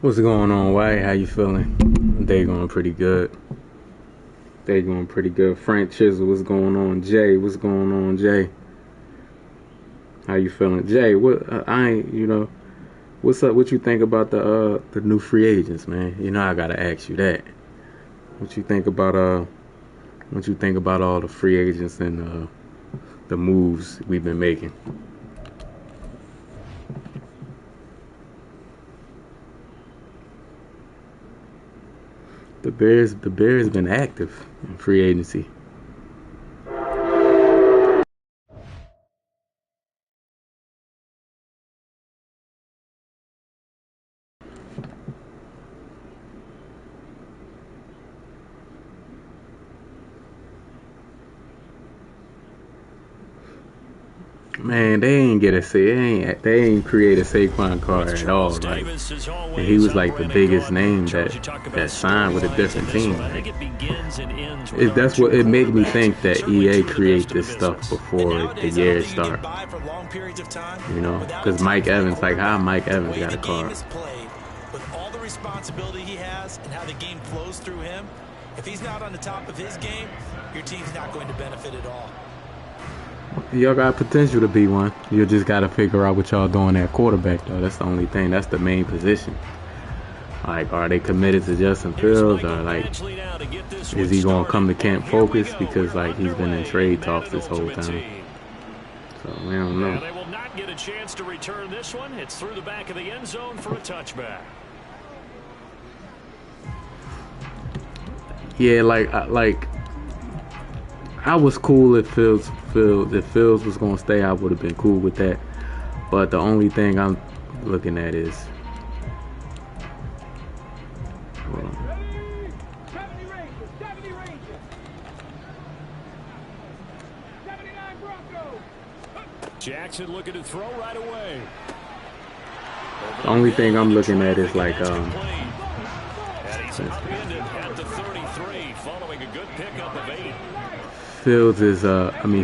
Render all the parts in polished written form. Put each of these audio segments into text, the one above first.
What's going on, White? How you feeling? They going pretty good. They going pretty good. Frank Chisel, what's going on? Jay, what's going on, Jay? How you feeling, Jay? What what's up? What you think about the new free agents, man? You know I gotta ask you that. What you think about all the free agents and the moves we've been making? The Bears been active in free agency. Man, they ain't create a Saquon card at all. Like, and he was like the biggest name that signed with a different team. Like, that's what it made me think that EA create this stuff before the year start. You know, because Mike Evans, like how Mike Evans got a card. With all the responsibility he has and how the game flows through him, if he's not on the top of his game, your team's not going to benefit at all. Y'all got potential to be one. You just got to figure out what y'all doing at quarterback, though. That's the only thing. That's the main position. Like, are they committed to Justin Fields, or like, is he gonna come to camp focused because like he's been in trade talks this whole time? So we don't know. They will not get a chance to return this one. It's through the back of the end zone for a touchback. Yeah, I was cool if Fields was gonna stay. I would have been cool with that. But the only thing I'm looking at is, hold on. Jackson looking to throw right away. The only thing I'm looking at is like Fields is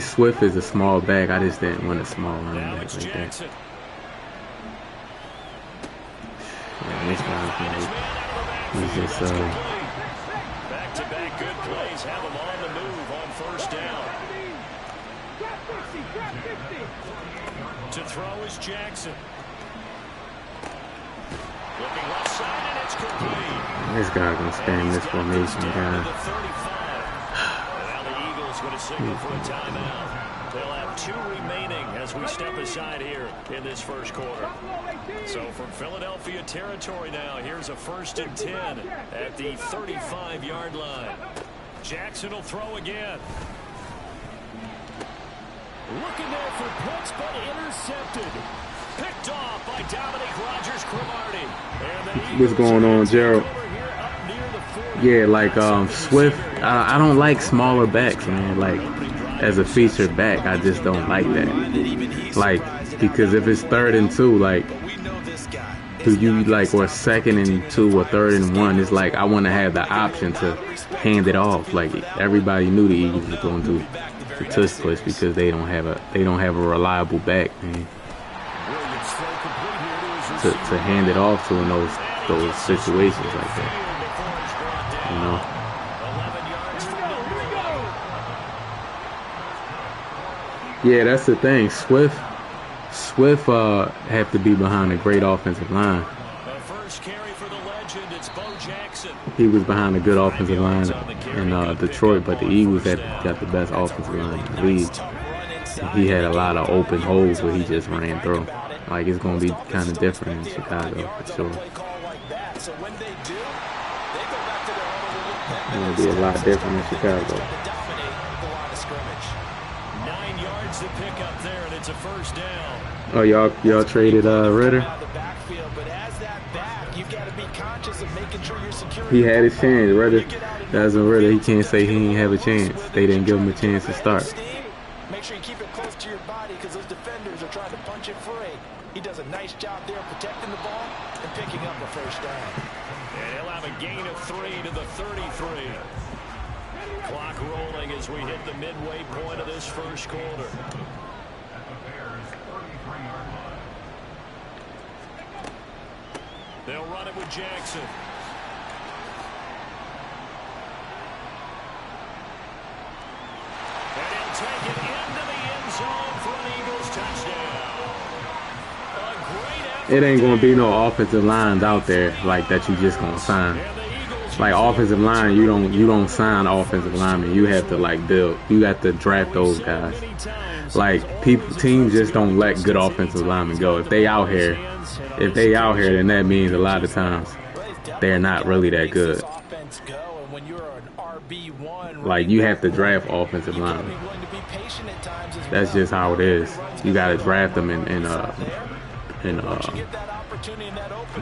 Swift is a small back. I just didn't want a small running back like that. Yeah, this guy, he's just back-to-back good plays have him on the move on first down. To throw is Jackson. Looking left side, and it's complete. This guy gonna spam this formation, guy. Going to signal for a timeout. They'll have 2 remaining as we step aside here in this first quarter. So from Philadelphia territory now, here's a 1st and 10 at the 35-yard line. Jackson will throw again. Looking there for picks, but intercepted. Picked off by Dominic Rodgers-Cromartie. What's going on, Gerald? Yeah, like Swift, I don't like smaller backs, man. Like, as a featured back, I just don't like that. Like, because if it's 3rd and 2, like, do you like, or 2nd and 2 or 3rd and 1, it's like I want to have the option to hand it off. Like, everybody knew the Eagles was going to the tush push because they don't have a reliable back, man, to hand it off to in those situations like that. You know. Yeah, that's the thing. Swift have to be behind a great offensive line. He was behind a good offensive line in Detroit, but the Eagles got the best offensive line in the league. He had a lot of open holes where he just ran through. Like, it's going to be kind of different in Chicago for sure. It's going to be a lot different in Chicago. 9 yards to pick up there, and it's a 1st down. Oh, y'all traded Ritter? He had his chance. Ritter, he can't say he didn't have a chance. They didn't give him a chance to start. Make sure you keep it close to your body because those defenders are trying to punch it free. He does a nice job there protecting the ball and picking up a 1st down. And he'll have a gain of 3 to the 33. Clock rolling as we hit the midway point of this first quarter. They'll run it with Jackson. And he'll take it into the end zone for an Eagles touchdown. A great effort. It ain't gonna be no offensive lines out there like that you just gonna sign. Like offensive line, you don't sign offensive linemen. You have to like build. You got to draft those guys. Like teams just don't let good offensive linemen go. If they out here, then that means a lot of times they're not really that good. Like you have to draft offensive linemen. That's just how it is. You got to draft them and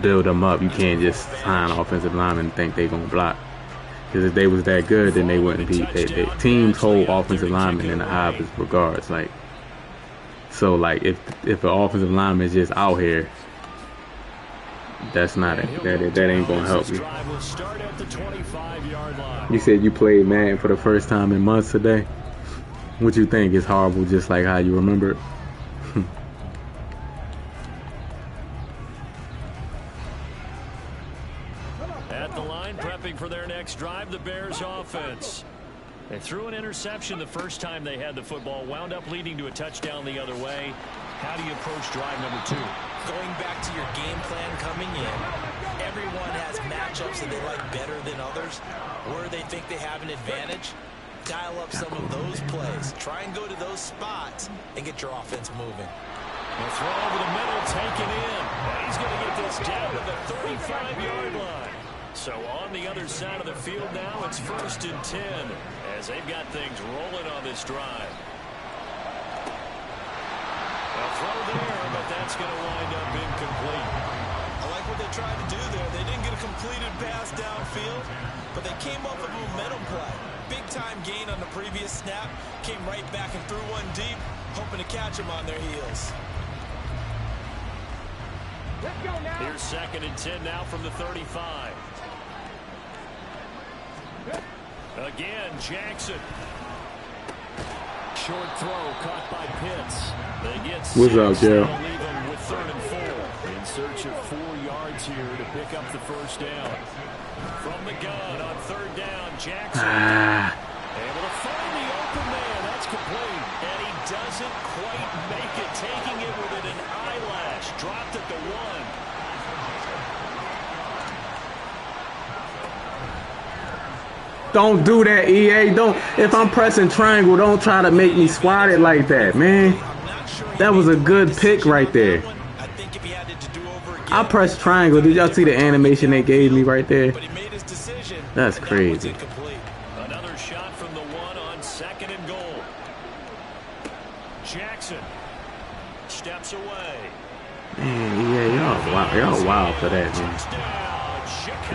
build them up. You can't just sign offensive linemen and think they're gonna block. Because if they was that good, then they wouldn't be. Teams hold offensive linemen in the highest regards. Like, so like if an offensive lineman is just out here, that's not it. That ain't gonna help you. You said you played Madden for the first time in months today. What you think? It's horrible, just like how you remember it. At the line, prepping for their next drive, the Bears offense. They threw an interception the first time they had the football, wound up leading to a touchdown the other way. How do you approach drive number 2? Going back to your game plan coming in, everyone has matchups that they like better than others. Where they think they have an advantage, dial up some of those plays. Try and go to those spots and get your offense moving. The throw over the middle, taken in. He's going to get this down to the 35-yard line. So on the other side of the field now, it's 1st and 10 as they've got things rolling on this drive. A throw there, but that's going to wind up incomplete. I like what they tried to do there. They didn't get a completed pass downfield, but they came up with a momentum play. Big-time gain on the previous snap. Came right back and threw one deep, hoping to catch them on their heels. Here's 2nd and 10 now from the 35. Again, Jackson. Short throw caught by Pitts. They get What's up, Gerald? leave them with 3rd and 4. In search of 4 yards here to pick up the first down. From the gun on 3rd down, Jackson. Able to find the open man. That's complete. And he doesn't quite make it. Taking it with an eyelash. Dropped at the 1. Don't do that, EA. Don't. If I'm pressing triangle, don't try to make me swat it like that, man. That was a good pick right there. I pressed triangle. Did y'all see the animation they gave me right there? That's crazy. Another shot from the 1 on 2nd and goal. Jackson steps away. Man, EA, y'all wild for that, man.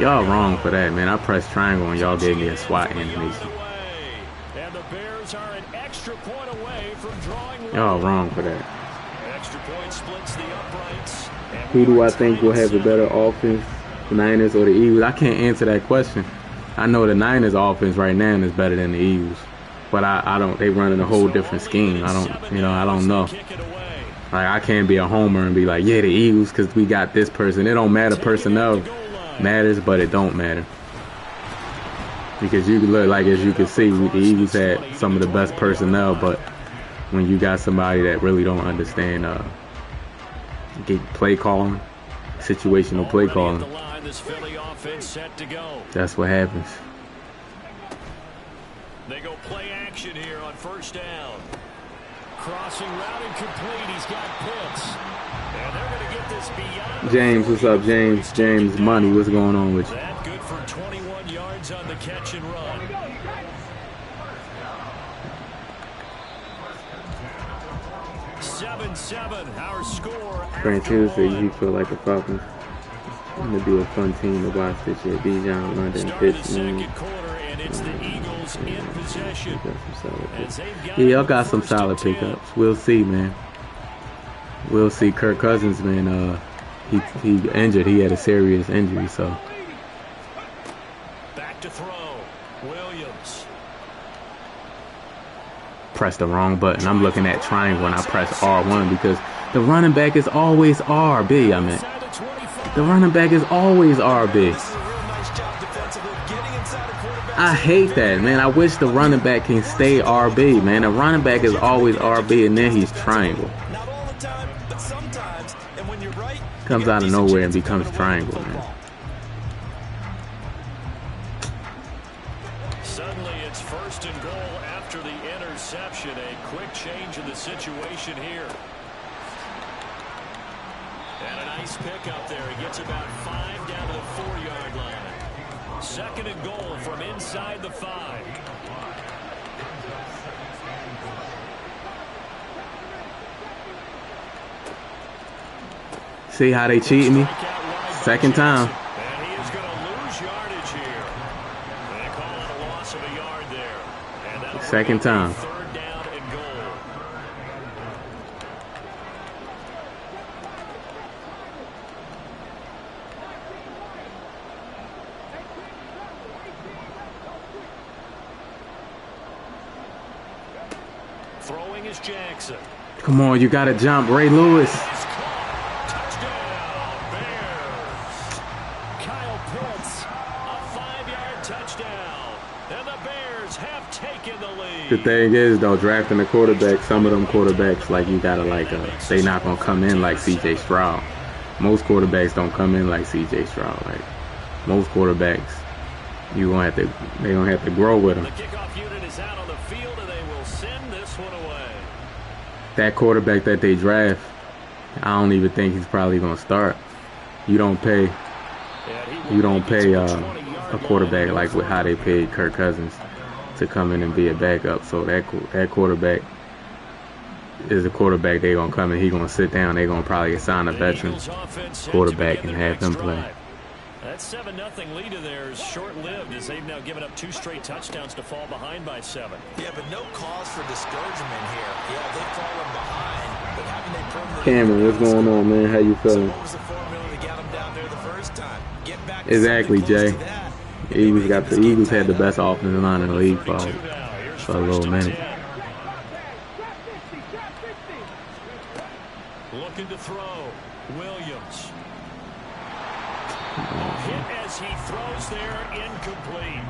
Y'all wrong for that, man. I pressed triangle and y'all gave me a SWAT animation. And the Bears are an extra point away from drawing. Y'all wrong for that. Extra point splits the uprights. Who do I think will have a better offense, the Niners or the Eagles? I can't answer that question. I know the Niners offense right now is better than the Eagles, but I don't. They run in a whole different scheme. I don't know. Like I can't be a homer and be like, yeah, the Eagles because we got this person. It don't matter. Personnel matters, but it don't matter because you look like, as you can see, the Eagles had some of the best personnel, but when you got somebody that really don't understand get play calling, situational play calling, that's what happens. They go play action here on 1st down. Crossing route incomplete. He's got Pitts. And they're going to get this beyond. James, what's up, James? James Money, what's going on with you? That good for 21 yards on the catch and run. Our score. Frank Tuesday, you feel like the Falcons going to be a fun team to watch this year. Bijan, London, Pitts, yeah, y'all got some solid pickups. We'll see, man. We'll see. Kirk Cousins, man. He injured. He had a serious injury, so. Back to throw. Williams. Press the wrong button. I'm looking at triangle and I press R1 because the running back is always RB. I mean. The running back is always RB. I hate that, man. I wish the running back can stay RB, man. The running back is always RB, and then he's triangle. Not all the time, but sometimes. And when you're right, Comes out of nowhere and becomes triangle, man. Suddenly it's first and goal after the interception. A quick change in the situation here. And a nice pick up there. He gets about 5 down to the 4-yard line. Second and goal from inside the 5. See how they cheated me? Second time. And he is going to lose yardage here. They call it a loss of a yard there. And that'll Second time. third down and goal. Throwing is Jackson. Come on, you got to jump. Ray Lewis. Touchdown, Bears. Kyle Pitts, a 5-yard touchdown. And the Bears have taken the lead. The thing is, though, drafting a quarterback, some of them quarterbacks, like, you got to, like, they not going to come in like C.J. Stroud. Most quarterbacks don't come in like C.J. Stroud. Like, most quarterbacks, they going to have to grow with them. The kickoff unit is out on the field, and they will send this one away. That quarterback that they draft, I don't even think he's probably going to start. You don't pay a quarterback like with how they paid Kirk Cousins to come in and be a backup. So that quarterback is a quarterback they're going to come in, he's going to sit down. They're going to probably assign a veteran quarterback and have him play. That 7-0 lead of theirs short-lived as they've now given up 2 straight touchdowns to fall behind by 7. Yeah, but no cause for discouragement here. Yeah, they've fallen behind, but haven't they proven Cameron, what's going on, man? How you feeling? what was the formula to get them down there the first time? Get back Exactly, to something Jay. close to that. The Eagles had the best offensive line in the league for a little minute. Looking to throw. Williams. Hit as he throws there, incomplete.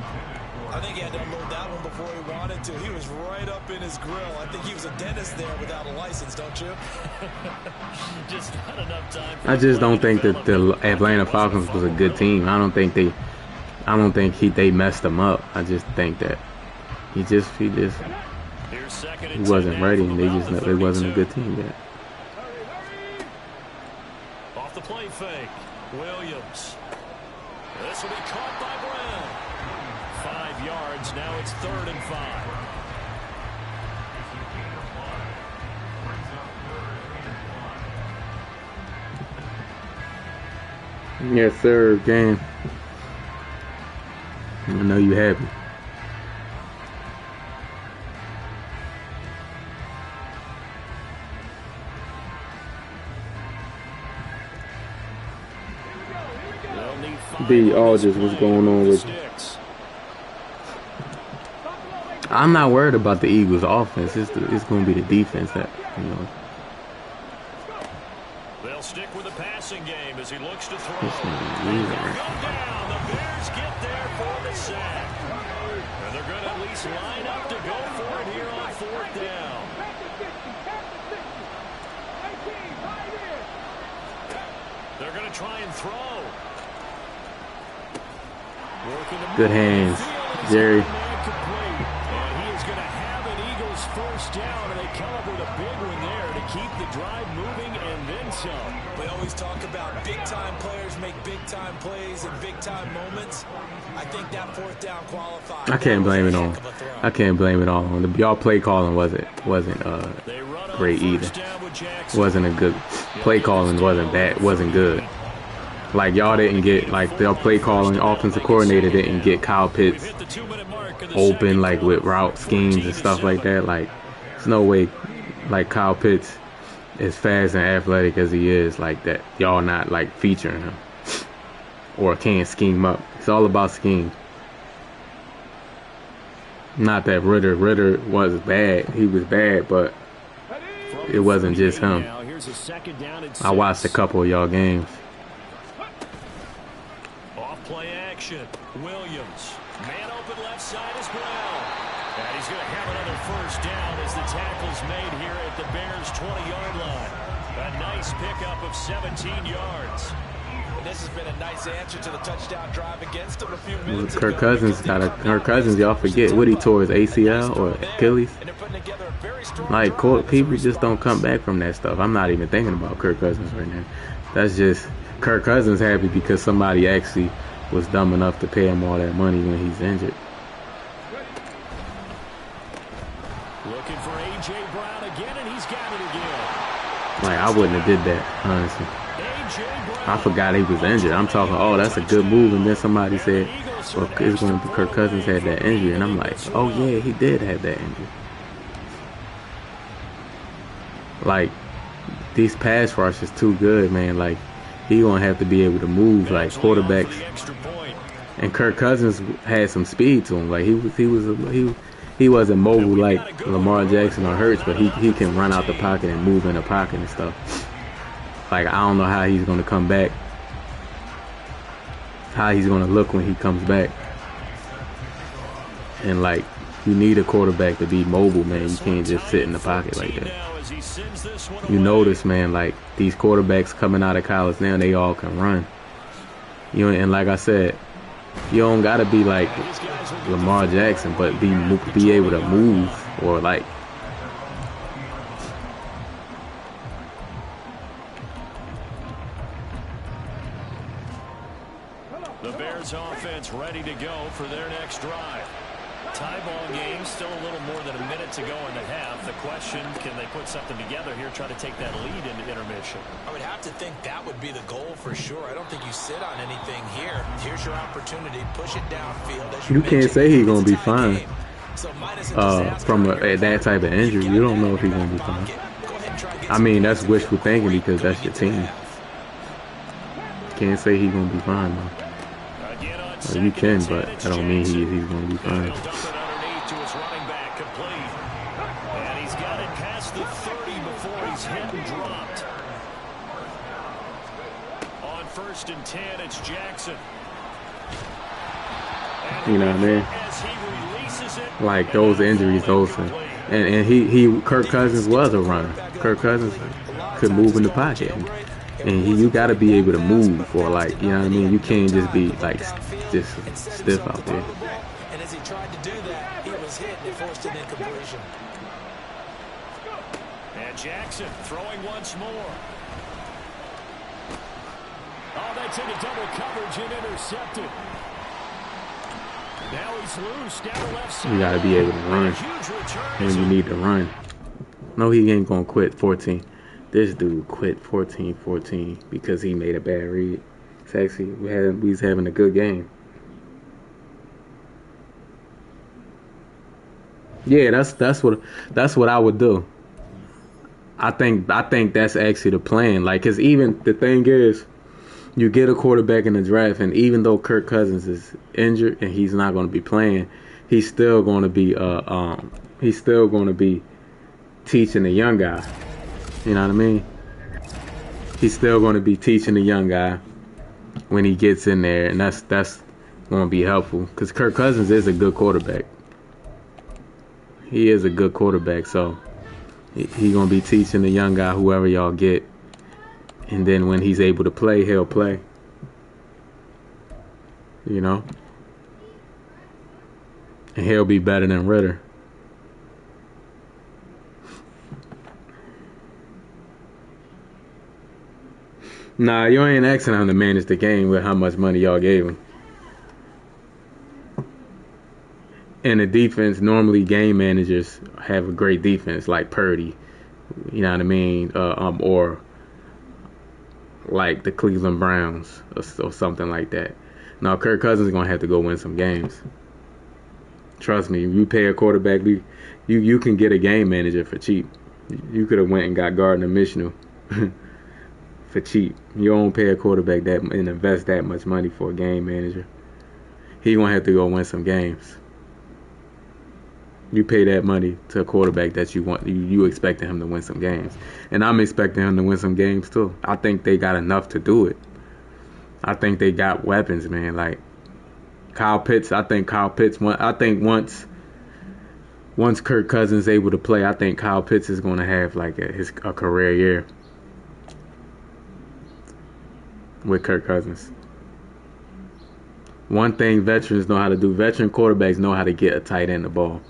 I think he had to unload that one before he wanted to. He was right up in his grill. I think he was a dentist there without a license, don't you? Just not enough time. I just don't think that the Atlanta Falcons was a good team. I don't think they messed him up. I just think that he wasn't ready, and they wasn't a good team yet. Off the play fake. Williams. This will be caught by Brown. 5 yards. Now it's 3rd and 5. Yes, sir, game. I know you happy. B. Aldridge, what's going on with you? I'm not worried about the Eagles' offense. It's going to be the defense that, They'll stick with the passing game as he looks to throw. It's gonna be They'll easy. go down. The Bears get there for the sack. And they're going to at least line up to go for it here on 4th down. They're going to try and throw. Good hands, Jerry. And he is going to have an Eagles first down, and they come up with a big one there to keep the drive moving and then some. We always talk about big-time players make big-time plays in big-time moments. I think that 4th down qualified. I can't blame it on. I can't blame it all on y'all play calling wasn't great either. Wasn't a good play calling. Wasn't good. Like y'all didn't get their play calling offensive coordinator didn't get Kyle Pitts open like with route schemes and stuff like that. Like there's no way like Kyle Pitts as fast and athletic as he is like that. Y'all not like featuring him or can't scheme up. It's all about scheme. Not that Ritter was bad. He was bad, but it wasn't just him. I watched a couple of y'all games. Play action. Williams. Man open left side is Brown. And he's going to have another first down as the tackle's made here at the Bears' 20-yard line. A nice pickup of 17 yards. And this has been a nice answer to the touchdown drive against him a few minutes Kirk ago. Cousins, y'all forget what he tore his ACL or Achilles. And they're putting together a very strong Like, people just don't come back from that stuff. I'm not even thinking about Kirk Cousins right now. That's just Kirk Cousins happy because somebody actually was dumb enough to pay him all that money when he's injured. Looking for A.J. Brown again, and he's got it again. Like, I wouldn't have did that, honestly. A.J. Brown. I forgot he was injured. I'm talking, oh, that's a good move. And then somebody said, well, it's going to be Kirk Cousins had that injury. And I'm like, oh, yeah, he did have that injury. Like, these pass rush is too good, man. Like, he going to have to be able to move like quarterbacks. And Kirk Cousins had some speed to him. Like, he wasn't mobile like Lamar Jackson or Hurts, but he can run out the pocket and move in the pocket and stuff. Like, I don't know how he's going to come back, how he's going to look when he comes back. And, like, you need a quarterback to be mobile, man. You can't just sit in the pocket like that. You notice, man, like, these quarterbacks coming out of college now, they all can run. And like I said, you don't got to be like Lamar Jackson, but be able to move or, like, the Bears offense ready to go for their next drive. Tie ball game, still a little more than a minute to go in the half. The question, can they put something together here, try to take that lead into intermission? I would have to think that would be the goal for sure. I don't think you sit on anything here. Here's your opportunity. Push it downfield. As you can't say he's going to be fine from that that type of injury. You don't know if he's going to be fine. I mean, that's wishful thinking because that's your team. Can't say he's going to be fine, though. Well, you can, but I don't mean he's going to be fine. And he's got it past the 30 before he's hit and dropped. On 1st and 10, it's Jackson. You know what I mean? Like, those injuries, and Kirk Cousins was a runner. Kirk Cousins could move in the pocket. And you got to be able to move, or, like, you know what I mean? You can't just be, like, just stiff out there. And as he tried to do that, he was hit and it forced an incompletion. And Jackson throwing once more. Oh, that's into double coverage and intercepted. Now he's loose down the left side. You got to be able to run when you need to run. No, he ain't going to quit 14. This dude quit 14-14 because he made a bad read. It's actually, he's having a good game. Yeah, that's what I would do. I think that's actually the plan. Like, 'cause even the thing is, you get a quarterback in the draft, and even though Kirk Cousins is injured and he's not going to be playing, he's still going to be teaching the young guy. You know what I mean? He's still going to be teaching the young guy when he gets in there, and that's going to be helpful because Kirk Cousins is a good quarterback. He is a good quarterback, so he's going to be teaching the young guy, whoever y'all get, and then when he's able to play, he'll play. You know? And he'll be better than Ritter. Nah, you ain't asking him to manage the game with how much money y'all gave him. And the defense, normally game managers have a great defense, like Purdy, you know what I mean, or like the Cleveland Browns or something like that. Now, Kirk Cousins is going to have to go win some games. Trust me, if you pay a quarterback, you can get a game manager for cheap. You could have went and got Gardner Minshew for cheap. You don't pay a quarterback that and invest that much money for a game manager. He gonna have to go win some games. You pay that money to a quarterback that you expecting him to win some games, and I'm expecting him to win some games too. I think they got enough to do it. I think they got weapons, man. Like Kyle Pitts, I think once Kirk Cousins is able to play, I think Kyle Pitts is going to have like a career year with Kirk Cousins. One thing veterans know how to do, veteran quarterbacks know how to get a tight end the ball.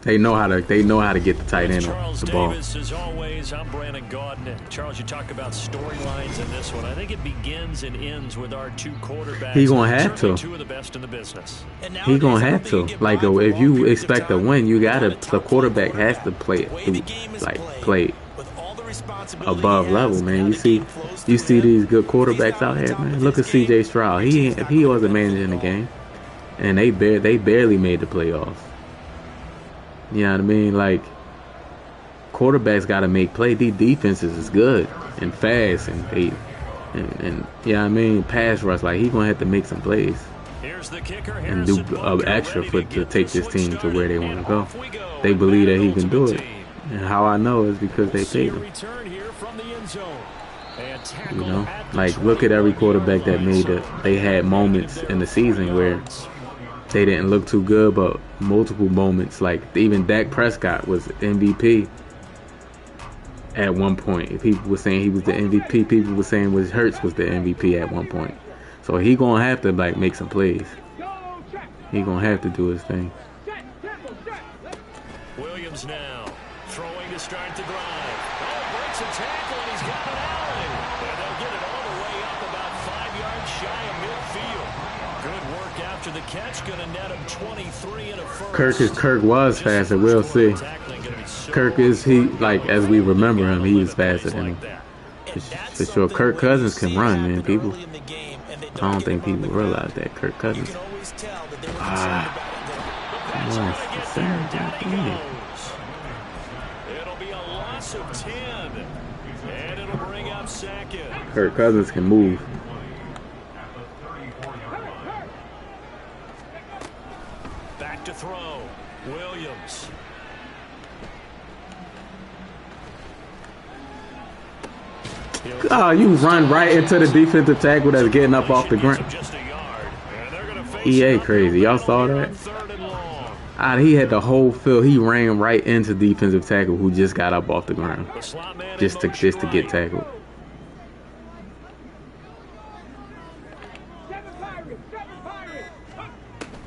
They know how to get the tight end the ball. Davis, as always, I'm Brandon Gaudin. Charles, you talk about storylines in this one. I think it begins and ends with our two quarterbacks. He gonna have to. Two of the best in the business. He gonna have to. Like if you expect to win, the quarterback has to play above level, man. You see these good quarterbacks out here, man. Look at C.J. Stroud. He wasn't managing the game, and they barely made the playoffs. You know what I mean? Like, quarterbacks got to make play. These defenses is good and fast, and you know what I mean? Pass rush, like, he going to have to make some plays and do extra to take this team to where they want to go. They believe that he can do it. And how I know is because they paid him. You know? Like, look at every quarterback that they had moments in the season where they didn't look too good, but multiple moments. Like even Dak Prescott was MVP at one point. People were saying he was the MVP. People were saying Hurts was the MVP at one point. So he gonna have to like make some plays. He gonna have to do his thing. Williams now throwing to start the drive. Oh, breaks a tackle and he's got an alley. And they'll get it all the way up about 5 yards shy of midfield. Good work after the catch, gonna net him 23 and a first. Kirk was faster. We'll see. As we remember him, he was faster than him. For sure. Kirk Cousins can run, man. People, I don't think people realize that. Kirk Cousins. It'll be a loss of 10, and it'll bring up Saquon. Kirk Cousins can move. Back to throw. Williams. Oh, you run right into the defensive tackle that's getting up off the ground. EA crazy. Y'all saw that? He had the whole field. He ran right into defensive tackle who just got up off the ground. Just to get tackled.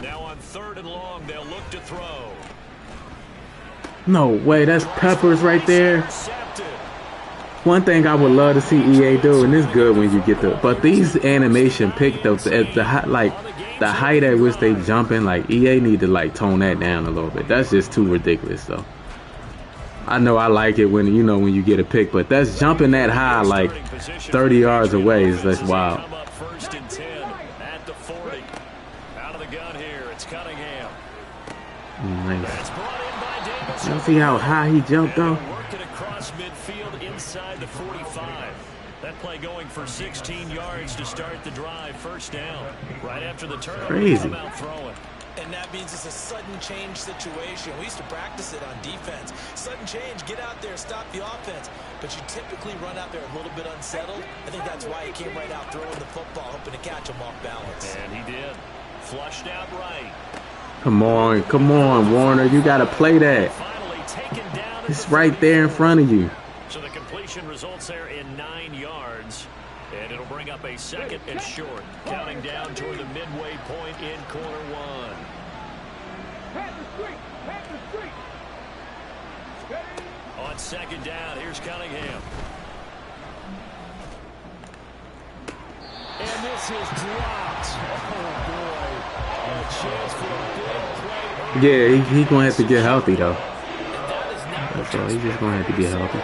Now on 3rd and long, they'll look to throw. No way, that's Peppers right there. One thing I would love to see EA do, and it's good when you get but these animation pickups at the height at which they jumping, like EA need to like tone that down a little bit. That's just too ridiculous though. I know I like it when you get a pick, but that's jumping that high like 30 yards away is that's wild. First and 10 at the 40. Out of the gun here, it's Cunningham. Nice. You see how high he jumped though? Working across midfield inside the 45. That play going for 16 yards to start the drive. First down. Right after the turnover. Crazy. Out throwing. And that means it's a sudden change situation. We used to practice it on defense. Sudden change, get out there, stop the offense. But you typically run out there a little bit unsettled. I think that's why he came right out throwing the football, hoping to catch him off balance. And he did. Flushed out right. Come on, Warner. You got to play that. It's right there in front of you. So the completion results there in 9 yards. And it'll bring up a second and short. Counting down toward the midway point in quarter one. On second down, here's Cunningham. And this is dropped. Oh, boy. A chance for a big play. Yeah, he's going to have to get healthy, though. That's all. He's just going to have to get healthy.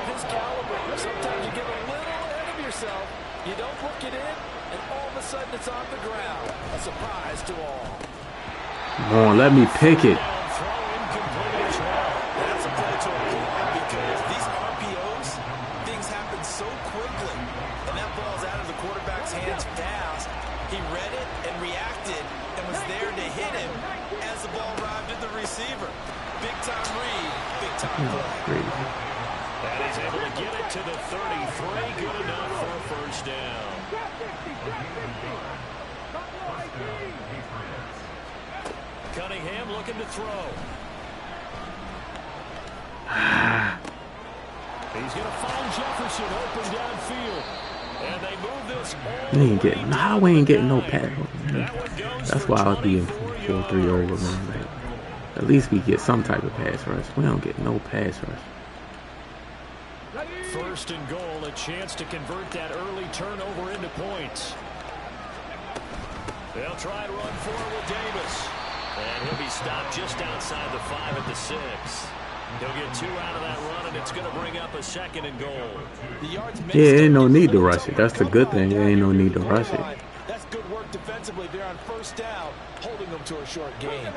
Sometimes you get a little ahead of yourself. You don't book it in, and all of a sudden it's on the ground. A surprise to all. Come on, let me pick it. That's a play to a point because these RPOs, things happen so quickly. And that ball's out of the quarterback's hands fast. He read it and reacted and was there to hit him as the ball arrived at the receiver. Big time read, big time play. And he's able to get it to the 33. Good enough for a first down. Cunningham looking to throw. He's going to find Jefferson open downfield. And they move this we ain't getting, nah, we ain't getting no pass. That's why I'll be in 4-3 over, man. Like, at least we get some type of pass rush. We don't get no pass rush. First and goal, a chance to convert that early turnover into points. They'll try to run forward with Davis. And he'll be stopped just outside the 5 at the 6. He'll get 2 out of that run, and it's going to bring up a second and goal. Yeah, ain't no need to rush it. That's the good thing. There ain't no need to rush it. That's good work defensively there on first down, holding them to a short gain.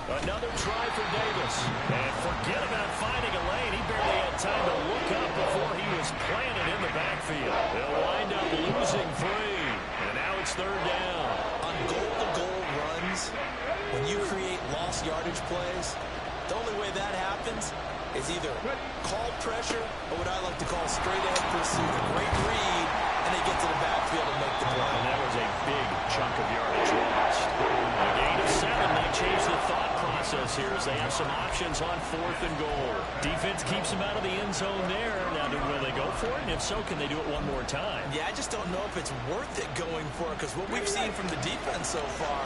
Another try for Davis. And forget about finding a lane. He barely had time to look up before he was planted in the backfield. They'll wind up losing 3. And now it's third down. On goal-to-goal runs, when you create lost yardage plays, the only way that happens is either call pressure or what I like to call straight-ahead pursuit. A great read, and they get to the backfield and make the play. And that was a big chunk of yardage lost. A gain of 7 might change the thought process here as they have some options on 4th and goal. Defense keeps them out of the end zone there. Now, will they go for it? And if so, can they do it one more time? Yeah, I just don't know if it's worth it going for it, because what we've seen from the defense so far,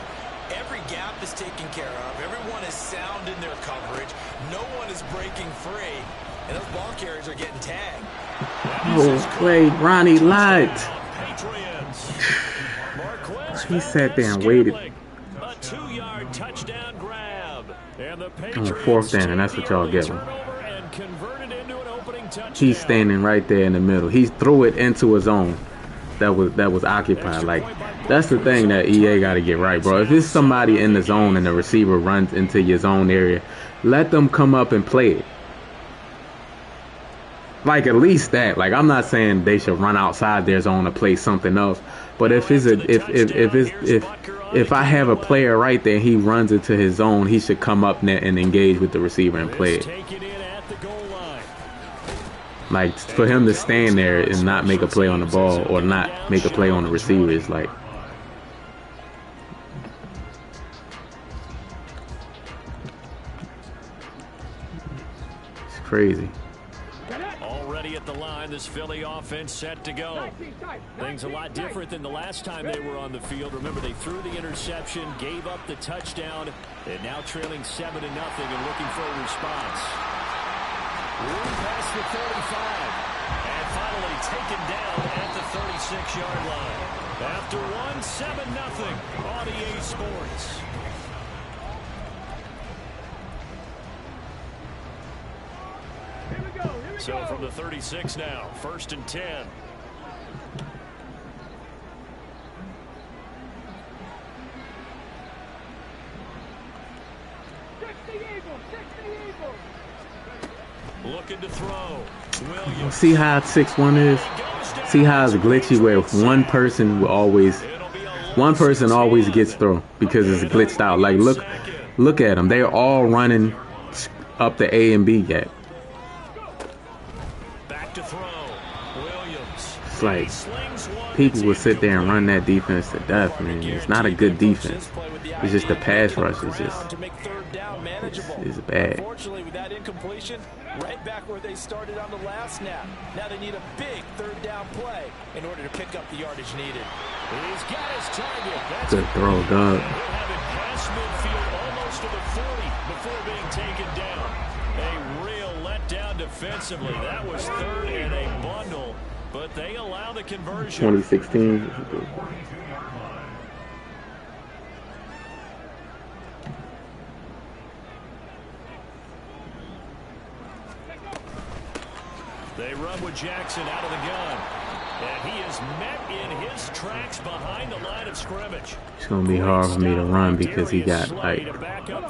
every gap is taken care of. Everyone is sound in their coverage. No one is breaking free. And those ball carriers are getting tagged. Oh, wait, Ronnie lied. He sat there and waited. A 2-yard touchdown grab. And on 4th down, and that's what y'all get him. He's standing right there in the middle. He threw it into a zone that was occupied. Like, that's the thing that EA got to get right, bro. If it's somebody in the zone and the receiver runs into your zone area, let them come up and play it. Like, at least that. Like, I'm not saying they should run outside their zone to play something else, but if I have a player right there and he runs into his zone, he should come up net and engage with the receiver and play it. Like, for him to stand there and not make a play on the ball or not make a play on the receiver is like, it's crazy. Already at the line, this Philly offense set to go. Things a lot different than the last time they were on the field. Remember, they threw the interception, gave up the touchdown, and now trailing 7-0 and looking for a response. Room past the 35, and finally taken down at the 36-yard line. After one, 7-0 on EA Sports. So from the 36 now, 1st and 10. Looking to throw. Williams. See how 6-1 is? See how it's glitchy where one person always gets thrown because it's glitched out. Like, look at them. They're all running up the A and B gap. It's like people will sit there and run that defense to death, man. It's not a good defense. It's just the pass rush is just it's bad. Unfortunately, with that incompletion, right back where they started on the last snap. Now they need a big 3rd down play in order to pick up the yardage needed. He's got his target. Good throw, dog. He'll have it past midfield, almost to the 40 before being taken down. A real letdown defensively. That was 3rd and a bundle, but they allow the conversion. 2016. They run with Jackson out of the gun. And he is met in his tracks behind the line of scrimmage. It's going to be hard for me to run because he got like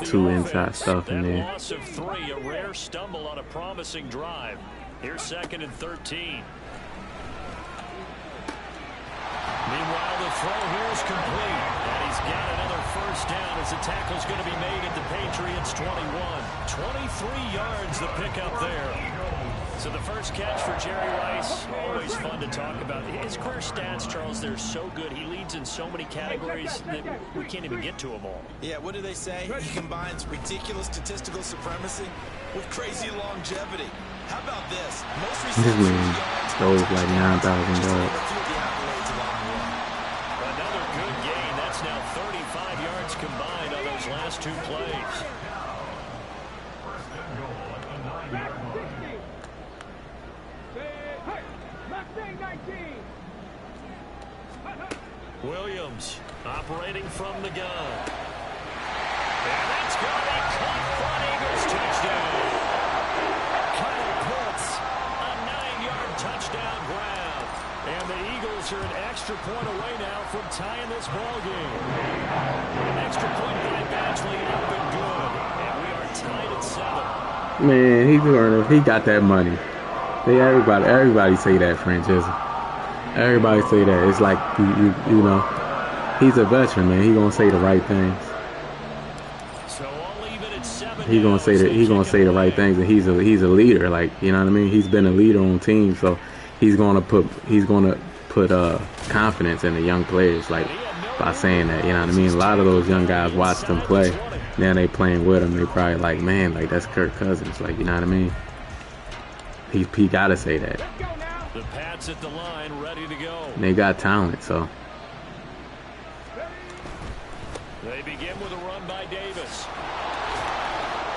2 inside stuff in there. Loss of 3, a rare stumble on a promising drive. Here's 2nd and 13. throw here is complete. And he's got another first down as the tackle's going to be made at the Patriots 21. 23 yards the pickup there. So the first catch for Jerry Rice, always fun to talk about. His career stats, Charles, they're so good. He leads in so many categories that we can't even get to them all. Yeah, what do they say? He combines ridiculous statistical supremacy with crazy longevity. How about this? Most This man stole like 9,000 yards. Another good gain. That's now 35 yards combined on those last two plays. Williams operating from the gun. And that's going to be caught front. Eagles touchdown. Kyle Pitts, a 9-yard touchdown grab. And the Eagles are an extra point away now from tying this ball game. An extra point by Badgley up and good. And we are tied at 7. Man, he got that money. Everybody say that, Francesca. Everybody say that. It's like you know, he's a veteran, man. He gonna say the right things. So I'll leave it at 7. He gonna say the right things, and he's a leader. Like, you know what I mean. He's been a leader on teams, so he's gonna put confidence in the young players, like by saying that. You know what I mean. A lot of those young guys watched him play. Now they playing with him. They probably like, man, like that's Kirk Cousins. Like, you know what I mean. He gotta say that. The Pats at the line, ready to go. And they got talent, so. They begin with a run by Davis.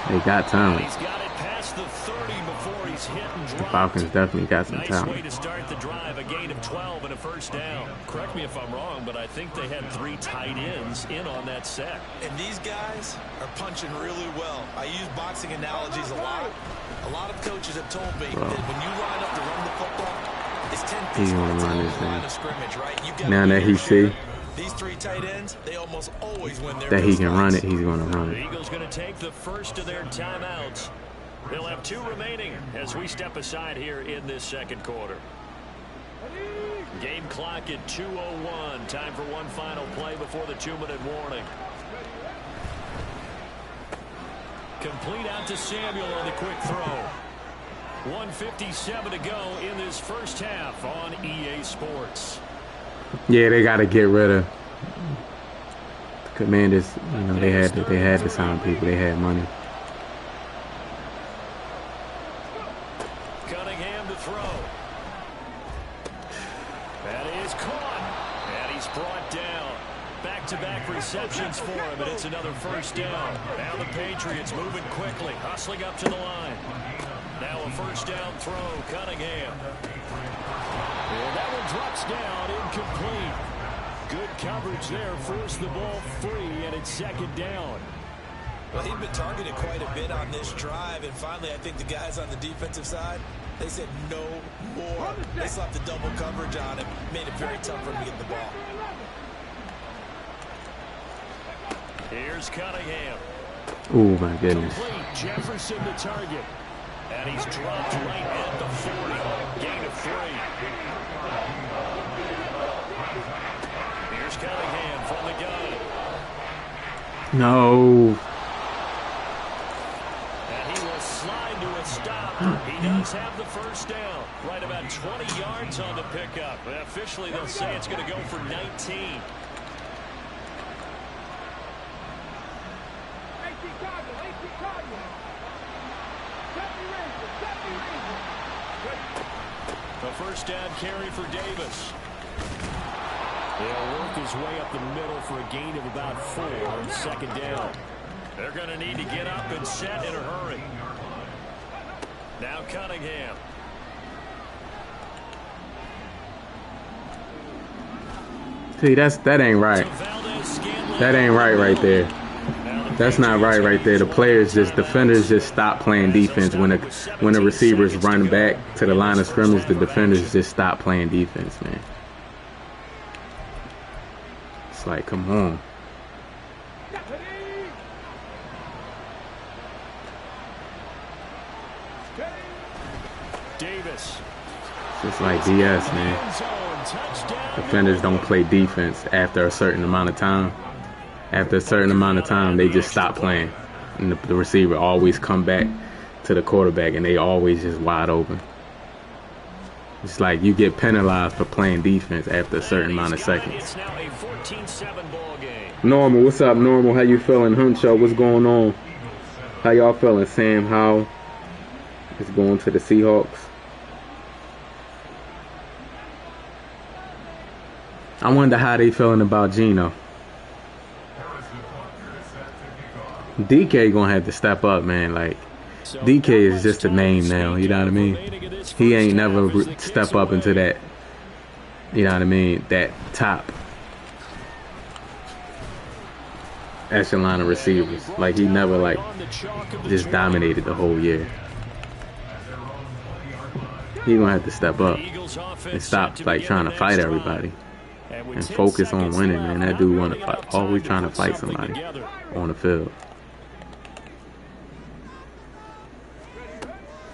They got talent. He's got it past the 30 before he's hit and dropped. The Falcons definitely got some nice talent. Way to start the drive, a gain of 12 and a first down. Correct me if I'm wrong, but I think they had 3 tight ends in on that set. And these guys are punching really well. I use boxing analogies a lot. A lot of coaches have told me that when you line up to run the football, it's 10 feet on the line of scrimmage, right? Now that he see these 3 tight ends, they almost always win their that he can run it, he's going to run The it. Eagles going to take the first of their timeouts. They'll have 2 remaining as we step aside here in this second quarter. Game clock at 2:01. Time for one final play before the 2-minute warning. Complete out to Samuel on the quick throw. 1:57 to go in this first half on EA Sports. Yeah, they got to get rid of the Commanders. You know, they had to sign people. They had money. Cunningham to throw. That is caught. And he's brought down. Back-to-back receptions for him, and it's another first down. Now the Patriots moving quickly, hustling up to the line. Now a first down throw, Cunningham. And that one drops down, incomplete. Good coverage there, forced the ball free, and it's second down. Well, he'd been targeted quite a bit on this drive, and finally I think the guys on the defensive side, they said no more. They slapped the double coverage on him, made it very tough for him to get the ball. Here's Cunningham. Oh, my goodness. Complete. Jefferson the target. And he's dropped right at the 40. Gain of 3. Here's Cunningham from the gun. No. And he will slide to a stop. He does have the first down. Right about 20 yards on the pickup. Officially, they'll say it's going to go for 19. A first down carry for Davis. He'll work his way up the middle for a gain of about 4 on second down. They're going to need to get up and set in a hurry. Now Cunningham. See, that ain't right. That ain't right there. That's not right there. The defenders just stop playing defense when the receivers run back to the line of scrimmage. The defenders just stop playing defense, man. It's like, come on. Davis. It's like BS, man. Defenders don't play defense after a certain amount of time. After a certain amount of time, they just stop playing. And the receiver always come back to the quarterback, and they always just wide open. It's like you get penalized for playing defense after a certain amount of seconds. Normal, what's up, Normal? How you feeling? Huncho, what's going on? How y'all feeling? Sam Howell is going to the Seahawks. I wonder how they feeling about Geno. DK gonna have to step up, man. Like, DK is just a name now, you know what I mean? He ain't never step up into that, you know what I mean, that top echelon of receivers. Like, he never, like, just dominated the whole year. He gonna have to step up and stop, like, trying to fight everybody and focus on winning, man. That dude wanna fight, always trying to fight somebody on the field.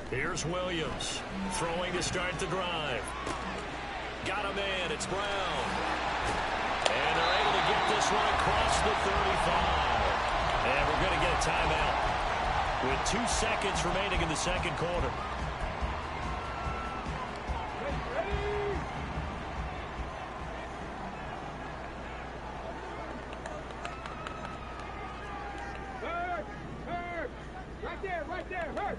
Here's Williams throwing to start the drive. Got a man, it's Brown. And they're able to get this one across the 35. And we're going to get a timeout with 2 seconds remaining in the second quarter. Right there, hurt.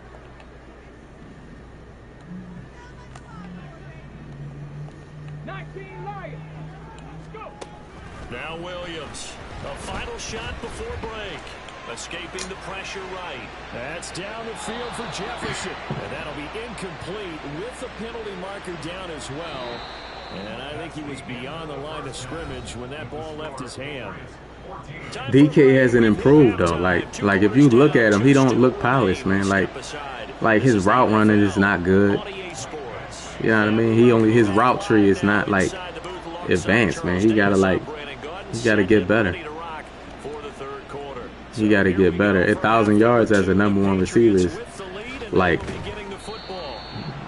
Now Williams, a final shot before break. Escaping the pressure right. That's down the field for Jefferson. And that'll be incomplete with the penalty marker down as well. And I think he was beyond the line of scrimmage when that ball left his hand. DK hasn't improved though. Like if you look at him, he don't look polished, man. Like his route running is not good. You know what I mean? His route tree is not like advanced, man. He gotta get better. He gotta get better. 1,000 yards as a #1 receiver is like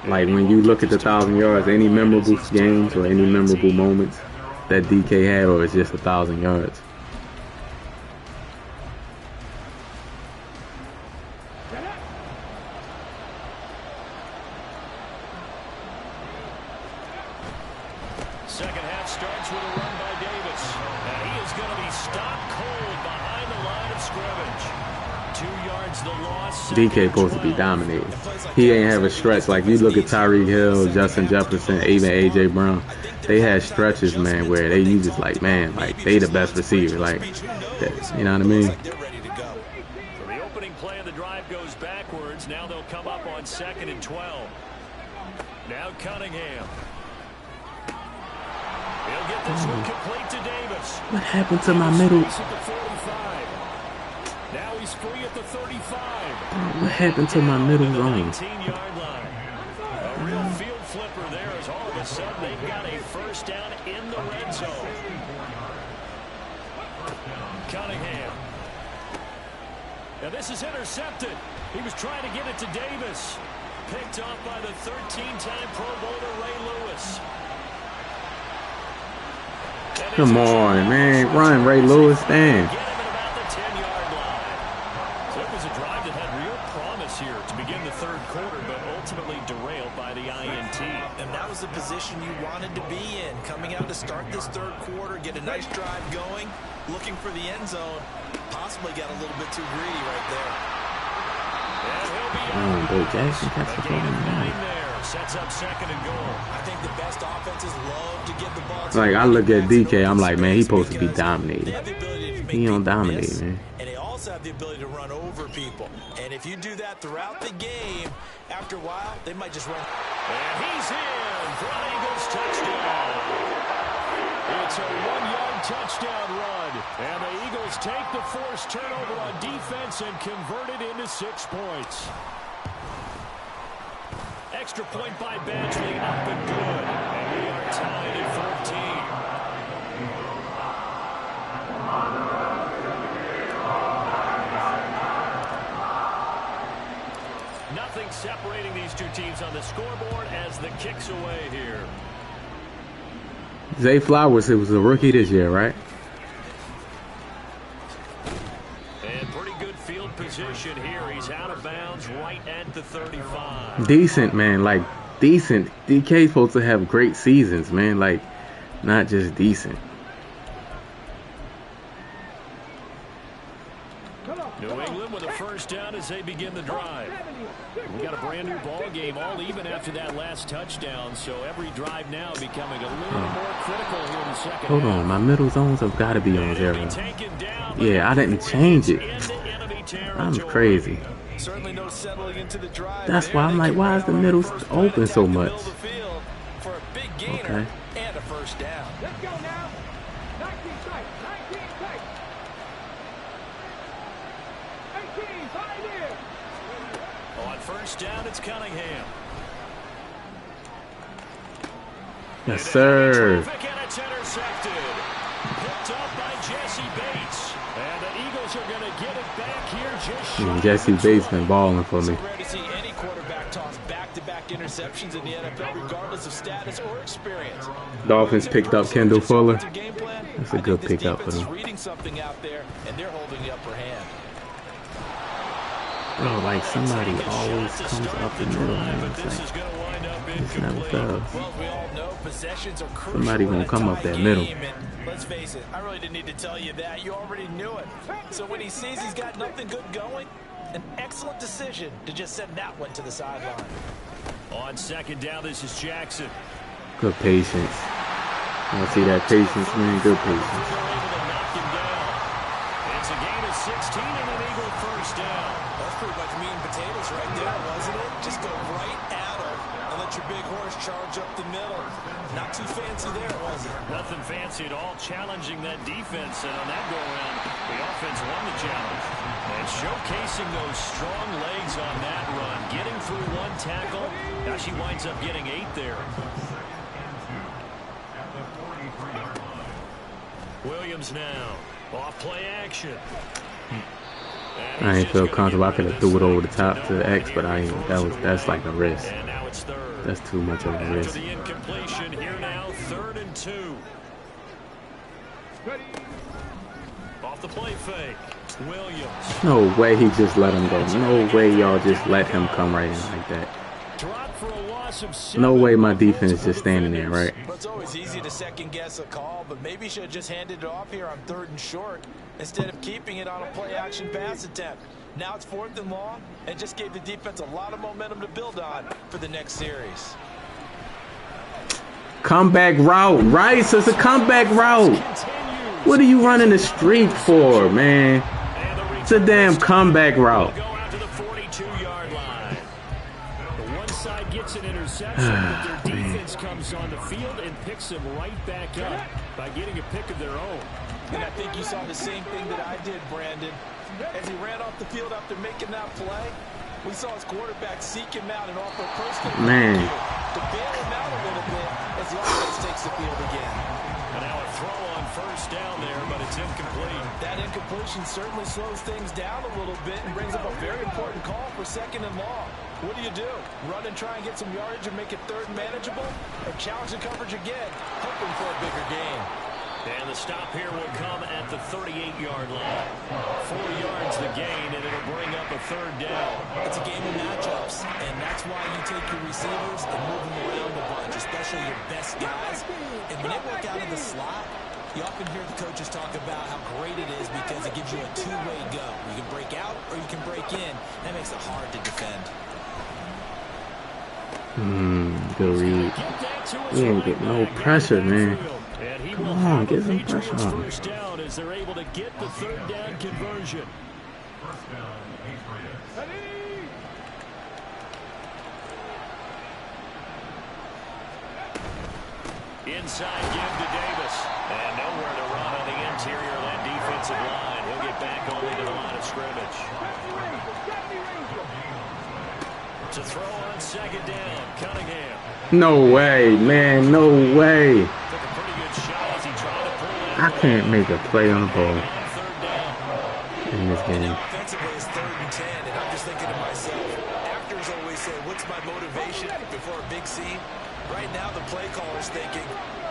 when you look at the 1,000 yards, any memorable games or any memorable moments that DK had, or it's just 1,000 yards. Second half starts with a run by Davis. And he is going to be stopped cold behind the line of scrimmage. 2 yards the loss. DK supposed to be dominating. He ain't have a stretch. Like you look at Tyreek Hill, Justin Jefferson, even A.J. Brown. They had stretches, man, where you just like, man, like they the best receiver. Like, you know what I mean? So the opening play of the drive goes backwards. Now they'll come up on 2nd and 12. Now Cunningham. He'll get this one complete to Davis. What happened to my middle? Now he's free at the 35. What happened to my middle zone? 19-yard line. A real field flipper there as all of a sudden they've got a first down in the red zone. Cunningham. Now this is intercepted. He was trying to get it to Davis. Picked off by the 13-time Pro Bowler Ray Lewis. Come on, man. Run, Ray Lewis. Damn. Get him at about the 10-yard line. So it was a drive that had real promise here to begin the third quarter, but ultimately derailed by the INT. And that was the position you wanted to be in. Coming out to start this third quarter, get a nice drive going, looking for the end zone. Possibly got a little bit too greedy right there. And he'll be Bo Jackson catch the ball. there. Sets up 2nd and goal. I think the best offenses love to get the ball to Like I look at DK, I'm like, man, he's supposed to be dominating. They have the ability to make He don't people dominate, miss, man. And they also have the ability to run over people. And if you do that throughout the game, after a while, they might just run. And he's in for an Eagles touchdown. It's a 1-yard touchdown run. And the Eagles take the forced turnover on defense and convert it into 6 points. Extra point by Badgley, up and good. And we are tied at 14. separating these two teams on the scoreboard as the kick's away here. Zay Flowers, it was a rookie this year, right? And pretty good field position here. He's out of bounds right at the 35. Decent, man. Like, decent. DK's supposed to have great seasons, man. Like, not just decent. New England with a first down as they begin the drive. We got a brand new ball game, all even after that last touchdown. So every drive now becoming a little more critical here in the second Hold half. on, my middle zones have got to be on 0. Yeah, I didn't change it. I'm crazy. Certainly no settling into the drive. That's why I'm like, why is the middle open so much? For a big gainer and a first down. Let's go now. 19 tight. 19 tight. 18 pioneer. On first down, it's Cunningham. Yes, sir. And it's intercepted. Picked up by Jesse Bates. And the Eagles are going to get it back here just short. Jesse Bates been balling for me. It's rare to see any quarterback toss back-to-back interceptions in the NFL, regardless of status or experience. Dolphins picked up Kendall Fuller. That's a good pickup for them. Reading something out there, and they're holding the upper hand. Bro, like somebody always comes up the middle, man. It's like, this never fails. Well, we all know possessions are crucial. Somebody gonna come up that middle. Let's face it, I really didn't need to tell you that. You already knew it. So when he sees he's got nothing good going, an excellent decision to just send that one to the sideline. On second down, this is Jackson. Good patience. I see that patience, man. Good patience. It's a gain of 16 and an Eagle first down. That's pretty much meat and potatoes right there, wasn't it? Just go right at him and let your big horse charge up the middle. Not too fancy there, was it? Nothing fancy at all, challenging that defense, and on that go-around, the offense won the challenge. And showcasing those strong legs on that run, getting through one tackle. Now she winds up getting 8 there. Williams now, off play action. I ain't feel comfortable. I could have threw it over the top to X, but I ain't. That's like a risk. And now it's third. That's too much of a risk. After the incompletion, here now, 3rd and 2. Off the play fake, Williams. No way he just let him go. No way y'all just let him come right in like that. Drop for a loss of 7. No way my defense is just standing there, right? Well, it's always easy to second guess a call, but maybe you should have just handed it off here on 3rd and short instead of keeping it on a play action pass attempt. Now it's 4th and long, and just gave the defense a lot of momentum to build on for the next series. Comeback route, right? So it's a comeback route. What are you running the street for, man? It's a damn comeback route. Go out to the 42-yard line. The one side gets an interception, but their defense comes on the field and picks them right back up by getting a pick of their own. And I think you saw the same thing that I did, Brandon. As he ran off the field after making that play, we saw his quarterback seek him out and offer a personal Man. to bail him out a little bit as the offense takes the field again. And now a throw on first down there, but it's incomplete. That incompletion certainly slows things down a little bit and brings up a very important call for 2nd and long. What do? Run and try and get some yardage and make it 3rd and manageable? Or challenge the coverage again, hoping for a bigger gain? And the stop here will come at the 38-yard line. 4 yards the gain, and it'll bring up a 3rd down. It's a game of matchups, and that's why you take your receivers and move them around a bunch, especially your best guys. And when they work out in the slot, you often hear the coaches talk about how great it is because it gives you a two-way go. You can break out or you can break in. That makes it hard to defend. Good read. He ain't get no pressure, man. Come on, get some pressure on him. First down as they're able to get the 3rd down conversion. Inside give to Davis. And nowhere to run on the interior of that defensive line. He'll get back only to the line of scrimmage. To throw on 2nd down, Cunningham. No way, man. No way. Took a pretty good shot as he tried to pull that. I can't make a play on the ball. On 3rd down. And in this game. Offensively, it's 3rd and 10, and I'm just thinking to myself, actors always say, what's my motivation before a big scene? Right now, the play caller's thinking,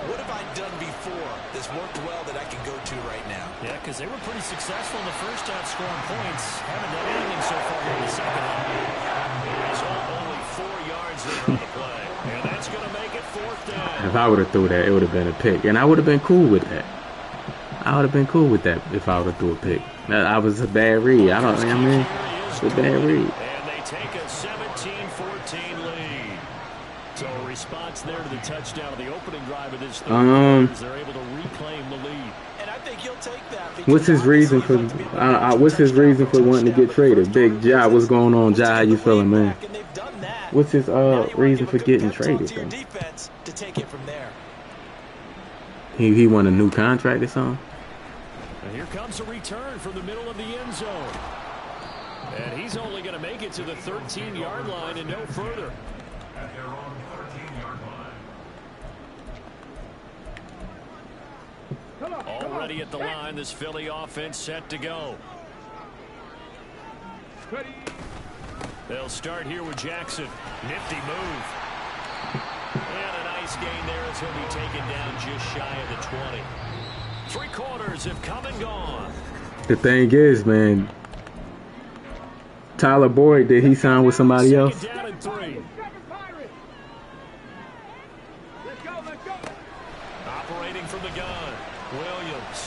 what have I done before that's worked well that I can go to right now? Yeah, because they were pretty successful in the first half scoring points. Haven't done anything so far here in the second half. He's only 4 yards there on the play. And that's going to make it 4th down. If I would have threw that, it would have been a pick. And I would have been cool with that. I would have been cool with that if I would have threw a pick. I was a bad read. It's a bad read. And they take a 17-14 lead. So a response there to the touchdown of the opening drive of this third quarter, they're able to reclaim the lead. And I think he'll take that. What's his reason for? What's his reason for wanting to get traded? Big Ja, what's going on, Ja? How you feeling, man? What's his reason for getting traded? To take it from there. He won a new contract or something? And here comes a return from the middle of the end zone. And he's only going to make it to the 13-yard line and no further. At their own 13-yard line. Already at the line, this Philly offense set to go. They'll start here with Jackson. Nifty move. And a nice gain there as he'll be taken down just shy of the 20. 3 quarters have come and gone. The thing is, man, Tyler Boyd, did he sign with somebody else? Second down and 3. Operating from the gun, Williams.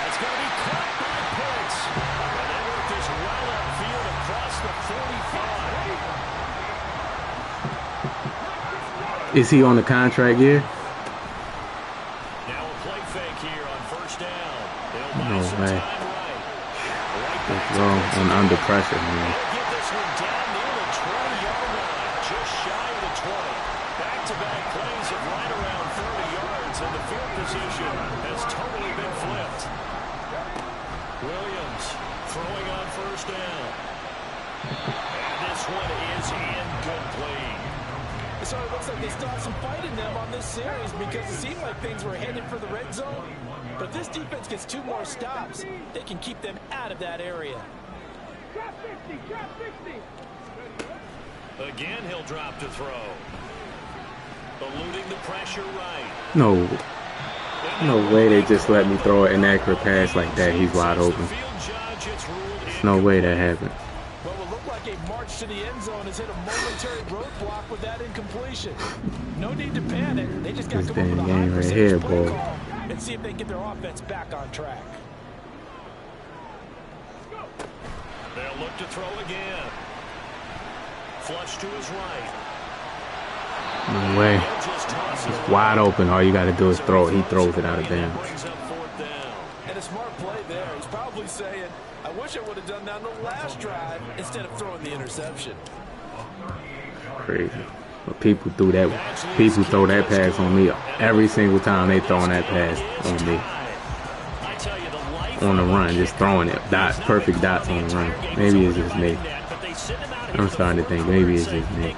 It's going to be caught by Pitts. And they work this well upfield across the 45. Is he on the contract year? Now a play fake here on 1st down. No way. That's wrong. And under pressure, man. They'll get this one down near the 20-yard line, just shy of the 20. Back-to-back plays of right around 30 yards, and the field position has totally been flipped. Williams throwing on 1st down. And this one is incomplete. So it looks like they still have some fight in them on this series because it seemed like things were headed for the red zone. But if this defense gets 2 more stops, they can keep them out of that area. Again, he'll drop to throw. Eluding the pressure right. No way they just let me throw an inaccurate pass like that. He's wide open. There's no way that happened. What will look like a march to the end zone has hit a momentary roadblock with that incompletion. No need to panic. They just got to come up with a high percentage play call and see if they can get their offense back on track. They'll look to throw again. Flush to his right. No way. It's wide open. All you got to do is throw it. He throws it out of bounds. And a smart play there. He's probably saying, I wish I would have done that on the last drive instead of throwing the interception. Crazy. But people throw that pass on me every single time they throwing that pass on me. On the run, just throwing it. Dots, perfect dots on the run. Maybe it's just me. I'm starting to think maybe it's just me.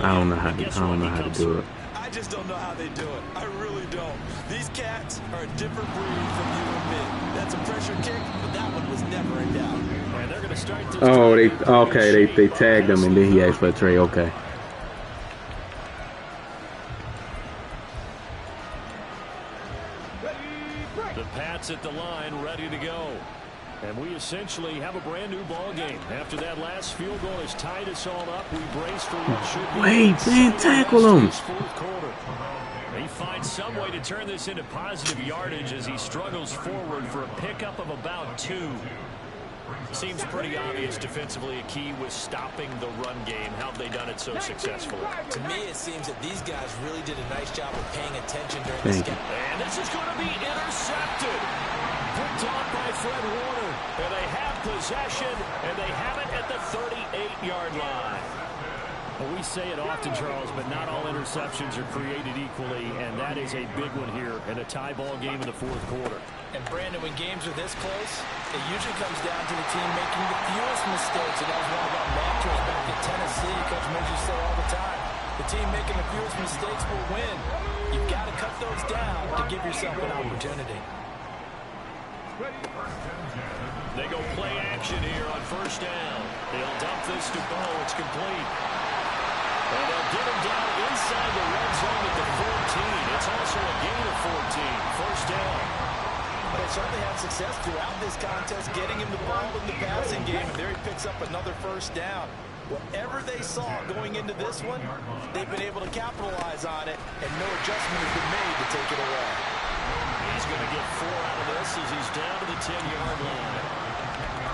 I don't know how to do it. I just don't know how they do it. I really don't. These cats are a different breed from you and me. That's a pressure kick, but that one was never in doubt. And they're going to start this. Oh, they tagged him and then he asked for a trade. Okay. The Pats at the line, ready to go. And we essentially have a brand new ball game. After that last field goal has tied us all up, we brace for what should be. Wait, man, tackle him. Fourth quarter. He finds some way to turn this into positive yardage as he struggles forward for a pickup of about 2. Seems pretty obvious defensively a key was stopping the run game. How have they done it so successfully? To me, it seems that these guys really did a nice job of paying attention during this game. And this is going to be intercepted. Picked off by Fred Warner. And they have possession, and they have it at the 38-yard line. Well, we say it often, Charles, but not all interceptions are created equally, and that is a big one here in a tie ball game in the fourth quarter. And, Brandon, when games are this close, it usually comes down to the team making the fewest mistakes. And that was one of our mantras back at Tennessee. Coach Mitch used to say all the time, the team making the fewest mistakes will win. You've got to cut those down to give yourself an opportunity. They go play action here on first down. They'll dump this to Bo. It's complete. And they'll get him down inside the red zone at the 14. It's also a gain of 14. First down. They certainly had success throughout this contest, getting him the ball in the passing game, and there he picks up another first down. Whatever they saw going into this one, they've been able to capitalize on it, and no adjustment has been made to take it away. He's going to get 4 out of this as he's down to the 10-yard line.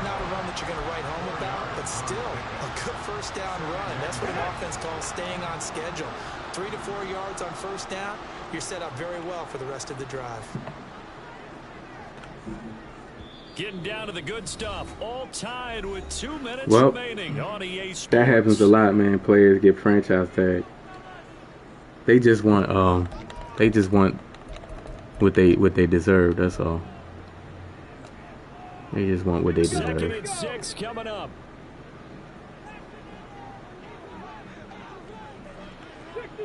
Not a run that you're going to write home about, but still a good first down run. That's what an offense calls staying on schedule. 3 to 4 yards on first down, you're set up very well for the rest of the drive. Getting down to the good stuff. All tied with 2 minutes Well, remaining on EA Sports. that happens a lot, man. Players get franchise tagged. They just want what they deserve. That's all. They just want what they deserve. 2nd and 6 coming up. 60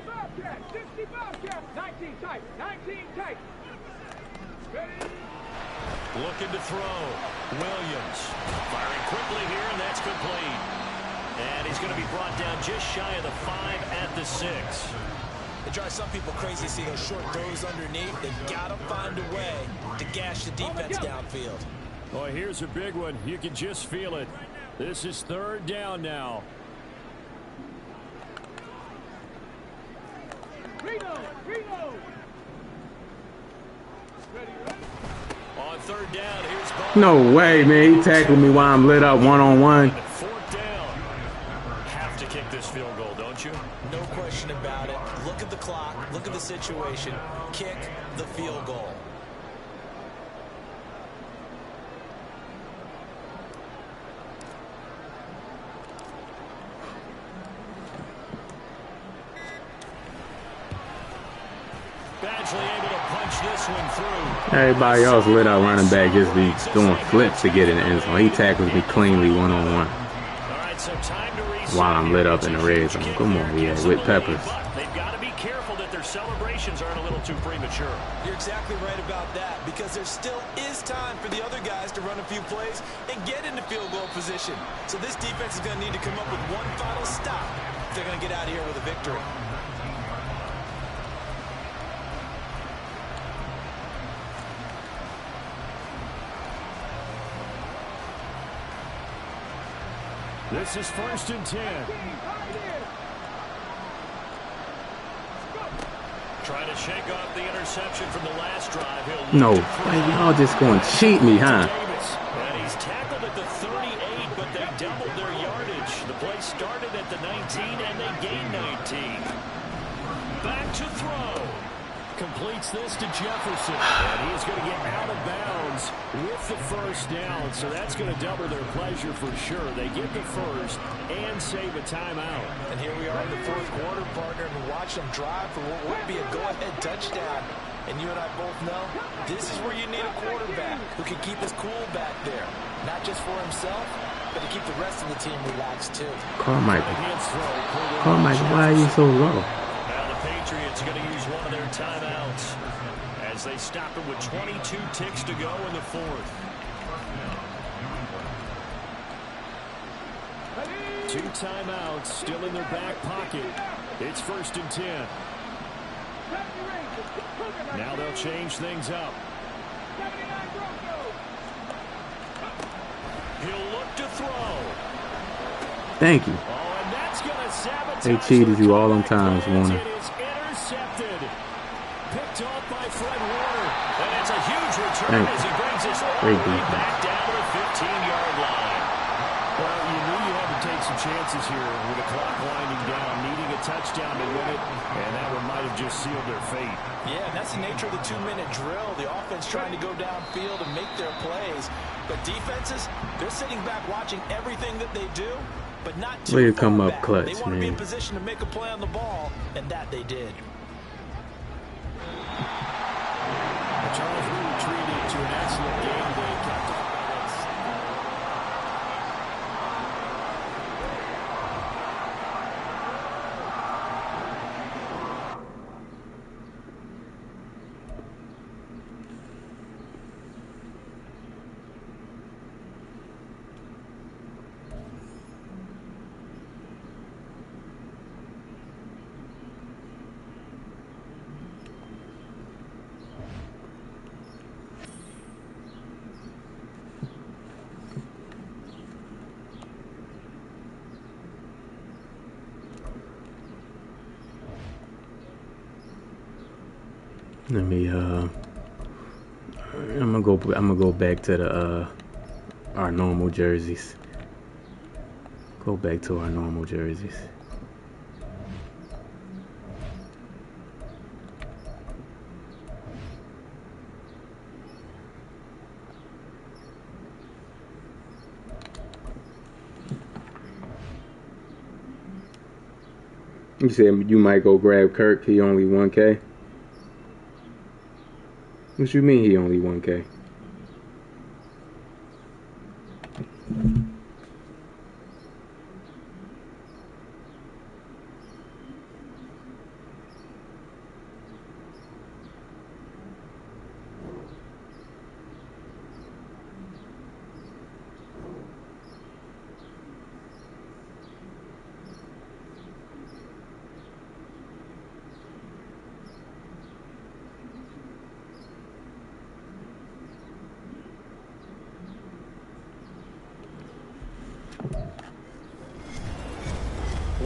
Bobcat, 19 tight, 19 tight. Looking to throw. Williams firing quickly here, and that's complete. And he's going to be brought down just shy of the 5 at the 6. It drives some people crazy to see those short throws underneath. They've got to find a way to gash the defense downfield. Oh, here's a big one. You can just feel it. This is 3rd down now. Reno. On 3rd down, here's Bo. No way, man. He tackled me while I'm lit up one-on-one. 4th down. Have to kick this field goal, don't you? No question about it. Look at the clock. Look at the situation. Kick the field goal. Badgley able to punch this one through. Everybody else lit up running back just be doing flips to get in the end zone. He tackles me cleanly one-on-one All right, so time to reset while I'm lit up in the red zone. Come on, yeah, with peppers. They've got to be careful that their celebrations aren't a little too premature. You're exactly right about that, because there still is time for the other guys to run a few plays and get into field goal position. So this defense is going to need to come up with one final stop if they're going to get out of here with a victory. This is 1st and 10. Trying to shake off the interception from the last drive. No, y'all just going to cheat me, huh? Davis. And he's tackled at the 38, but they doubled their yardage. The play started at the 19, and they gained 19. Back to throw. Completes this to Jefferson. And he's going to get out of bounds with the first down. So that's going to double their pleasure for sure. They get the first and save a timeout. And here we are in the 4th quarter, partner, and watch them drive for what would be a go-ahead touchdown. And you and I both know this is where you need a quarterback who can keep his cool back there. Not just for himself, but to keep the rest of the team relaxed too. Carmichael, why are you so low? Patriots going to use one of their timeouts as they stop it with 22 ticks to go in the 4th. 2 timeouts still in their back pocket. It's 1st and 10. Now they'll change things up. He'll look to throw. Thank you. Oh, and that's going to sabotage. They cheated you all them times, Warner. Intercepted. Picked off by Fred Warner. And it's a huge return as he brings us all the way back down to the 15-yard line. Well, you knew you had to take some chances here with the clock winding down, needing a touchdown to win it, and that one might have just sealed their fate. Yeah, and that's the nature of the 2-minute drill. The offense trying to go downfield and make their plays. But defenses, they're sitting back watching everything that they do, but not too Way to far come up back. clutch, They want to be in man. position to make a play on the ball, and that they did. Charles, we were treated to an excellent game day. Let me I'm gonna go back to the our normal jerseys. Go back to our normal jerseys. You said you might go grab Kirk. He only 1K. What you mean he only 1K?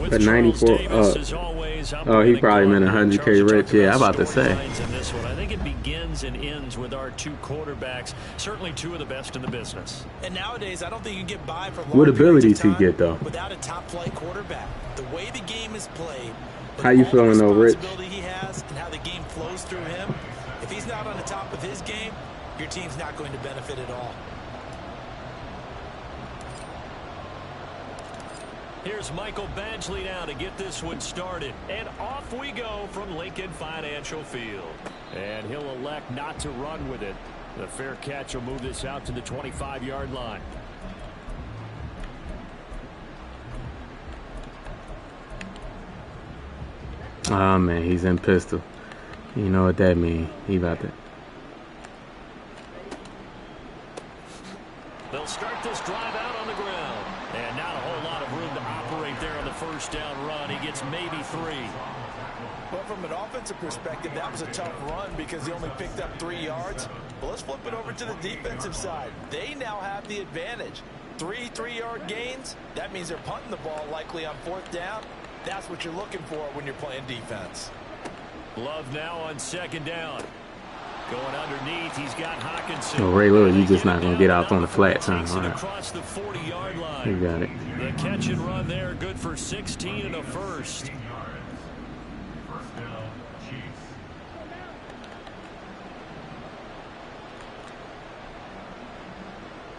But 94 oh, he probably meant 100K rich. Yeah, I'm about to say. I think it begins and ends with our two quarterbacks, certainly two of the best in the business. And nowadays, I don't think you can get by for long What abilities he time get though? without a top flight quarterback. The way the game is played, how you feeling though, Rich? He has and how the game flows through him. If he's not on the top of his game, your team's not going to benefit at all. Here's Michael Badgley now to get this one started. And off we go from Lincoln Financial Field. And he'll elect not to run with it. The fair catch will move this out to the 25-yard line. Oh, man, he's in pistol. You know what that means. He about to. They'll start this drive out on the ground. And not a whole lot of room to operate there on the first down run. He gets maybe 3. Well, from an offensive perspective, that was a tough run because he only picked up 3 yards. But let's flip it over to the defensive side. They now have the advantage. 3 3-yard gains. That means they're punting the ball likely on 4th down. That's what you're looking for when you're playing defense. Love now on 2nd down. Going underneath, he's got Hawkinson. Oh, Ray Lewis, you just not going to get out on the flat time. All right. Across the 40-yard line. You got it. The catch and run there, good for 16 and a first.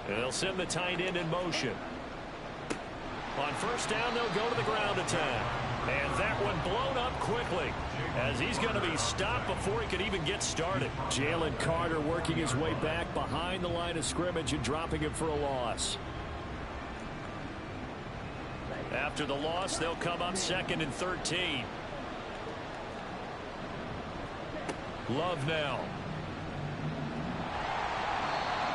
And they'll send the tight end in motion. On 1st down, they'll go to the ground attack. And that one blown up quickly as he's going to be stopped before he could even get started. Jalen Carter working his way back behind the line of scrimmage and dropping him for a loss. After the loss, they'll come up 2nd and 13. Love now.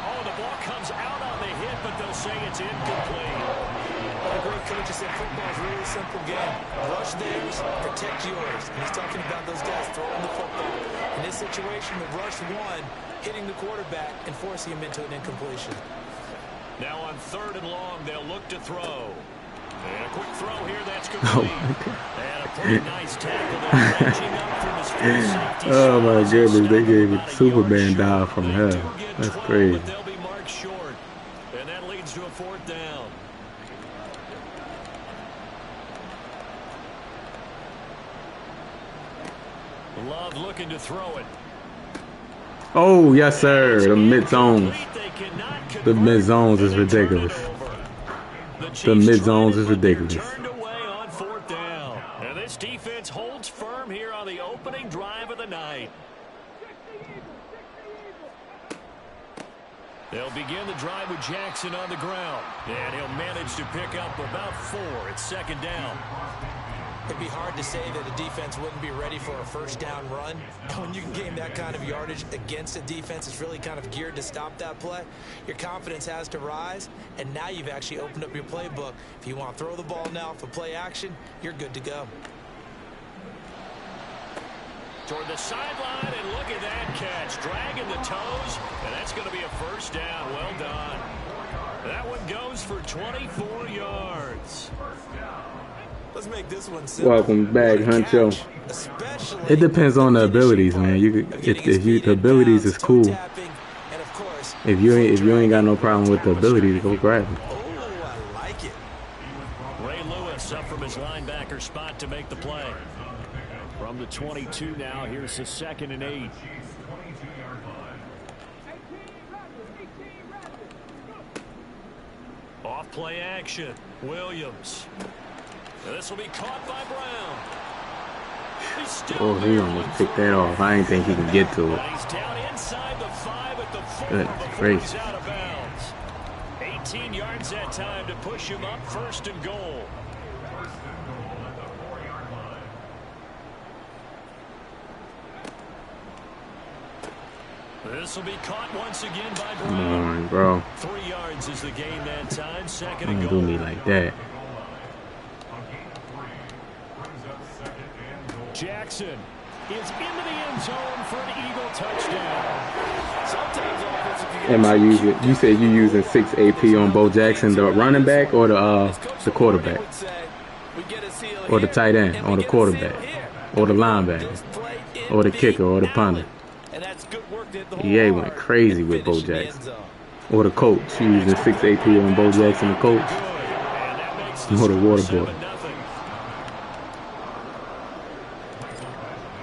Oh, the ball comes out on the hit, but they'll say it's incomplete. What a great coach said, football is a really simple game. Rush theirs, protect yours. And he's talking about those guys throwing the football. In this situation, the rush one, hitting the quarterback and forcing him into an incompletion. Now on 3rd and long, they'll look to throw. And a quick throw here, that's complete. And a pretty nice tackle there, reaching up from his full safety. Oh my goodness, they gave it Superman dive from hell. That's crazy. But they'll be marked short. And that leads to a 4th down. Love looking to throw it. Oh, yes, sir. The mid-zones. The mid-zones is ridiculous. The mid-zones is ridiculous. Turned away on 4th down. And this defense holds firm here on the opening drive of the night. They'll begin the drive with Jackson on the ground. And he'll manage to pick up about 4 at 2nd down. It'd be hard to say that a defense wouldn't be ready for a 1st down run. When you can gain that kind of yardage against a defense that's really kind of geared to stop that play, your confidence has to rise, and now you've actually opened up your playbook. If you want to throw the ball now for play action, you're good to go. Toward the sideline, and look at that catch. Dragging the toes, and that's going to be a 1st down. Well done. That one goes for 24 yards. Let's make this one simple. Welcome back, Huncho. Especially It depends on the abilities, man. You could, if you the abilities is cool. And of course, If you ain't got no problem with the abilities, go grab him. oh, I like it. Ray Lewis up from his linebacker spot to make the play. From the 22 now, here's the 2nd and 8. Off play action. Williams. This will be caught by Brown. He's still Oh, he almost picked that off. I didn't think he could get to it. He's down inside the 5 at the 4 Goodness before gracious. he's out of bounds. 18 yards that time to push him up 1st and goal. This will be caught once again by Come Brown. on, bro. 3 yards is the gain that time. 2nd and Don't goal. do me like that. Jackson is into the end zone for an Eagle touchdown. Sometimes offensive Am I using? You said you using 6 AP on Bo Jackson, the running back, or the quarterback, or the tight end, or the quarterback, or the linebacker, or the kicker, or the punter? EA went crazy with Bo Jackson, or the coach. You using 6 AP on Bo Jackson, the coach, or the water boy.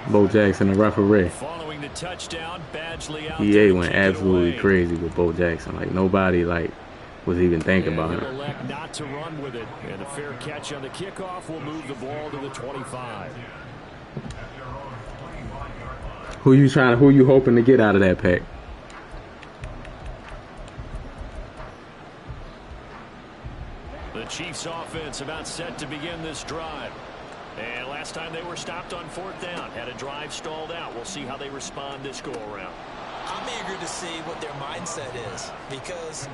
Bo Jackson, the referee. Following the touchdown, Badgley out EA to went kick it absolutely away. crazy with Bo Jackson. Like nobody was even thinking about He'll him. elect not to run with it, and a fair catch on the kickoff will move the ball to the 25. Who you hoping to get out of that pack? The Chiefs offense about set to begin this drive. And last time they were stopped on 4th down, had a drive stalled out. We'll see how they respond this go around. I'm eager to see what their mindset is, because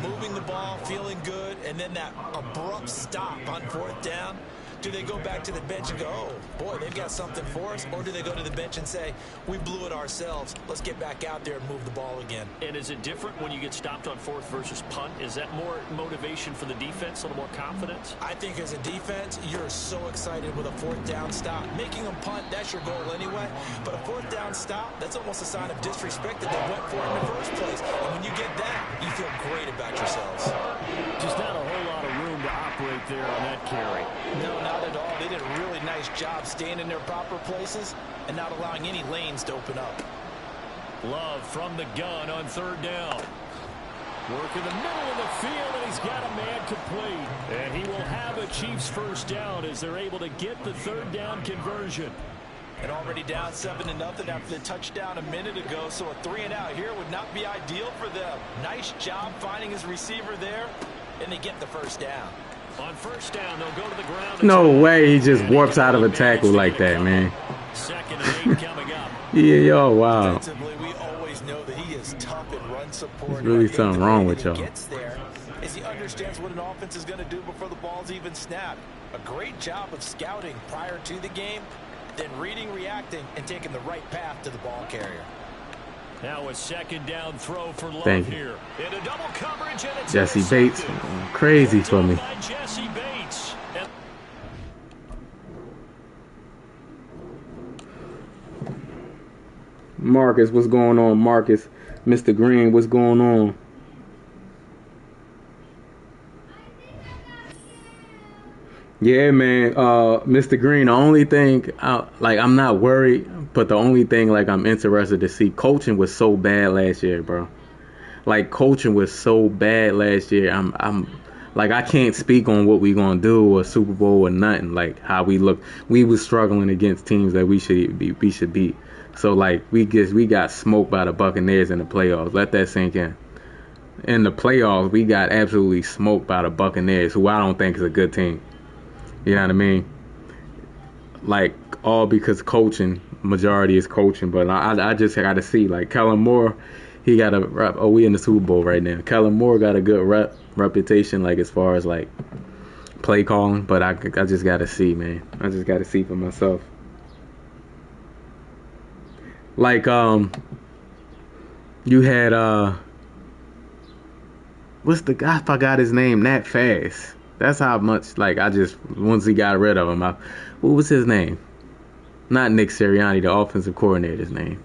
moving the ball, feeling good, and then that abrupt stop on 4th down, do they go back to the bench and go, oh, boy, they've got something for us? Or do they go to the bench and say, we blew it ourselves, let's get back out there and move the ball again? And is it different when you get stopped on 4th versus punt? Is that more motivation for the defense, a little more confidence? I think as a defense, you're so excited with a 4th down stop. Making them punt, that's your goal anyway. But a 4th down stop, that's almost a sign of disrespect that they went for it in the first place. And when you get that, you feel great about yourselves. Just not a whole lot of room to operate there on that carry. No, not at all. They did a really nice job staying in their proper places and not allowing any lanes to open up. Love from the gun on 3rd down. Work in the middle of the field, and he's got a man complete. And he will have a Chiefs 1st down as they're able to get the 3rd down conversion. And already down 7-0 after the touchdown a minute ago, so a 3-and-out here would not be ideal for them. Nice job finding his receiver there, and they get the 1st down. On 1st down, they'll go to the ground. No way he just warps out of a tackle like that, man. 2nd and 8 coming up. Yeah, yo, wow. Defensively, we always know that he is tough in run support. There's really something wrong with y'all. Gets there as he understands what an offense is going to do before the ball's even snapped. A great job of scouting prior to the game, then reading, reacting, and taking the right path to the ball carrier. Now a 2nd down throw for Love Thank you. here. In a double coverage, and it's Jesse Bates, intercepted. crazy for me. By Jesse Bates. And Marcus, what's going on, Marcus? Mr. Green, what's going on? Yeah, man. Mr. Green, the only thing, I'm not worried, but the only thing, I'm interested to see, coaching was so bad last year, bro. Coaching was so bad last year. I can't speak on what we gonna do or Super Bowl or nothing. How we look, we was struggling against teams that we should beat. So we got smoked by the Buccaneers in the playoffs. Let that sink in. In the playoffs, we got absolutely smoked by the Buccaneers, who I don't think is a good team. You know what I mean? All because coaching, majority is coaching. But I just got to see. Kellen Moore, he got a rep. Oh, we in the Super Bowl right now. Kellen Moore got a good reputation, as far as, play calling. But I just got to see, man. I just got to see for myself. You had, what's the guy? I forgot his name. That fast. That's how much, like, I just, once he got rid of him, what was his name? Not Nick Sirianni, the offensive coordinator's name.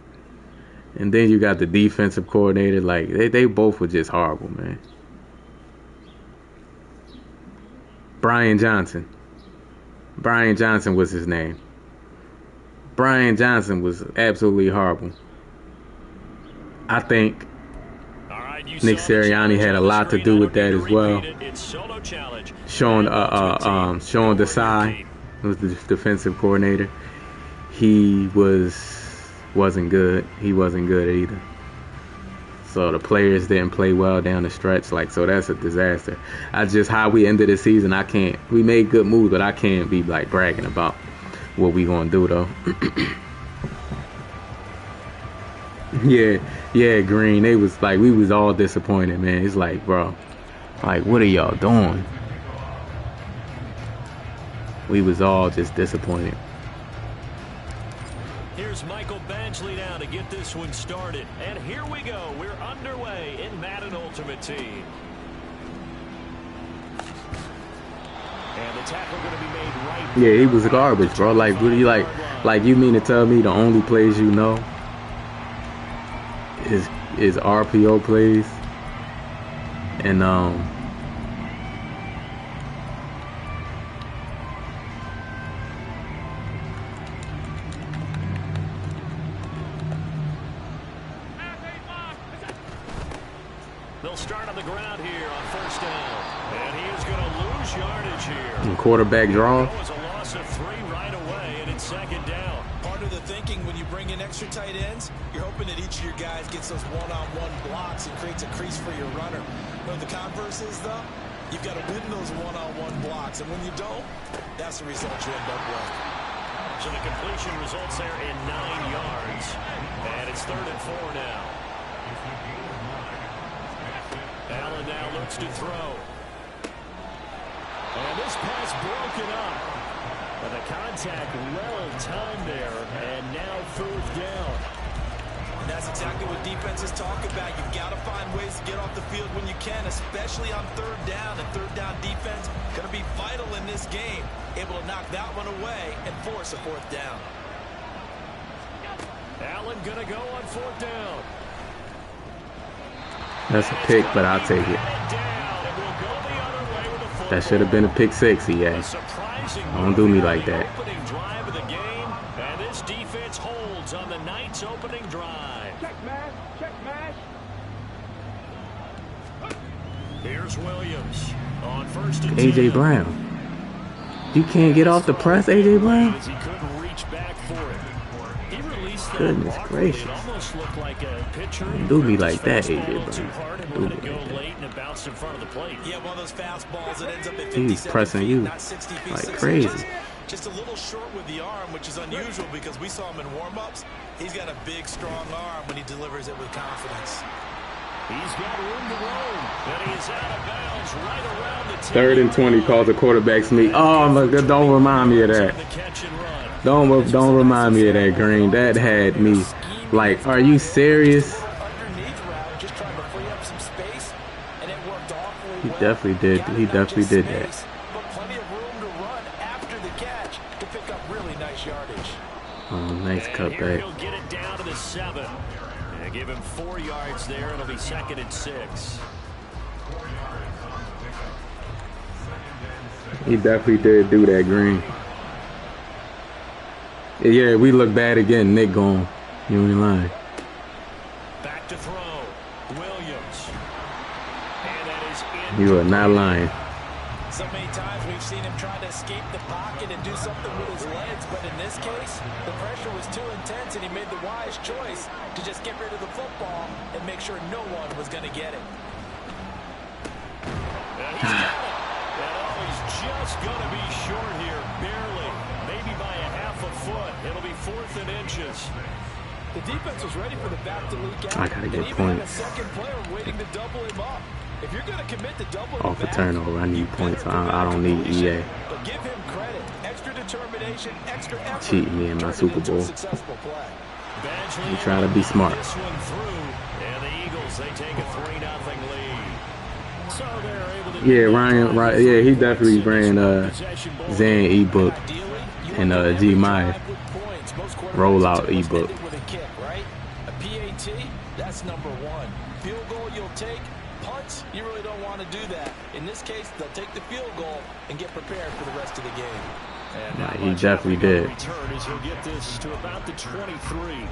And then you got the defensive coordinator. Like, they both were just horrible, man. Brian Johnson. Brian Johnson was his name. Brian Johnson was absolutely horrible. I think Nick Sirianni had a lot to do with that as well. Sean Desai was the defensive coordinator. He wasn't good. He wasn't good either. So the players didn't play well down the stretch. Like, so that's a disaster. How we ended the season, we made good moves, but I can't be like bragging about what we gonna do though. Yeah, Green. They was like, we was all disappointed, man. It's like, bro, like, what are y'all doing? We was all just disappointed. Here's Michael Badgley now to get this one started. And here we go. We're underway in Madden Ultimate Team. And the tackle going to be made right. Yeah, he was garbage, bro. Like, what do you like you mean to tell me the only plays you know is RPO plays and they'll start on the ground here on first down. And he is going to lose yardage here. and quarterback draw. That was a loss of 3 right away, and it's second down. Part of the thinking when you bring in extra tight ends, you're hoping that each of your guys gets those one-on-one blocks and creates a crease for your runner. You know, the converse is, though, you've got to win those one-on-one blocks, and when you don't, that's the result you end up with. So the completion results there in 9 yards, and it's 3rd and 4 now. Allen now looks to throw. And this pass broken up. And the contact well timed there, and now 4th down. And that's exactly what defenses talk about. You've got to find ways to get off the field when you can, especially on 3rd down. And 3rd down defense going to be vital in this game. Able to knock that one away and force a 4th down. Allen going to go on 4th down. That's a pick, but I'll take it. That should have been a pick 6, yeah. Don't do me like that. Opening drive of the game, and this defense holds on the Knights' opening drive. Check mash, check mash. Here's Williams on 1st and AJ 10. Brown. You can't get off the press, AJ Brown? He couldn't reach back for it. He released that Goodness awkward. gracious. It almost looked like a pitcher. Don't do me like that, AJ Too Brown. hard and Do let me it go like that. late and it bounced in front of the plate. Yeah, one of those fastballs that ends up at He's 57 pressing feet, you not 60 feet, like 6 crazy. inches. Just a little short with the arm, which is unusual because we saw him in warm-ups. He's got a big, strong arm when he delivers it with confidence. He's got room to roam, and he's out of bounds right around the 3rd and 20 calls the quarterback sneak. Oh my God! Don't remind me of that. Don't remind me of that, Green. That had me like, are you serious? Underneath route, just trying to free up some space, and it worked awfully He well. definitely did. Got He enough definitely just did space, that. but plenty of room to run after the catch to pick up really nice yardage. Oh, nice And cut here back. he'll get it down to the 7. And give him 4 yards there. It'll be 2nd and 6. He definitely did do that, Green. Yeah, we look bad again. Nick gone. You ain't lying. Back to throw. Williams. And that is in. You are not lying. So many times we've seen him try to escape the pocket and do something with his legs, but in this case, the pressure was too intense and he made the wise choice to just get rid of the football and make sure no one was going to get it. And he's got it. And he's just going to be short here, barely. Maybe by a half a foot. It'll be 4th and inches. The defense was ready for the back to leak out. I gotta get and even had a points. second player waiting to double him up. If you're going to commit to double Off a turnover, I need points. I don't need EA. But give him credit. Extra determination, extra effort. Cheating me in my Super Bowl. Successful play. You try to be smart. This one through, and the Eagles, they take a 3-0 lead. So they're able to Yeah, Ryan, yeah, he definitely ran Zen ebook and G My rollout ebook. With a kick, right? A PAT, that's number one. Field goal you'll take. Punts, you really don't want to do that. In this case, they'll take the field goal and get prepared for the rest of the game. And Nah, he definitely did. Return as he'll get this to about the 23.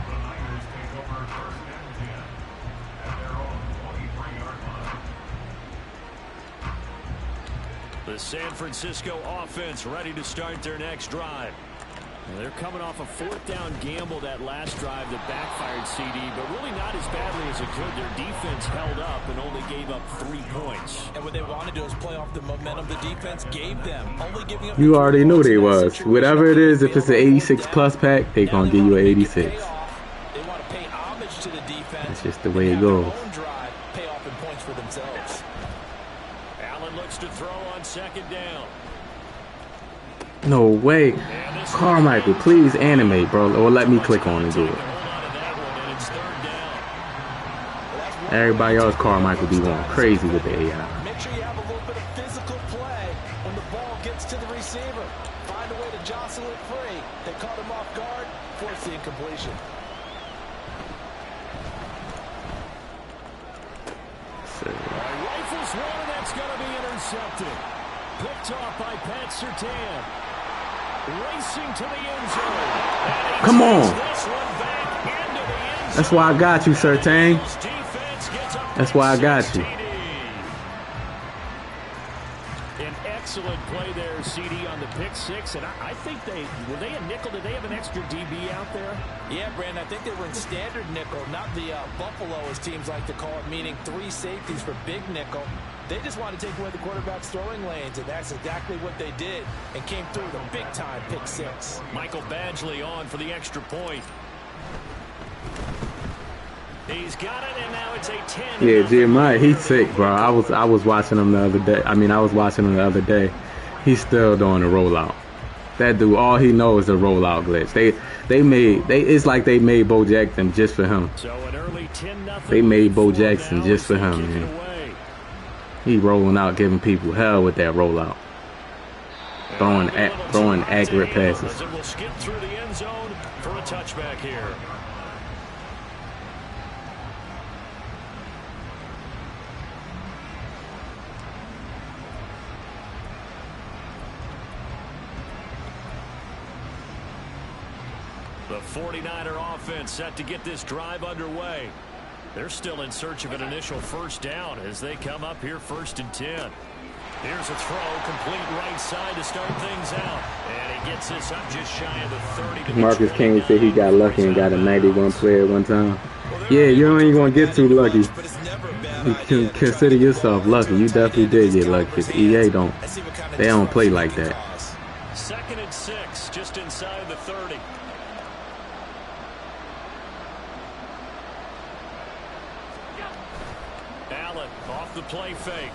The San Francisco offense ready to start their next drive. Well, they're coming off a fourth down gamble that last drive that backfired, CD, but really not as badly as it could. Their defense held up and only gave up 3 points. And what they want to do is play off the momentum the defense gave them. Only giving up. You already knew they was. Whatever it is, if it's an 86 plus pack, they gonna give you an 86. They want to pay homage to the defense. That's just the way it goes. Pay off in points for themselves. Allen looks to throw on second down. No way. Carmichael, please animate, bro, or let me click on and do it. Everybody else, Carmichael, be going crazy with the AI. Make sure you have a little bit of physical play when the ball gets to the receiver. Find a way to jostle it free. They caught him off guard, force the incompletion. Rifles one, and that's going to be intercepted. Picked off by Pat Surtain. Racing to the end zone. Come on. This one back into the end zone. That's why I got you, Surtain. That's why I got you. An excellent play there, CD, on the pick six. And I think were they a nickel? Did they have an extra DB out there? Yeah, Brandon, I think they were in standard nickel, not the Buffalo, as teams like to call it, meaning 3 safeties for big nickel. They just want to take away the quarterback's throwing lanes, and that's exactly what they did, and came through with a big-time pick six. Michael Badgley on for the extra point. He's got it, and now it's a 10. Yeah, Jeremiah, he's sick, bro. I was watching him the other day. I was watching him the other day. He's still doing the rollout. That dude, all he knows is the rollout glitch. It's like they made Bo Jackson just for him. So an early 10-0. They made Bo Jackson just for him, man. He rolling out, giving people hell with that rollout. Throwing accurate passes. We'll skip through the end zone for a touchback here. The 49er offense set to get this drive underway. They're still in search of an initial first down as they come up here 1st and 10. Here's a throw, complete right side to start things out. And he gets this up just shy of the 30. Marcus King said he got lucky and got a 91 player one time. Yeah, you ain't going to get too lucky. You can consider yourself lucky. You definitely did get lucky because EA they don't play like that. 2nd and 6, just inside the 30. Allen off the play fake.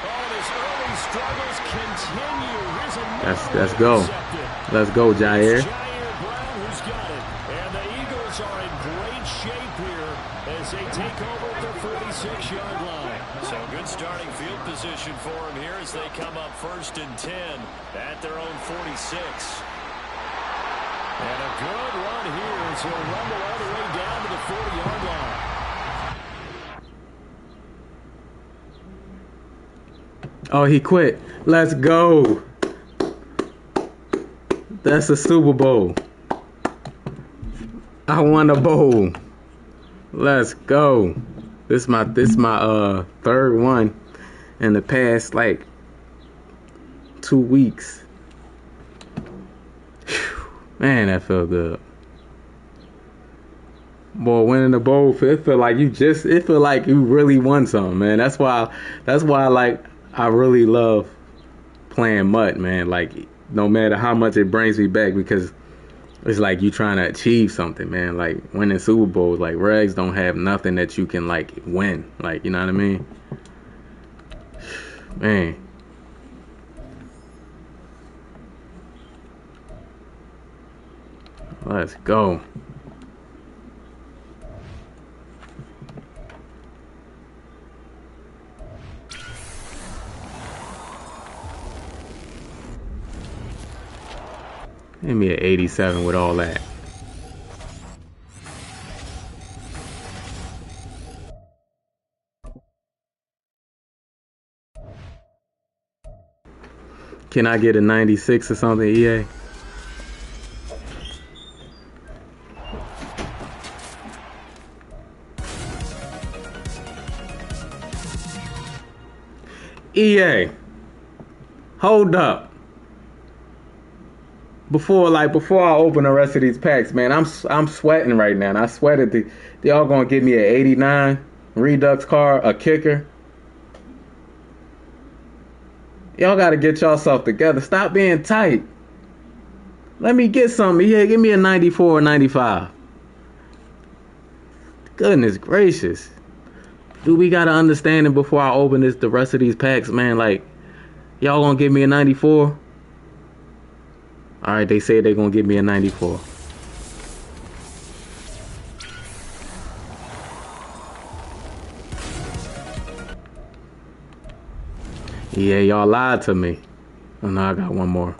Oh, his early struggles continue. Here's another. Let's go. Let's go, Jair. Jair Brown who's got it. And the Eagles are in great shape here as they take over at the 46-yard line. So good starting field position for him here as they come up 1st and 10 at their own 46. And a good run here as he'll rumble all the way down to the 40-yard line. Oh, he quit. Let's go. That's a Super Bowl. I won a bowl. Let's go. This my third one in the past like 2 weeks. Whew. Man, that felt good. Boy, winning the bowl, it feel like you really won something, man. That's why I really love playing MUT, man. Like, no matter how much it brings me back, because it's like you trying to achieve something, man. Like, winning Super Bowls, like, regs don't have nothing that you can, like, win. Like, you know what I mean? Man. Let's go. Give me an 87 with all that. Can I get a 96 or something, EA? EA, hold up. Before I open the rest of these packs, man, I'm sweating right now. And I sweated they all gonna give me an 89 Redux card, a kicker. Y'all gotta get yourself together. Stop being tight. Let me get something. Yeah, give me a 94 or 95. Goodness gracious. Dude, we gotta understand it before I open the rest of these packs, man. Like, y'all gonna give me a 94? Alright, they say they're gonna give me a 94. Yeah, y'all lied to me. Oh no, I got one more.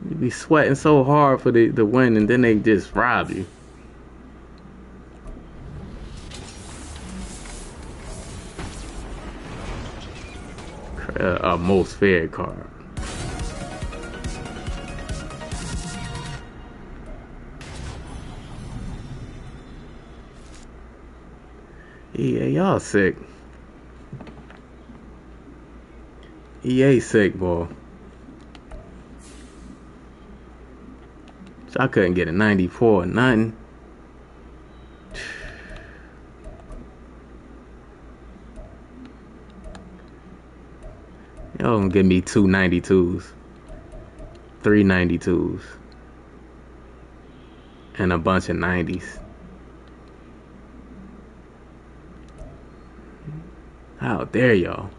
You be sweating so hard for the win, and then they just rob you. A most fair card. Yeah, y'all sick. EA sick, boy. So I couldn't get a 94 or nothing. Y'all gonna give me 2 92s, 3 92s, and a bunch of 90s. How dare y'all?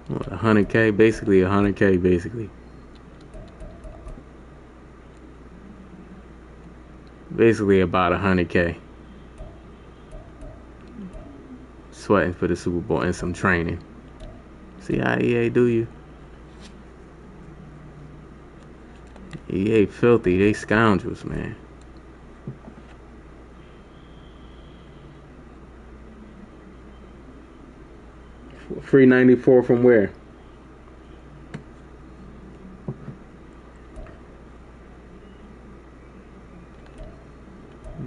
What, 100K? Basically 100K, basically. Basically about 100K. Sweating for the Super Bowl and some training. See how EA do you? EA filthy, they scoundrels, man. Free 94 from where?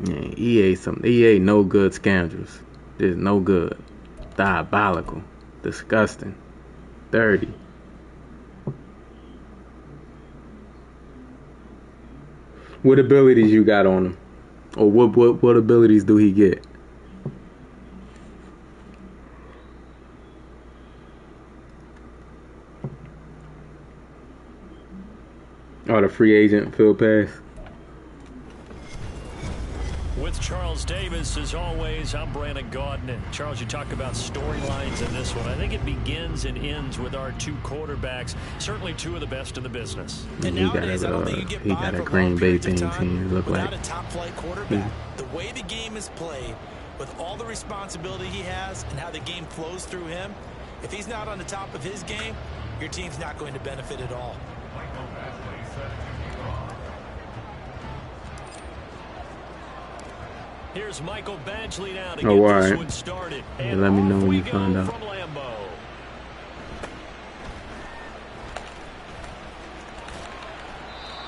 Yeah, EA no good scoundrels. Just no good. Diabolical. Disgusting. Dirty. What abilities you got on him? Or what abilities do he get? Oh, the free agent field pass. With Charles Davis, as always, I'm Brandon Gaudin. And Charles, you talk about storylines in this one. I think it begins and ends with our two quarterbacks, certainly two of the best in the business. And nowadays, I don't think you get he by got a for Green long Bay periods of team look without like a top-flight quarterback. The way the game is played, with all the responsibility he has and how the game flows through him, if he's not on the top of his game, your team's not going to benefit at all. Here's Michael Badgley now to get this one started. And let me know when you find out.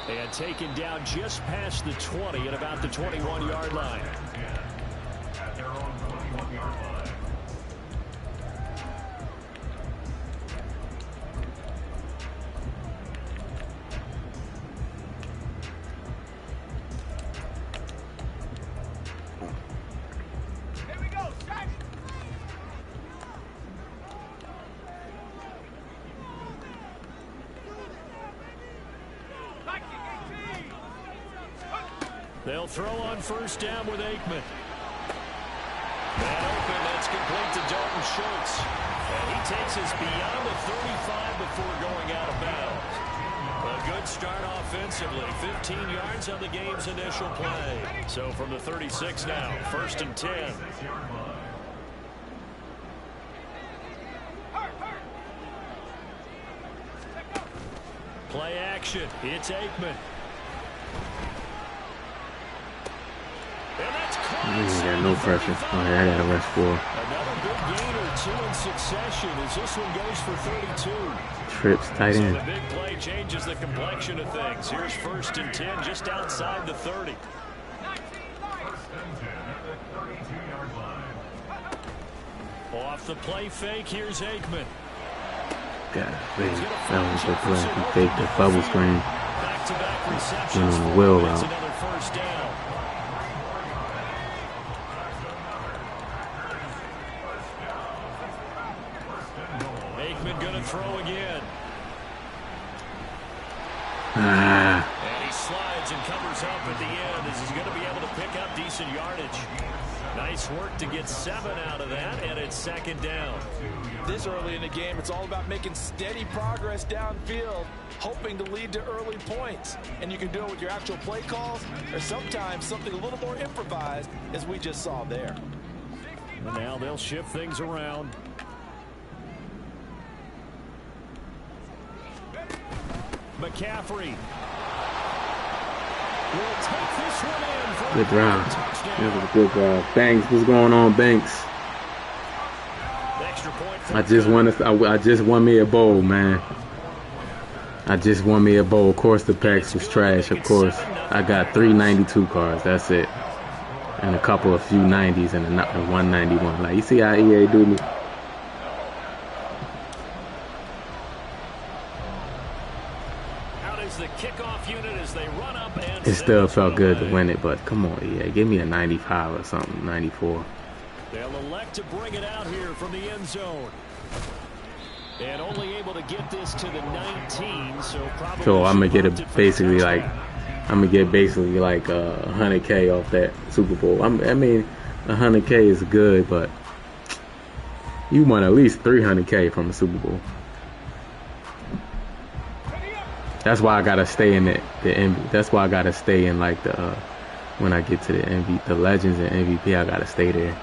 And taken down just past the 20 at about the 21-yard line. At their own 21-yard line. They'll throw on first down with Aikman. And open, that's complete to Dalton Schultz. And he takes us beyond the 35 before going out of bounds. A good good start offensively. 15 yards on the game's initial play. So from the 36 now, 1st and 10. Play action. It's Aikman. And that's caught. Got no pressure. All right, I got to rush 4. Another big gain or 2 in succession as this one goes for 32. Trips tight So end. the big play changes the complexion of things. Here's 1st and 10 just outside the 30. Off the play fake, here's Aikman. God, man, that was a good play. He faked the bubble screen. Back-to-back receptions. Went on the wheel That's route. another 1st down. Aikman gonna throw again. Ah, And he slides and covers up at the end as he's going to be able to pick up decent yardage. Nice work to get 7 out of that, and it's 2nd down. This early in the game, it's all about making steady progress downfield, hoping to lead to early points. And you can do it with your actual play calls, or sometimes something a little more improvised, as we just saw there. And now they'll shift things around. McCaffrey will take this one in for good drive. touchdown. That was a good drive. Banks, what's going on, Banks? Extra point for I just won me a bowl, man. I just won me a bowl. Of course, the packs was trash. Of course, I got 3 92 cards. That's it, and a couple of few 90s and a 191. Like, you see how EA do me? out is the kickoff unit as they run up and It still send felt this good one to away. win it, but come on, EA, give me a 95 or something, 94. They'll elect to bring it out here from the end zone. And only able to get this to the 19, so probably So I'm gonna get should opt it for the basically like touchdown. I'm gonna get basically like 100K off that Super Bowl. I mean, 100K is good, but you want at least 300K from a Super Bowl. That's why I gotta stay in the that's why I gotta stay in like the when I get to the Legends and MVP, I gotta stay there.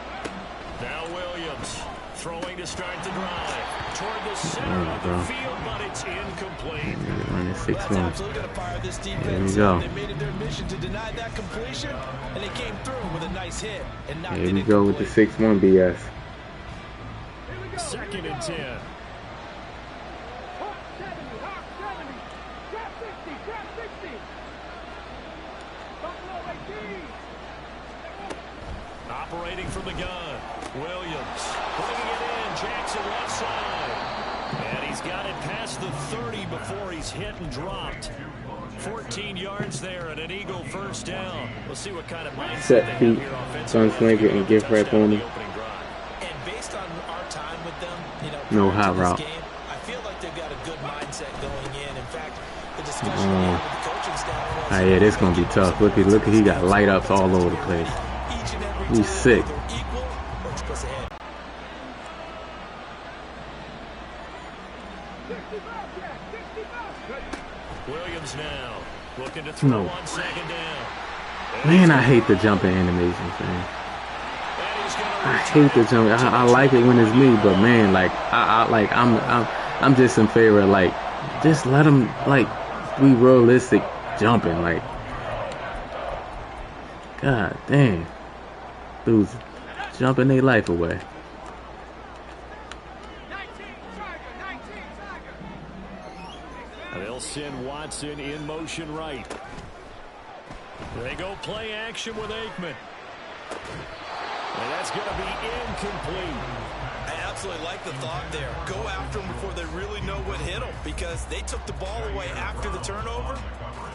Now Williams throwing to start the drive toward the center of bro. the field, but it's incomplete. Running That's 6-1. absolutely going to fire this There defense. we go. They made it their mission to deny that completion, and they came through with a nice hit and knocked Here it we go with the incomplete. 6-1 BS. 2nd and 10. Hawk 70, Hawk 70. Trap 60, trap 60. Buffalo 18. Operating from the gun. Williams bringing it in. Jackson left side. And he's got it past the 30 before he's hit and dropped. 14 yards there and an Eagle 1st down. We'll see what kind of mindset Set they have feet, here offensively. gunslinger, and gift wrap Touchdown on the him. opening drive. And based on our time with them, No prior to hot this route. game, I feel like they've got a good mindset going in. In fact, the discussion we had with the coaching staff was, Ah, yeah, this gonna be tough. Look at he got light ups all over the place. each and every He's time sick. they're equal or just ahead. 60 Bobcat, 60 Bobcat. Williams now looking to throw No. on 2nd down. Man, I hate the jumping animations, man. And he's gonna I hate the jump. I like it when it's me, but man, like I'm just in favor of like just let them like be realistic jumping. Like, God damn, dudes jumping their life away. 19 Tiger, 19 Tiger. They'll send Watson in motion right. They go play action with Aikman. And that's going to be incomplete. I absolutely like the thought there. Go after them before they really know what hit them, because they took the ball away after the turnover,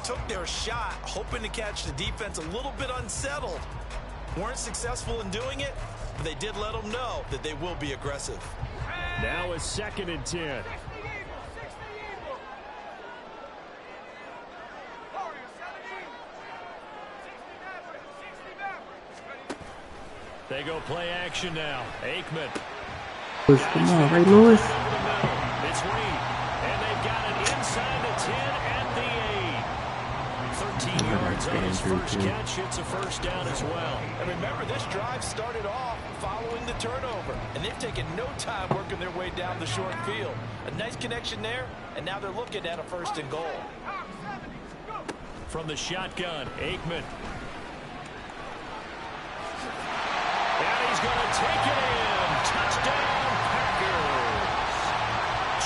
took their shot, hoping to catch the defense a little bit unsettled. Weren't successful in doing it, but they did let them know that they will be aggressive. Now it's 2nd and 10. 60 Eagle, 60 Eagle. Warriors 17. 60 Maverick, 60 Maverick. They go play action now. Aikman. Come on, right, Lewis? It's Reed. And they've got it inside the 10 at the Evans on his first catch hits a first down as well. And remember, this drive started off following the turnover, and they've taken no time working their way down the short field. A nice connection there, and now they're looking at a 1st and goal. From the shotgun, Aikman. And he's going to take it in. Touchdown, Packers.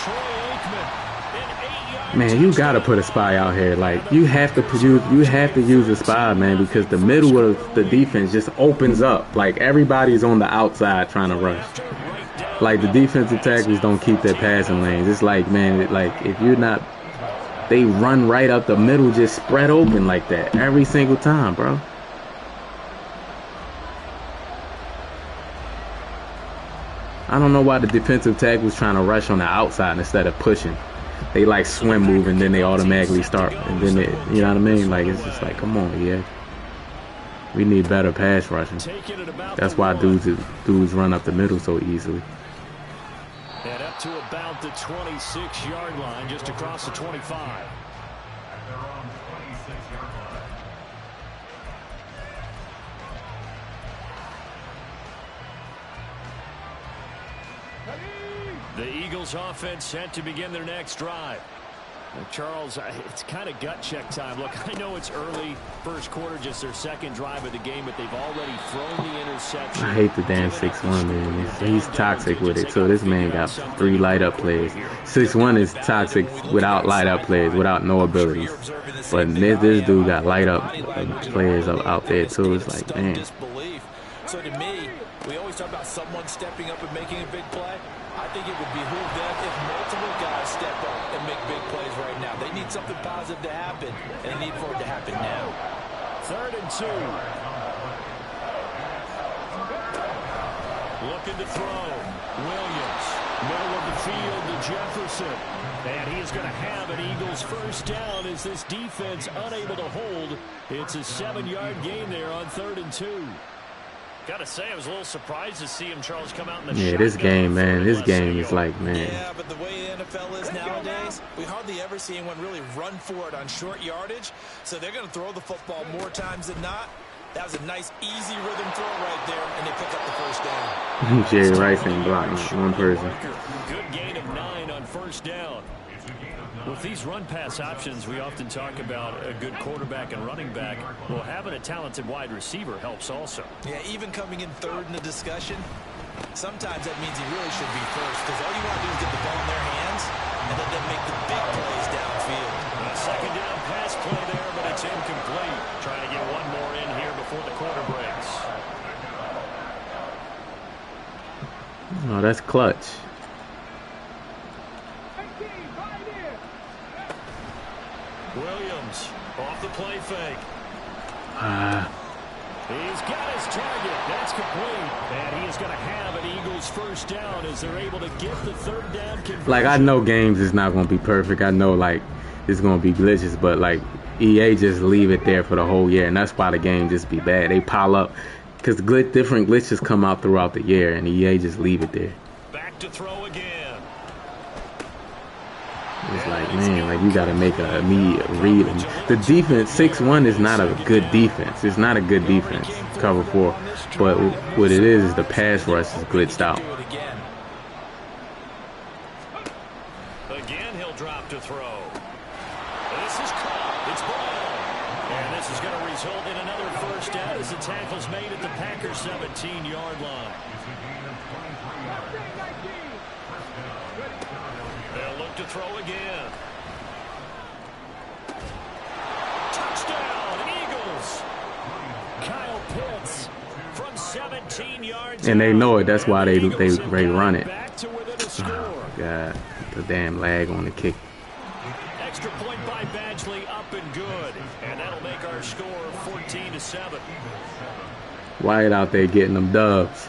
Troy Aikman. Man, you gotta put a spy out here. Like, you have to use a spy, man, because the middle of the defense just opens up. Like, everybody's on the outside trying to rush. Like, the defensive tackles don't keep their passing lanes. It's like, man, if you're not, they run right up the middle, just spread open like that every single time, bro. I don't know why the defensive tackle's trying to rush on the outside instead of pushing. They like swim move and then they automatically start, and then they, you know what I mean? Like, it's just like, come on, yeah. We need better pass rushing. That's why dudes run up the middle so easily. And up to about the 26-yard line, just across the 25. The Eagles offense set to begin their next drive. Charles, it's kind of gut check time. Look, I know it's early, first quarter, just their second drive of the game, but they've already thrown the interception. I hate the damn 6'1", man. He's toxic with it. So this man got 3 light-up plays. 6'1" is toxic without light-up plays, without no abilities. But this dude got light-up players out there, too. It's like, man. So to me, we always talk about someone stepping up and making a big play. I think it would behoove them if multiple guys step up and make big plays right now. They need something positive to happen, and they need for it to happen now. 3rd and 2. Looking to throw. Williams. Middle of the field to Jefferson. And he is going to have an Eagles first down as this defense unable to hold. It's a 7-yard gain there on 3rd and 2. Got to say, I was a little surprised to see him, Charles, come out in the yeah, this game, man. This game is like, man. Yeah, but the way the NFL is nowadays, we hardly ever see anyone really run for it on short yardage. So they're going to throw the football more times than not. That was a nice, easy rhythm throw right there, and they pick up the first down. Jerry Rice ain't blocking one person. Good gain of 9 on first down. With these run-pass options, we often talk about a good quarterback and running back. Well, having a talented wide receiver helps also. Yeah, even coming in 3rd in the discussion, sometimes that means he really should be first, because all you want to do is get the ball in their hands and let them make the big plays downfield. A 2nd down pass play there, but it's incomplete. Trying to get one more in here before the quarter breaks. Oh, that's clutch. Williams off the play fake. He's got his target. That's complete. And he is going to have an Eagles first down as they're able to get the 3rd down conversion. Like, I know games is not going to be perfect. I know, like, it's going to be glitches. But, like, EA just leave it there for the whole year. And that's why the game just be bad. They pile up. Because different glitches come out throughout the year. And EA just leave it there. Back to throw again. It's like, man, like, you got to make an immediate read. And the defense, 6'1", is not a good defense. It's not a good defense, cover 4. But what it is the pass rush is glitched out. Again, he'll drop to throw. This is caught. It's ball. And this is going to result in another first down as the tackle's made at the Packers' 17-yard line. They'll look to throw again. Touchdown, Eagles. Kyle Pitts from 17 yards. And they know it. That's why they run it. Back to within a score. Oh, God. The damn lag on the kick. Extra point by Badgley, up and good. And that'll make our score 14-7. Wyatt out there getting them dubs.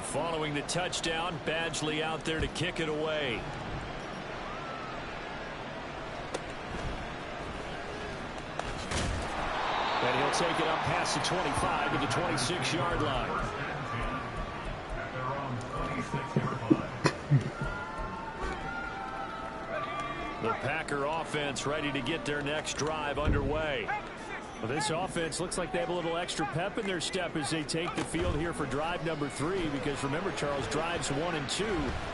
Following the touchdown, Badgley out there to kick it away. And he'll take it up past the 25 to the 26-yard line. Packer offense ready to get their next drive underway. Well, this offense looks like they have a little extra pep in their step as they take the field here for drive number 3. Because remember, Charles, drives 1 and 2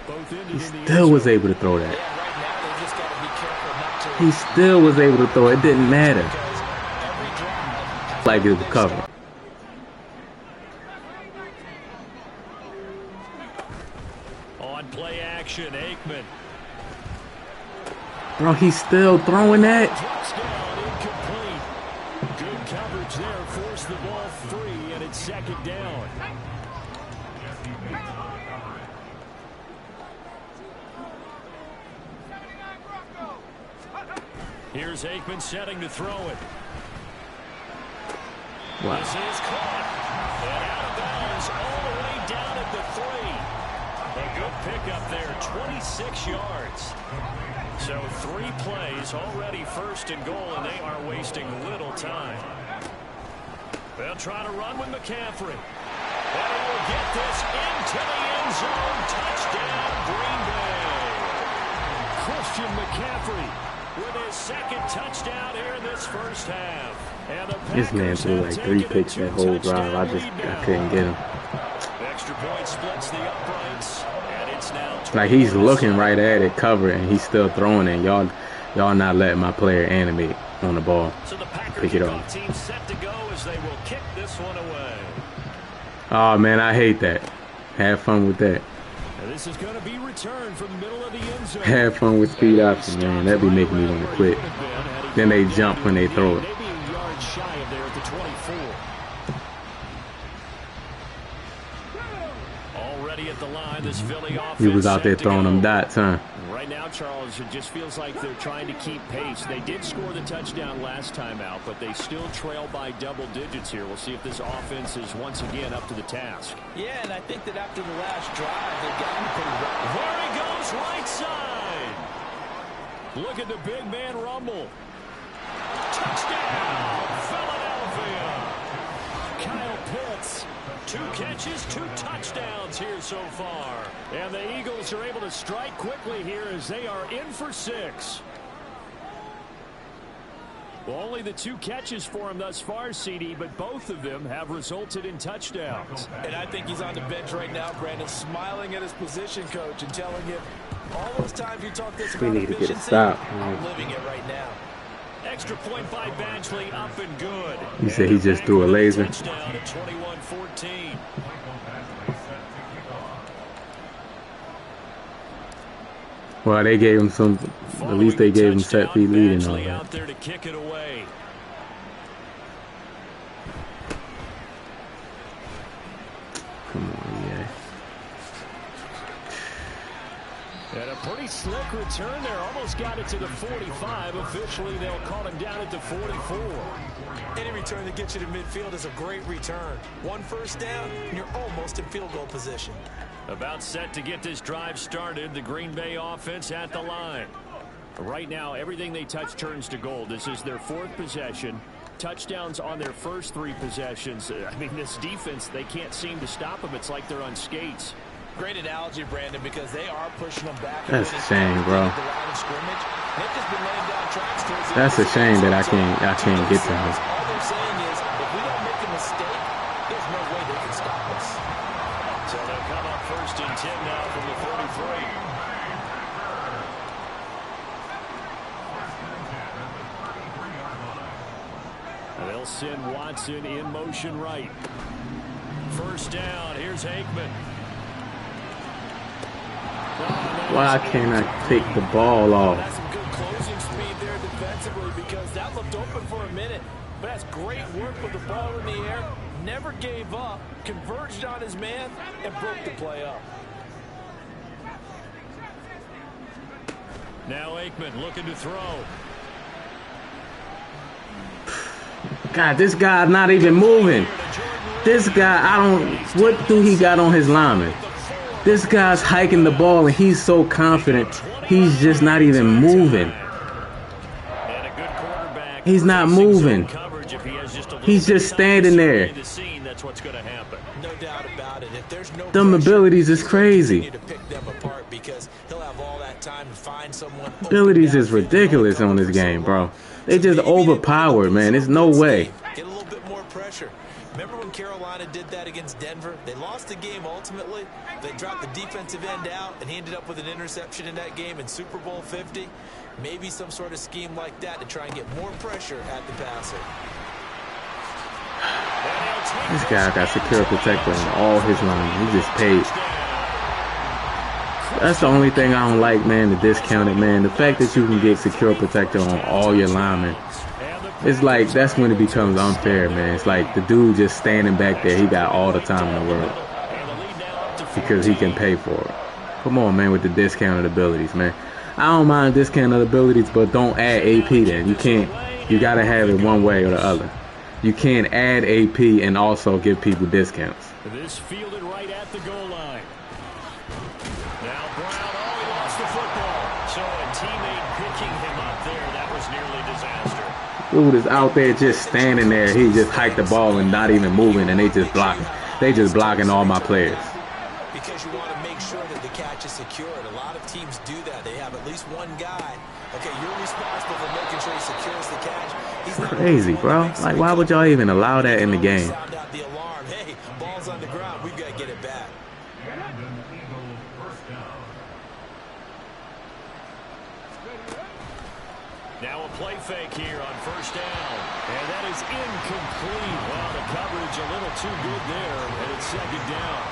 both ended in the end Still was zone. able to throw that. Yeah, right now they just got to be careful not to. He still was able to throw it. It didn't matter. Because every drive, Like it was covered. On play action, Aikman. Bro, he's still throwing that. Touchdown, incomplete. Good coverage there, forced the ball free, and it's 2nd down. Here's Aikman setting to throw it. Wow. This is caught. And out of bounds all the way down at the 3. A good pickup there, 26 yards. So 3 plays, already 1st and goal, and they are wasting little time. They'll try to run with McCaffrey. And he will get this into the end zone. Touchdown, Green Bay. Christian McCaffrey with his 2nd touchdown here in this first half. And the This man Packers threw have like taken 3 a picks that whole drive. I couldn't get him. Extra point splits the uprights, and it's now Like he's looking right at it, covered, and he's still throwing it. Y'all not letting my player animate on the ball. So the Packers Pick it up. team set to go as they will kick this one away. Oh man, I hate that. Have fun with that. And this is going to be returned from the middle of the end zone. Have fun with speed option, man. That be making me want to quit. Then they jump when they throw it. Maybe a yard shy of there at the 24. Already at the line, this Philly offense. He was out there set to throwing go. them dots, huh? Right now, Charles, it just feels like they're trying to keep pace. They did score the touchdown last time out, but they still trail by double digits here. We'll see if this offense is once again up to the task. yeah, and I think that after the last drive, they've gotten pretty rough. There he goes, right side. Look at the big man rumble. Touchdown, Philadelphia. Kyle Pitts. 2 catches, 2 touchdowns here so far. And the Eagles are able to strike quickly here as they are in for 6. Well, only the 2 catches for him thus far, CD, but both of them have resulted in touchdowns. And I think he's on the bench right now, Brandon, smiling at his position coach and telling him all those times you talk this We about need to get a efficiency, stop. I'm living it right now. Extra point by Badgley, up and good. He said he just threw a laser. Touchdown at 21-14. Well, they gave him some. At least they gave him set feet lead and all Badgley that. out there to kick it away. Come on, yeah. And a pretty slick return there. Almost got it to the 45. Officially, they'll call him down at the 44. Any return that gets you to midfield is a great return. 1 first down, and you're almost in field goal position. About set to get this drive started. The Green Bay offense at the line. Right now, everything they touch turns to gold. This is their 4th possession. Touchdowns on their first 3 possessions. I mean, this defense, they can't seem to stop them. It's like they're on skates. Great analogy, Brandon, because they are pushing them back. That's a shame, bro. That's a shame that I can't get to him. All they're saying is, if we don't make a mistake, there's no way they can stop us. So they'll come up 1st and 10 now from the 33. And they'll send Watson in motion right. 1st down. Here's Aikman. Why can't I take the ball off? That's some good closing speed there defensively because that looked open for a minute. But that's great work with the ball in the air. Never gave up, converged on his man, and broke the play up. Now Aikman looking to throw. God, this guy's not even moving. This guy, what do he got on his lineman? This guy's hiking the ball and he's so confident. He's just not even moving. He's not moving. He's just standing there. No doubt about it. If there's no Them abilities is crazy. to pick them apart because he'll have all that that time and find someone. Abilities is ridiculous on this game, bro. They just overpowered, man. There's no way. Get a little bit more pressure. Remember when Carolina did that against Denver? They lost the game ultimately. They dropped the defensive end out, and he ended up with an interception in that game in Super Bowl 50. Maybe some sort of scheme like that to try and get more pressure at the passer. This guy got secure protector on all his line. He just paid. That's the only thing I don't like, man, the discounted, man. The fact that you can get secure protector on all your linemen. It's like, that's when it becomes unfair, man. It's like the dude just standing back there, he got all the time in the world. Because he can pay for it. Come on, man, with the discounted abilities, man. I don't mind discounted abilities, but don't add AP then. You can't, you gotta have it one way or the other. You can't add AP and also give people discounts. This fielded right at the goal line. Now Brown, he lost the football. So a teammate picking him up there, that was nearly disaster. Dude is out there just standing there. He just hiked the ball and not even moving, and they just blocking. They just blocking all my players. Because you want to make sure that the catch is secured. A lot of teams do that. They have at least one guy. Okay, you're responsible for making sure he secures the catch. He's crazy, bro. Like, why would y'all even allow that in the game? Sound out the alarm. Hey, ball's on the ground. We've got to get it back. Now a play fake here on first down. And that is incomplete. Wow, the coverage a little too good there. And it's second down.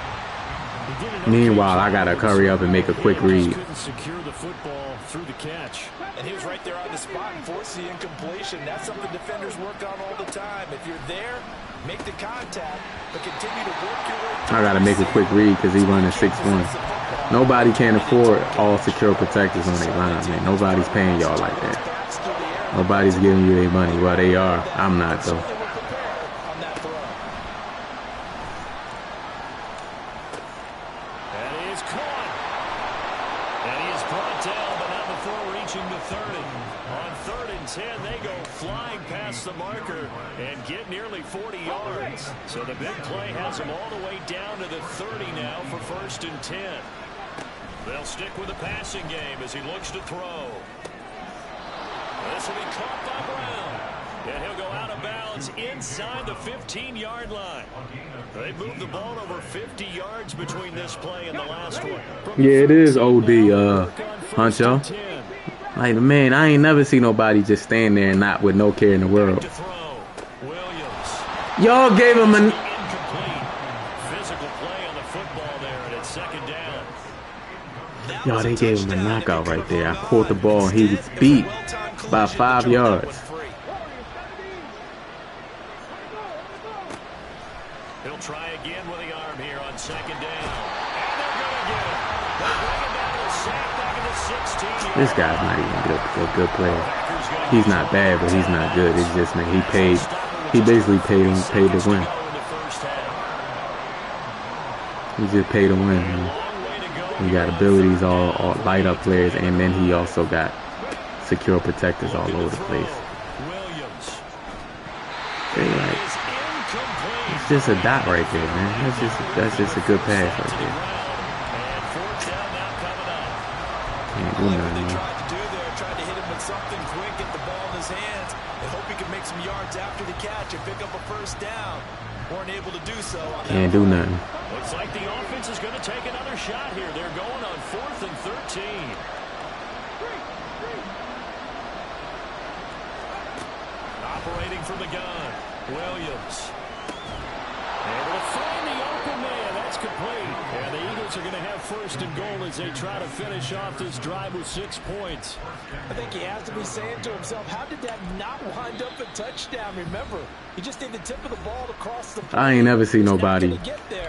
Meanwhile, I gotta hurry up and make a quick read. Couldn't secure the football through the catch. And he was right there on the spot and forced the incompletion. That's something defenders work on all the time. If you're there, make the contact, but continue to work your way. I gotta make a quick read because he's running 6-1. Nobody can afford all secure protectors on their line, man. Nobody's paying y'all like that. Nobody's giving you their money. Well, they are. I'm not, though. The marker and get nearly 40 yards. So the big play has him all the way down to the 30 now for 1st and 10. They'll stick with the passing game as he looks to throw. This will be caught by Brown. And he'll go out of bounds inside the 15-yard line. They moved the ball over 50 yards between this play and the last one. Yeah, it is OD, Huncho. Like, man, I ain't never seen nobody just stand there and not with no care in the world. Y'all gave him an physical play on the football there, and it's second down. Y'all, they gave him a knockout right there. I caught the ball and he was beat by 5 yards. He'll try again with the arm here on second down. And they're going to get it. They'll bring it down to the sack back at the 16. This guy's not even a good player. He's not bad, but he's not good. It's just, man, he basically paid to win. He just paid to win, man. He got abilities, all light up players, and then he also got secure protectors all over the place. It's just a dot right there, man. That's just a good pass right there. Can't do nothing, man. Tried to hit him with something quick, get the ball in his hands, and hope he can make some yards after the catch and pick up a first down. Weren't able to do so. Can't do nothing. Looks like the offense is going to take another shot here. They're going on 4th and 13. Operating from the gun, Williams. Able to find the open man. That's complete. And the Eagles are going to have 1st and goal as they try to finish off this drive with 6 points. I think he has to be saying to himself, how did that not wind up a touchdown? Remember, he just did the tip of the ball across the play. I ain't never seen nobody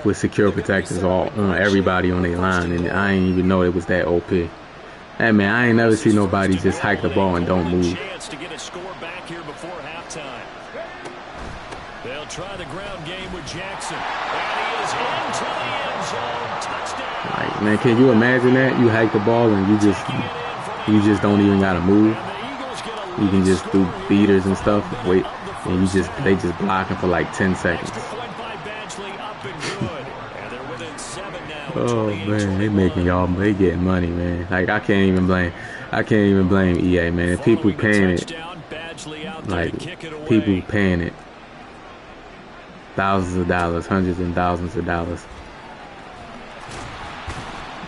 with secure protectors all on everybody on their line, and I ain't even know it was that OP. Hey, man, I ain't never seen nobody just hike the ball and don't move. Chance to get a score back here before halftime. They'll try the ground game with Jackson. And he is into the end zone. Touchdown. Like, man, can you imagine that? You hike the ball and you just don't even gotta move. You can just do beaters and stuff. Wait, and they just blocking for like 10 seconds. Extra point by Badgley, up and good. And they're within 7 now. Oh man, they getting money, man. Like I can't even blame EA, man. People paying it, like people paying it thousands of dollars, hundreds and thousands of dollars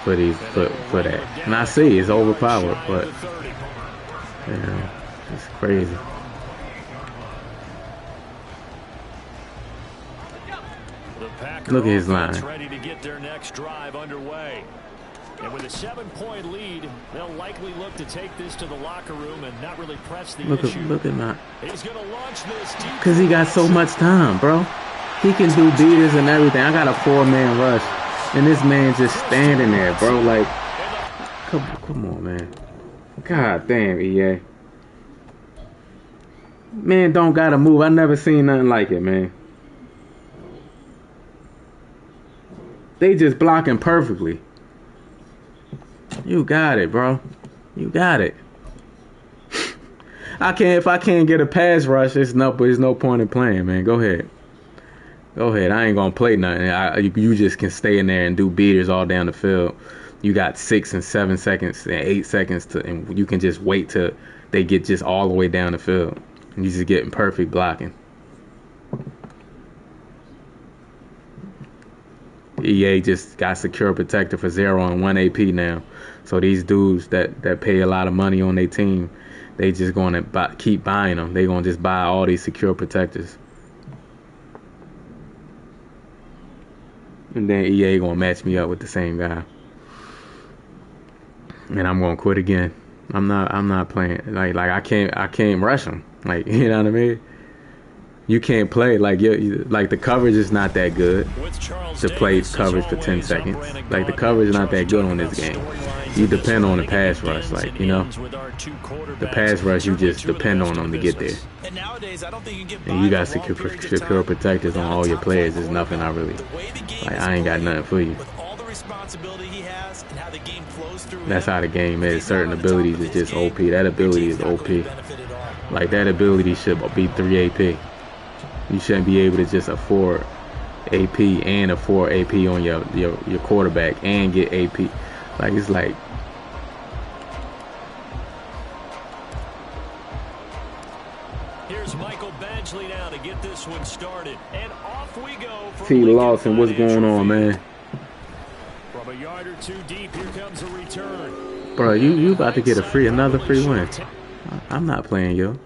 for that. And I see it's overpowered, but yeah, it's crazy. Look at his line. Ready to get their next drive underway. And with a 7-point lead, they'll likely look to take this to the locker room and not really press the issue. Look at my. He's going to launch this deep. Because he got so much time, bro. He can do beaters and everything. I got a 4-man rush, and this man just standing there, bro. Like, come on, man. God damn, EA. Man, don't gotta move. I never seen nothing like it, man. They just blocking perfectly. You got it, bro. You got it. If I can't get a pass rush, there's no point in playing, man. Go ahead. I ain't gonna play nothing. You just can stay in there and do beaters all down the field. You got 6 and 7 seconds and 8 seconds and you can just wait till they get just all the way down the field. And you just getting perfect blocking. EA just got secure protector for 0 and 1 AP now. So these dudes that pay a lot of money on their team, they just going to keep buying them. They going to just buy all these secure protectors. And then EA going to match me up with the same guy. And I'm going to quit again. I'm not playing. Like I can't rush them. Like, you know what I mean? You can't play like the coverage is not that good to play coverage for 10 seconds. Like the coverage is not that good on this game. You depend on the pass rush, like, you know. The pass rush you just depend on them to get there. And you got secure protectors on all your players. There's nothing I ain't got nothing for you. That's how the game is. Certain abilities is just OP. That ability is OP. Like that ability should be 3 AP. You shouldn't be able to just afford AP and afford AP on your quarterback and get AP. Like, it's like, here's Michael Badgley now to get this one started. And off we go. T. Lawson, what's going on, man? From a yard or two deep, here comes a return. Bro, you about to get another free win. I'm not playing, yo.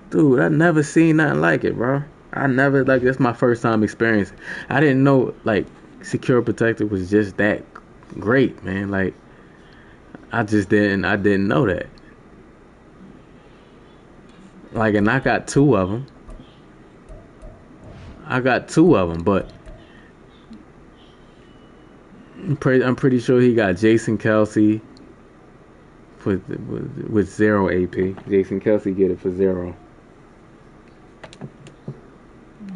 Dude, I never seen nothing like it, bro. That's my first time experiencing. I didn't know, like, Secure Protector was just that great, man. Like, I didn't know that. Like, and I got two of them, but I'm pretty sure he got Jason Kelsey with 0 AP. Jason Kelsey get it for 0.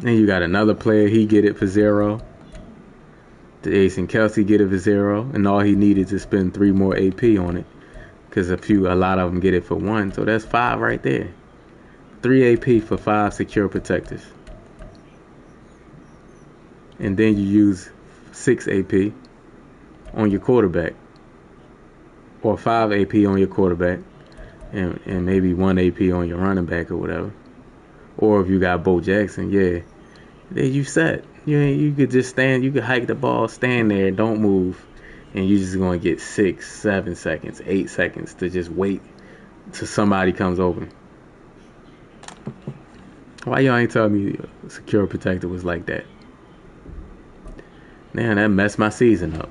And you got another player, he get it for 0. Jason Kelsey get it for 0, and all he needed to spend 3 more AP on it, because a lot of them get it for 1. So that's 5 right there. 3 AP for 5 secure protectors. And then you use 6 AP on your quarterback, or 5 AP on your quarterback, and maybe 1 AP on your running back or whatever. Or if you got Bo Jackson, yeah, then you set. You could just stand. You could hike the ball, stand there, don't move, and you're just gonna get 6, 7 seconds, 8 seconds to just wait till somebody comes open. Why y'all ain't telling me Secure Protector was like that? Man, that messed my season up.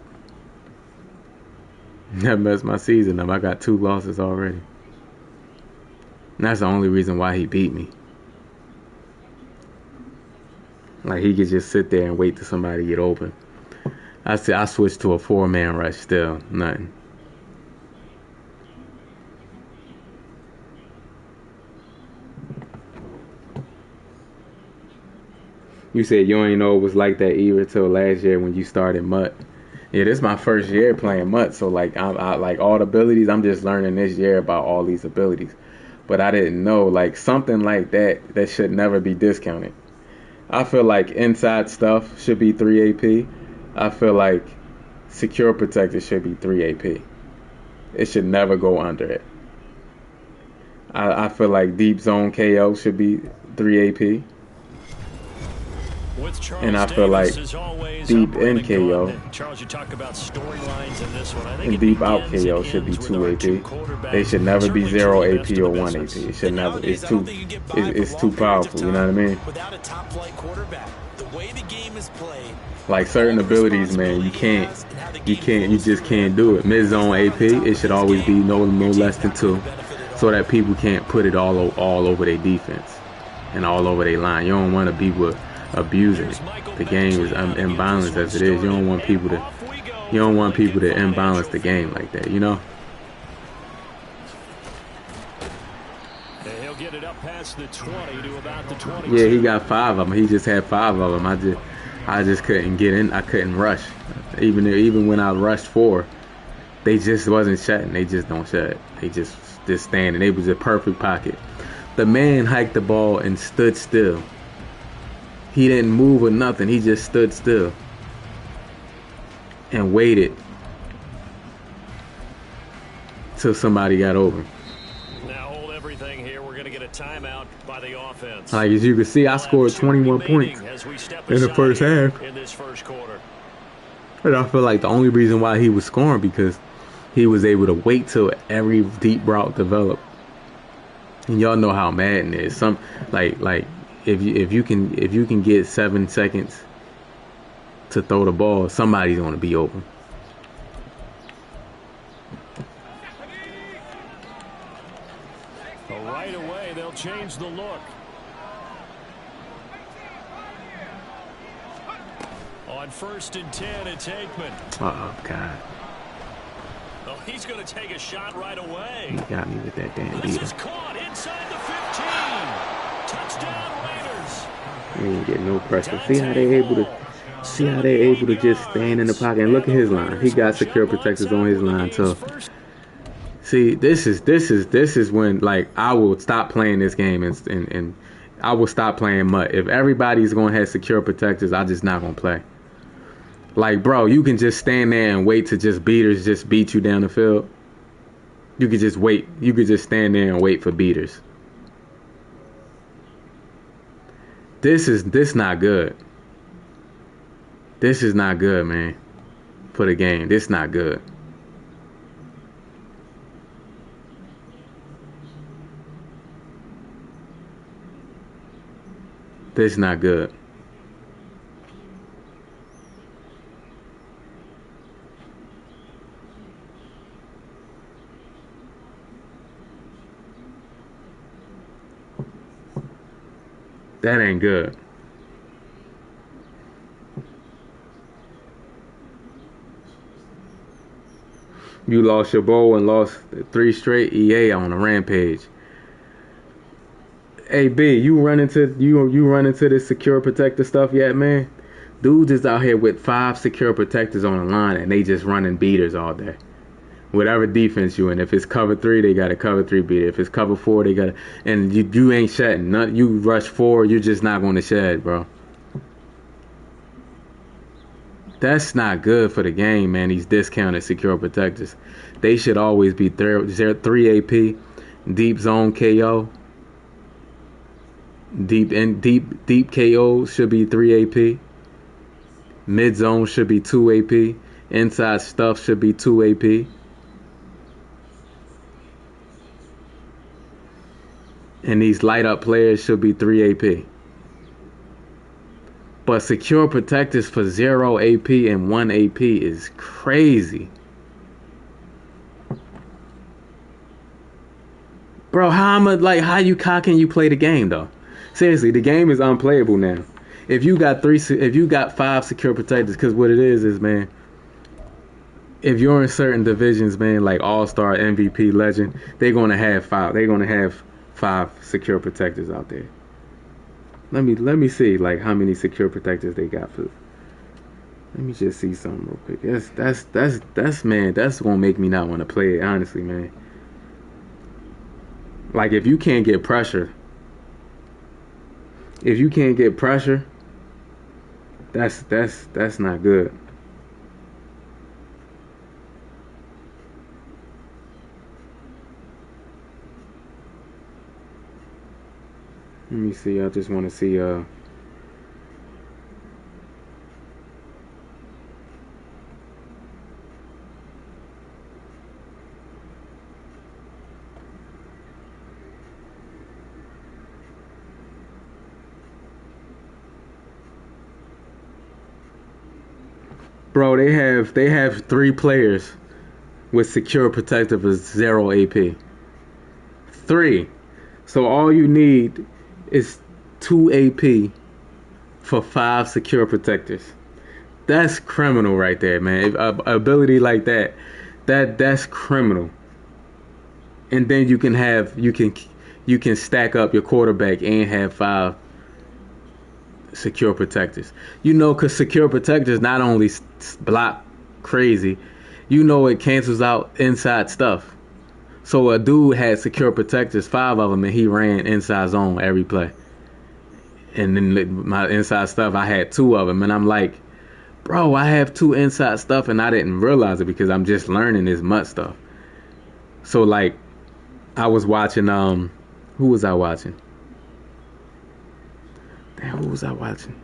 I got 2 losses already. And that's the only reason why he beat me. Like, he could just sit there and wait till somebody get open. I switched to a 4-man rush, still nothing. You said you ain't know it was like that either till last year when you started MUT. Yeah, this is my first year playing MUT, so like I like all the abilities. I'm just learning this year about all these abilities. but I didn't know. Like something like that should never be discounted. I feel like inside stuff should be 3 AP. I feel like secure protector should be 3 AP. It should never go under it. I feel like deep zone KO should be 3 AP. And I feel like deep in KO Charles, you talk about storylines in this one. I think and deep out KO should be 2 AP. They should never be 0 AP or 1 AP. It should never. It's too powerful. You know what I mean? Without a top flight quarterback, the way the game is played, like certain abilities, man, you just can't do it. Mid zone AP, it should always be no less than 2, so that people can't put it all over their defense and all over their line. You don't want to be abusing it. The game is imbalanced as it is. You don't want people to imbalance the game like that, you know? He'll get it up past the 20 to about the 22. Yeah, he got 5 of them. He just had 5 of them. I just couldn't get in. I couldn't rush. Even when I rushed 4, they just wasn't shutting. They just don't shut. They just standing. It was a perfect pocket. The man hiked the ball and stood still. He didn't move or nothing. He just stood still and waited till somebody got over. Now hold everything here. We're going to get a timeout by the offense. Like as you can see, I scored 21 points in the first half. In this first quarter. And I feel like the only reason why he was scoring because he was able to wait till every deep route developed. And y'all know how Madden is. Some like if you can get 7 seconds to throw the ball, somebody's going to be open. But right away, they'll change the look. On 1st and 10, it's Aikman. Oh God! Oh, he's going to take a shot right away. He got me with that damn This beater. is caught inside the 15. Touchdown Raiders. He didn't get no pressure. See how they're able to just stand in the pocket and look at his line. He got secure protectors on his line too. See, this is when like I will stop playing this game and I will stop playing MUT. If everybody's gonna have secure protectors, I'm just not gonna play. Like, bro, you can just stand there and wait to just beaters just beat you down the field. You could just wait. You could just stand there and wait for beaters. This not good. This is not good, man. For the game. This not good. This not good. That ain't good. You lost your bowl and lost 3 straight. EA on a rampage. Hey B, you run into this secure protector stuff yet, man? Dudes is out here with 5 secure protectors on the line and they just running beaters all day. Whatever defense you in, if it's cover 3, they got a cover 3 beater. If it's cover 4, they got and you ain't shedding. You rush 4, you're just not going to shed, bro. That's not good for the game, man. These discounted secure protectors. They should always be 3 AP, deep zone KO. Deep KO should be 3 AP. Mid zone should be 2 AP. Inside stuff should be 2 AP. And these light up players should be 3 AP. But secure protectors for 0 AP and 1 AP is crazy. Bro, how can you play the game though? Seriously, the game is unplayable now. If you got 5 secure protectors, because what it is, man, if you're in certain divisions, man, like All-Star, MVP, Legend, they're gonna have 5. They're gonna have 5 secure protectors out there. Let me see like how many secure protectors they got for. Let me just see something real quick. That's man, that's gonna make me not want to play it, honestly, man. Like if you can't get pressure, that's not good. Let me see. I just want to see. Bro, they have 3 players with secure protective of 0 AP. 3. So all you need is 2 AP for 5 secure protectors. That's criminal right there, man. Ability like that's criminal. And then you can stack up your quarterback and have 5 secure protectors. You know, because secure protectors not only block crazy, you know it cancels out inside stuff. So a dude had secure protectors, 5 of them, and he ran inside zone every play. And then my inside stuff, I had 2 of them, and I'm like, bro, I have 2 inside stuff, and I didn't realize it because I'm just learning this MUT stuff. So like, I was watching, who was I watching? Damn, who was I watching?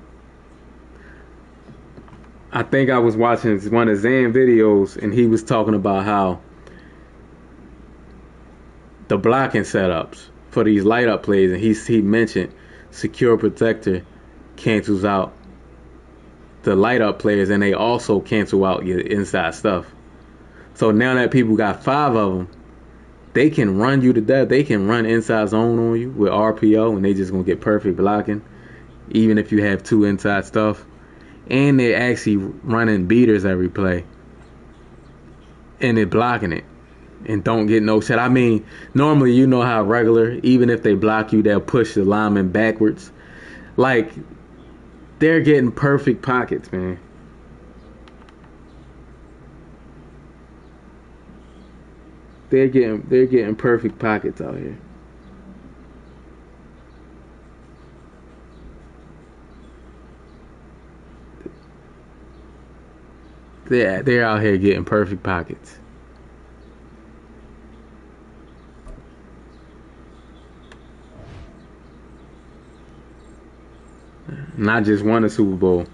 I think I was watching one of Zan videos, and he was talking about how the blocking setups for these light up plays, and he mentioned secure protector cancels out the light up players, and they also cancel out your inside stuff. So now that people got 5 of them, they can run you to death. They can run inside zone on you with RPO, and they just gonna get perfect blocking, even if you have 2 inside stuff. And they're actually running beaters every play, and they're blocking it and don't get no shit. I mean, normally you know how regular, even if they block you, they'll push the lineman backwards. Like, they're getting perfect pockets, man. They're getting perfect pockets out here. They're out here getting perfect pockets. And I just won a Super Bowl.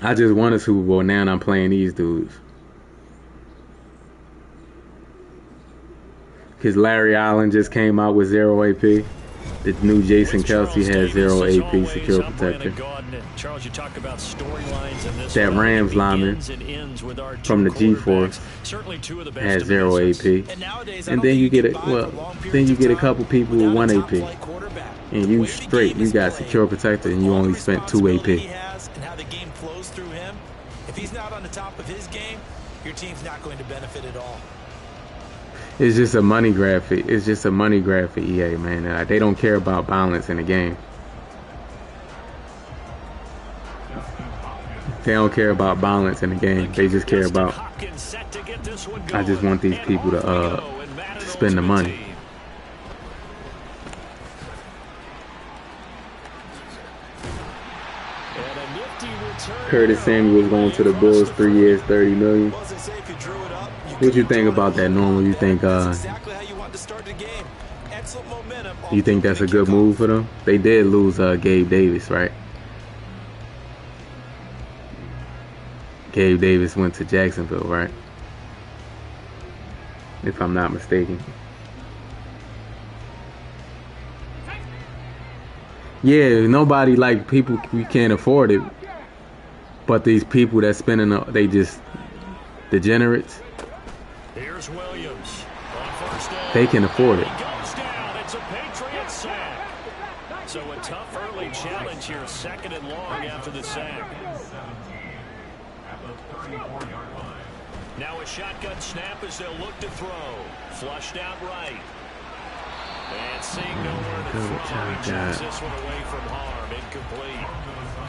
I just won a Super Bowl. Now I'm playing these dudes. Because Larry Allen just came out with 0 AP. The new Jason Kelsey has 0 AP secure protector. That Rams lineman from the G-Force has 0 AP. And then you get a couple people with 1 AP. And you straight, you got secure protector, and you only spent 2 AP. And how the game flows through him. If he's not on the top of his game, your team's not going to benefit at all. It's just a money grab for EA, man. They don't care about balance in the game. They don't care about balance in the game. They just care about, I just want these people to spend the money. Curtis Samuel's going to the Bulls, 3 years, $30 million. What you think about that, Normal? You think you think that's a good move for them? They did lose Gabe Davis, right? Gabe Davis went to Jacksonville, right? If I'm not mistaken. Yeah, nobody, like, people, we can't afford it. But these people that spending, they just degenerates. Here's Williams on first down. They can afford it. He goes down. It's a Patriot sack. So a tough early challenge here, 2nd and long after the sack. Now a shotgun snap as they'll look to throw. Flushed out right. And seeing nowhere to throw, he chucks this one away from harm. Incomplete.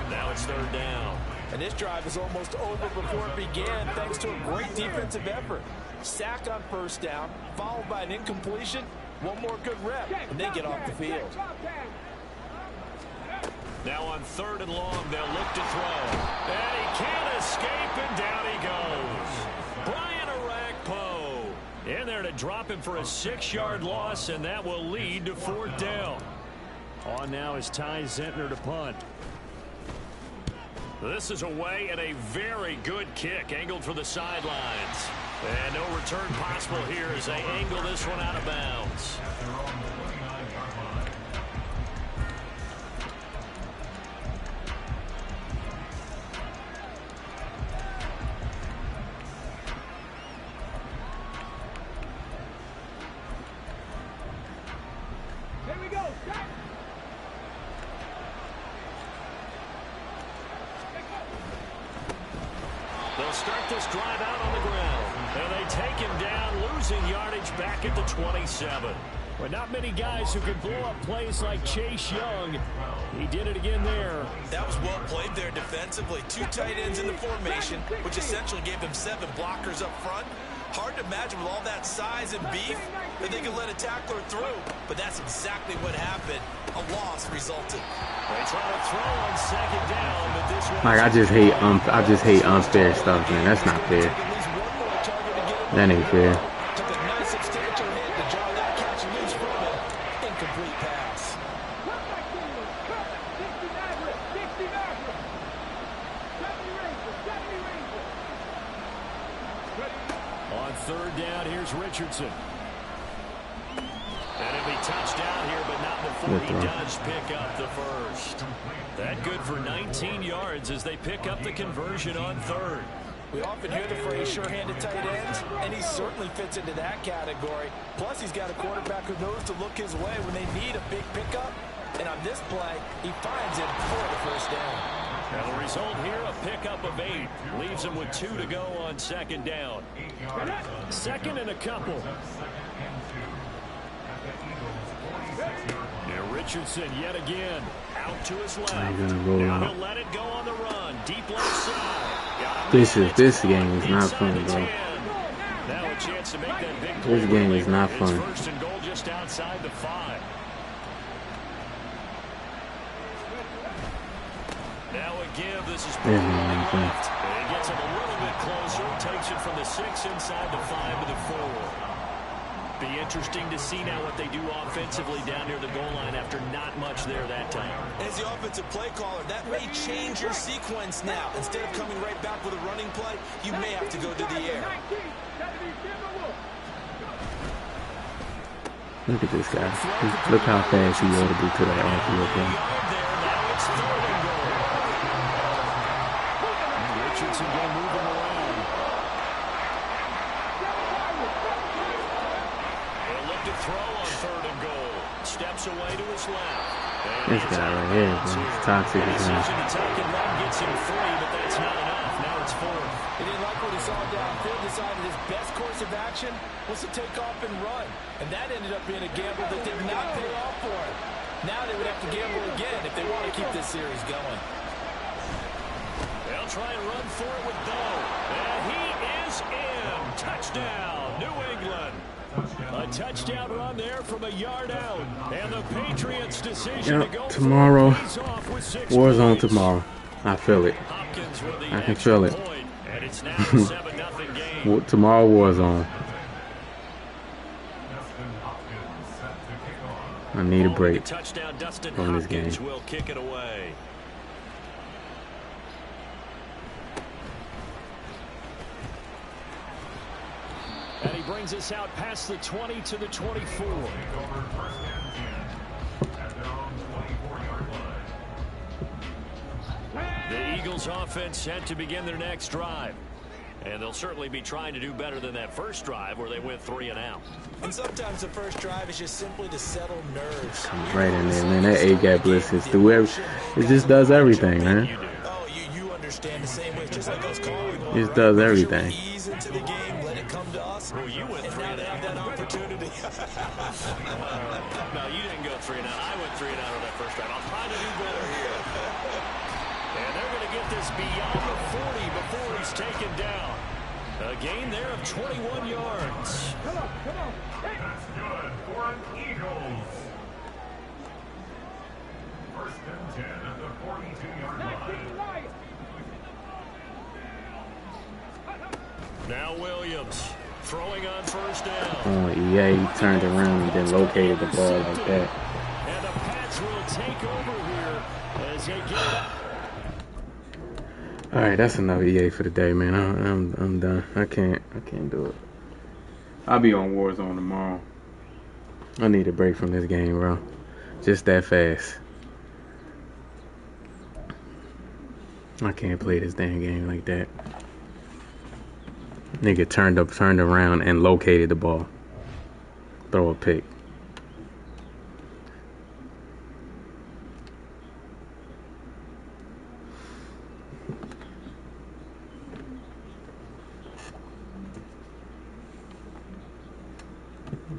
Now it's 3rd down. And this drive is almost over before it began, thanks to a great defensive effort. Sack on first down, followed by an incompletion. One more good rep, and they get off the field. Now on 3rd and long, they'll look to throw. And he can't escape, and down he goes. Brian Arakpo in there to drop him for a 6-yard loss, and that will lead to 4th down. On now is Ty Zentner to punt. This is away and a very good kick angled for the sidelines. And no return possible here as they angle this one out of bounds. Here we go. Set. They'll start this drive out on the ground. And they take him down, losing yardage back at the 27. But not many guys who can blow up plays like Chase Young. He did it again there. That was well played there defensively. 2 tight ends in the formation, which essentially gave them 7 blockers up front. Hard to imagine with all that size and beef that they could let a tackler through. But that's exactly what happened. A loss resulted. They try to throw on 2nd down, but this one... Like, I just hate unfair stuff, man. That's not fair. That ain't fair. Took a nice substantial hit to draw that catch loose from him. Incomplete pass. On 3rd down, here's Richardson. And it'll be touchdown here, but not before he does pick up the first. That good for 19 yards as they pick up the conversion on 3rd. We often hear the phrase sure-handed tight ends, and he certainly fits into that category. Plus, he's got a quarterback who knows to look his way when they need a big pickup. And on this play, he finds it for the first down. And the result here, a pickup of 8. Leaves him with 2 to go on 2nd down. 2nd and a couple. Now Richardson yet again. Out to his left. Now he'll let it go on the run. Deep left side. This game is not fun, bro. Now a chance to make that big This game is not fun. It's 1st and goal just outside the 5. Now a give. This is pretty left. And he gets him a little bit closer. Takes it from the 6 inside the 5 to the 4. Be interesting to see now what they do offensively down near the goal line after not much there that time. As the offensive play caller, that may change your sequence now. Instead of coming right back with a running play, you may have to go to the air. Look at this guy. Look how fast he ought to be to that outfield thing. Now it's 3rd and goal. Richardson going moving around. They'll look to throw on 3rd and goal. Steps away to his left. This guy right here, man. It's toxic as Decision hell. to take and run gets him free, but that's not enough. Now it's 4th. He didn't like what he saw downfield, decided his best course of action was to take off and run. And that ended up being a gamble that did not pay off for him. Now they would have to gamble again if they want to keep this series going. They'll try and run for it with Bo. And he is in. Touchdown, New England. A touchdown run there from a yard out. And the Patriots' decision to go tomorrow. Warzone points. tomorrow. I feel it. Hopkins with the I can feel it. point, and it's now a 7-0 game. Tomorrow Warzone. I need a break Touchdown, Dustin from this game. Hopkins will kick it away. And he brings us out past the 20 to the 24. The Eagles offense set to begin their next drive. And they'll certainly be trying to do better than that first drive where they went 3 and out. And sometimes the first drive is just simply to settle nerves. Comes right in there, man. That A-gap blitz is through it just does everything, man. Oh, you understand the same way. It's just like us calling. It does everything. Ease into the game, let it come to us. Well, you went 3 and out. That opportunity. No, you didn't go 3 and out. I went 3 and out on that first drive. I'll try to do better here. And they're going to get this beyond the 40 before he's taken down. A gain there of 21 yards. Come on, come on. Hey. That's good for an Eagles. First and 10 at the 42-yard line. Now Williams throwing on first down. Oh, EA turned around and then located the ball like that. And the Pats will take over here as they get it. All right, that's enough EA for the day, man. I'm done. I can't do it. I'll be on Warzone tomorrow. I need a break from this game, bro. Just that fast. I can't play this damn game like that. Nigga turned around and located the ball. Throw a pick.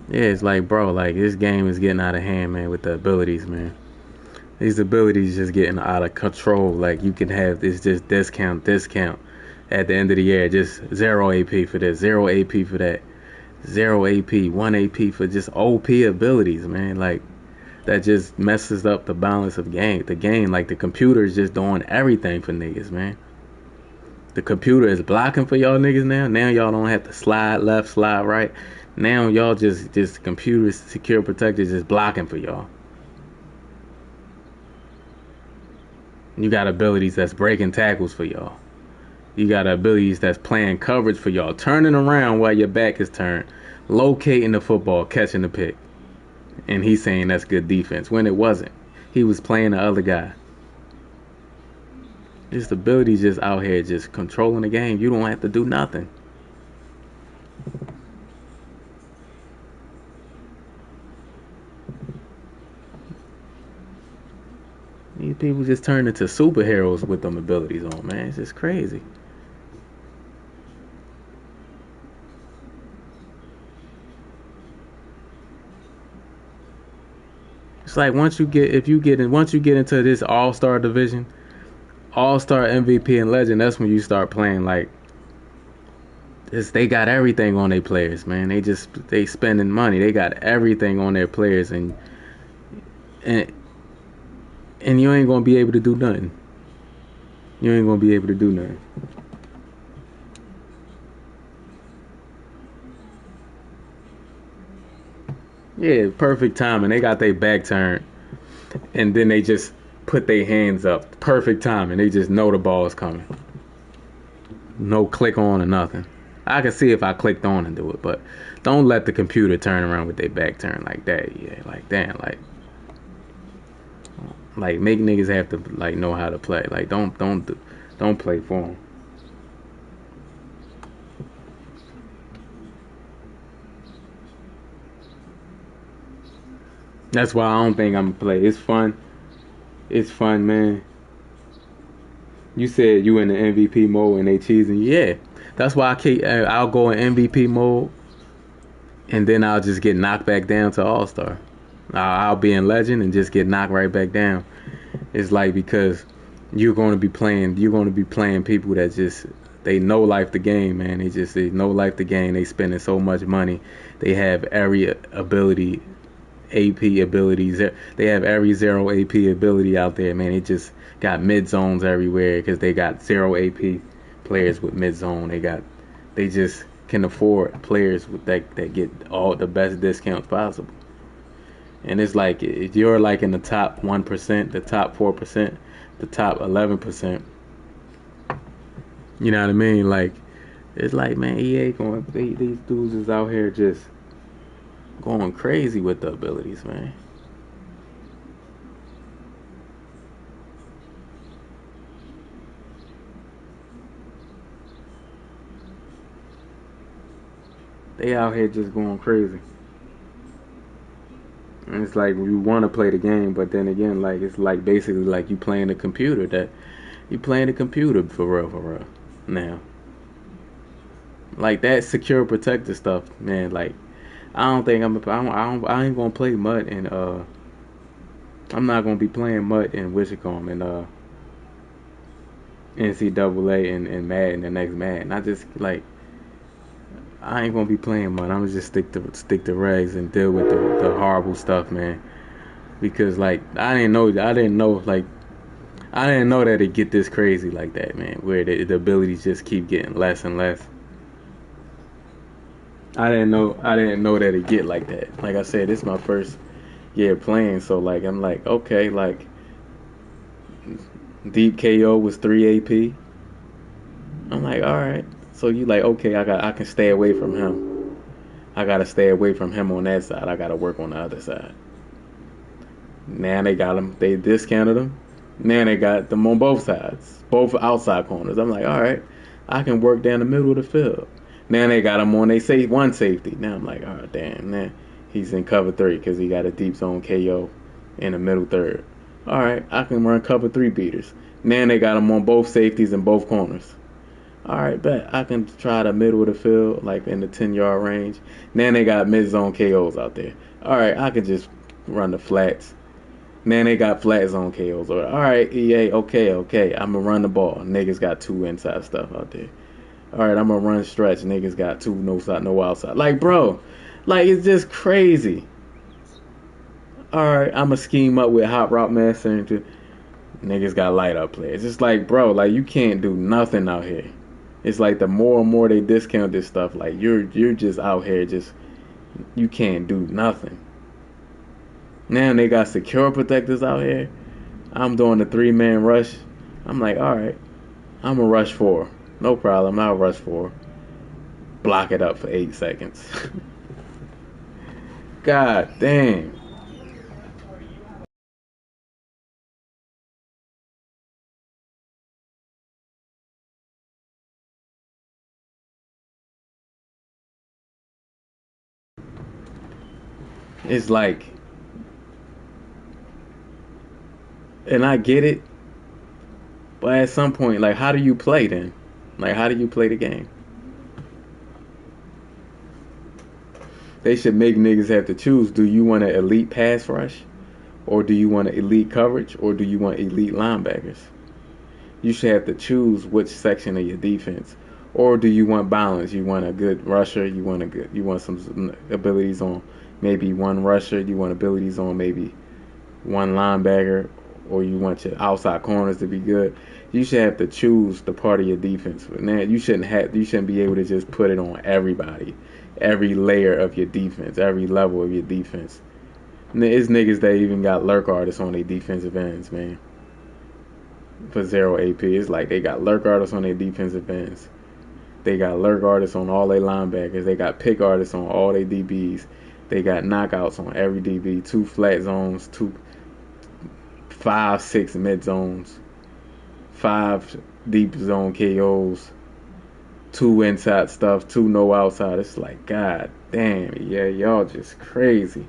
Yeah, it's like, bro, like, this game is getting out of hand, man, with the abilities, man. These abilities just getting out of control. Like, you can have this just discount at the end of the year. Just 0 AP for this, 0 AP for that, 0 AP, 1 AP for just OP abilities, man. Like, that just messes up the balance of the game. Like, the computer is just doing everything for niggas, man. The computer is blocking for y'all niggas now. Now y'all don't have to slide left, slide right. Now y'all just computer secure protected just blocking for y'all. You got abilities that's breaking tackles for y'all. You got abilities that's playing coverage for y'all, turning around while your back is turned, locating the football, catching the pick. And he's saying that's good defense when it wasn't. He was playing the other guy. Just abilities just out here just controlling the game. You don't have to do nothing. These people just turn into superheroes with them abilities on, man. It's just crazy. It's like once you get into this all-star division, all-star MVP and legend, that's when you start playing like this. They got everything on their players, man. They spending money. They got everything on their players, and you ain't gonna be able to do nothing. You ain't gonna be able to do nothing. Yeah, perfect timing. They got their back turned, and then they just put their hands up. Perfect timing. They just know the ball is coming. No click on or nothing. I can see if I clicked on and do it, but don't let the computer turn around with their back turned like that. Yeah, like damn, like make niggas have to like know how to play. Like don't play for them. That's why I don't think I'm gonna play. It's fun. It's fun, man. You said you in the MVP mode and they cheesing. Yeah, that's why I'll go in MVP mode, and then I'll just get knocked back down to All Star. I'll be in Legend and just get knocked right back down. It's like because you're going to be playing people that just they know life the game, man. They know life the game. They spending so much money. They have every ability. AP abilities. They have every 0 AP ability out there, man. They just got mid zones everywhere because they got 0 AP players with mid zone. They just can afford players with that get all the best discounts possible. And it's like if you're like in the top 1%, the top 4%, the top 11%. You know what I mean? Like it's like, man, these dudes is out here just going crazy with the abilities, man. They out here just going crazy. And it's like you want to play the game, but then again, like it's like basically like you playing the computer. That you playing the computer for real now. Like that secure protector stuff, man. Like I ain't gonna play MUT and I'm not gonna be playing MUT and Wishicom and NCAA and Madden the next Madden. I just like I ain't gonna be playing much. I'm gonna just stick to regs and deal with the horrible stuff, man. Because like I didn't know that it get this crazy like that, man. Where the abilities just keep getting less and less. I didn't know that it get like that. Like I said, this is my first year playing, so like I'm like, okay, like deep KO was 3 AP. I'm like, all right. So you like, okay, I can stay away from him. I gotta stay away from him on that side. I gotta work on the other side. Now they got him. They discounted him. Now they got them on both sides, both outside corners. I'm like, all right, I can work down the middle of the field. Now they got him on they say one safety. Now I'm like, oh damn, man, he's in cover three because he got a deep zone KO in the middle third. All right, I can run cover three beaters. Now they got him on both safeties and both corners. All right, bet I can try the middle of the field, like in the 10-yard range. Now they got mid zone KOs out there. All right, I can just run the flats. Now they got flat zone KOs. All right, EA, okay. I'm going to run the ball. Niggas got two inside stuff out there. All right, I'm going to run stretch. Niggas got two no side, no outside. Like, bro, like, it's just crazy. All right, I'm going to scheme up with hot route master. Niggas got light up players. It's like, bro, like, you can't do nothing out here. It's like the more and more they discount this stuff, like, you're just out here just, you can't do nothing. Now they got secure protectors out here. I'm doing the 3-man rush. I'm like, all right, I'm a rush 4. No problem. I'll rush 4. Block it up for 8 seconds. God damn. It's like, and I get it, but at some point, like, how do you play then? Like, how do you play the game? They should make niggas have to choose. Do you want an elite pass rush? Or do you want an elite coverage? Or do you want elite linebackers? You should have to choose which section of your defense. Or do you want balance? You want a good rusher? You want some abilities on maybe one rusher? You want abilities on maybe one linebacker? Or you want your outside corners to be good? You should have to choose the part of your defense. Now you shouldn't be able to just put it on everybody, every layer of your defense, every level of your defense. It's niggas that even got lurk artists on their defensive ends, man. For 0 AP. It's like they got lurk artists on their defensive ends. They got lurk artists on all their linebackers. They got pick artists on all their DBs. They got knockouts on every DB. 2 flat zones, 5, 6 mid zones, 5 deep zone KOs, 2 inside stuff, 2 no outside. It's like, god damn, yeah, y'all just crazy.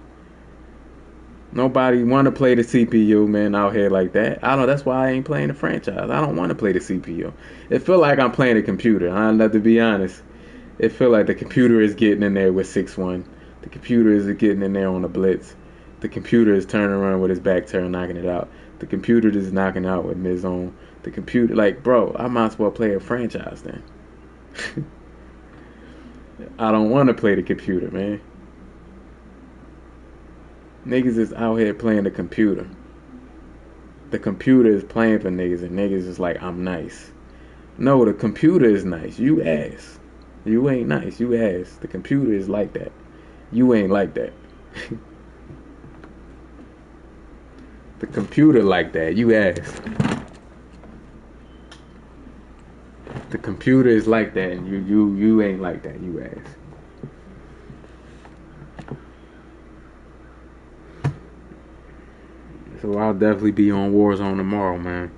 Nobody want to play the CPU, man, out here like that. I don't. That's why I ain't playing the franchise. I don't want to play the CPU. It feel like I'm playing a computer. I have to be honest. It feel like the computer is getting in there with 6-1. The computer is getting in there on the blitz. The computer is turning around with his back turned, knocking it out. The computer is knocking out with mid zone. The computer, like, bro, I might as well play a franchise then. I don't want to play the computer, man. Niggas is out here playing the computer. The computer is playing for niggas, and niggas is like, I'm nice. No, the computer is nice. You ass. You ain't nice. You ass. The computer is like that. You ain't like that. The computer like that. You ass. The computer is like that, and you ain't like that. You ass. So I'll definitely be on Warzone tomorrow, man.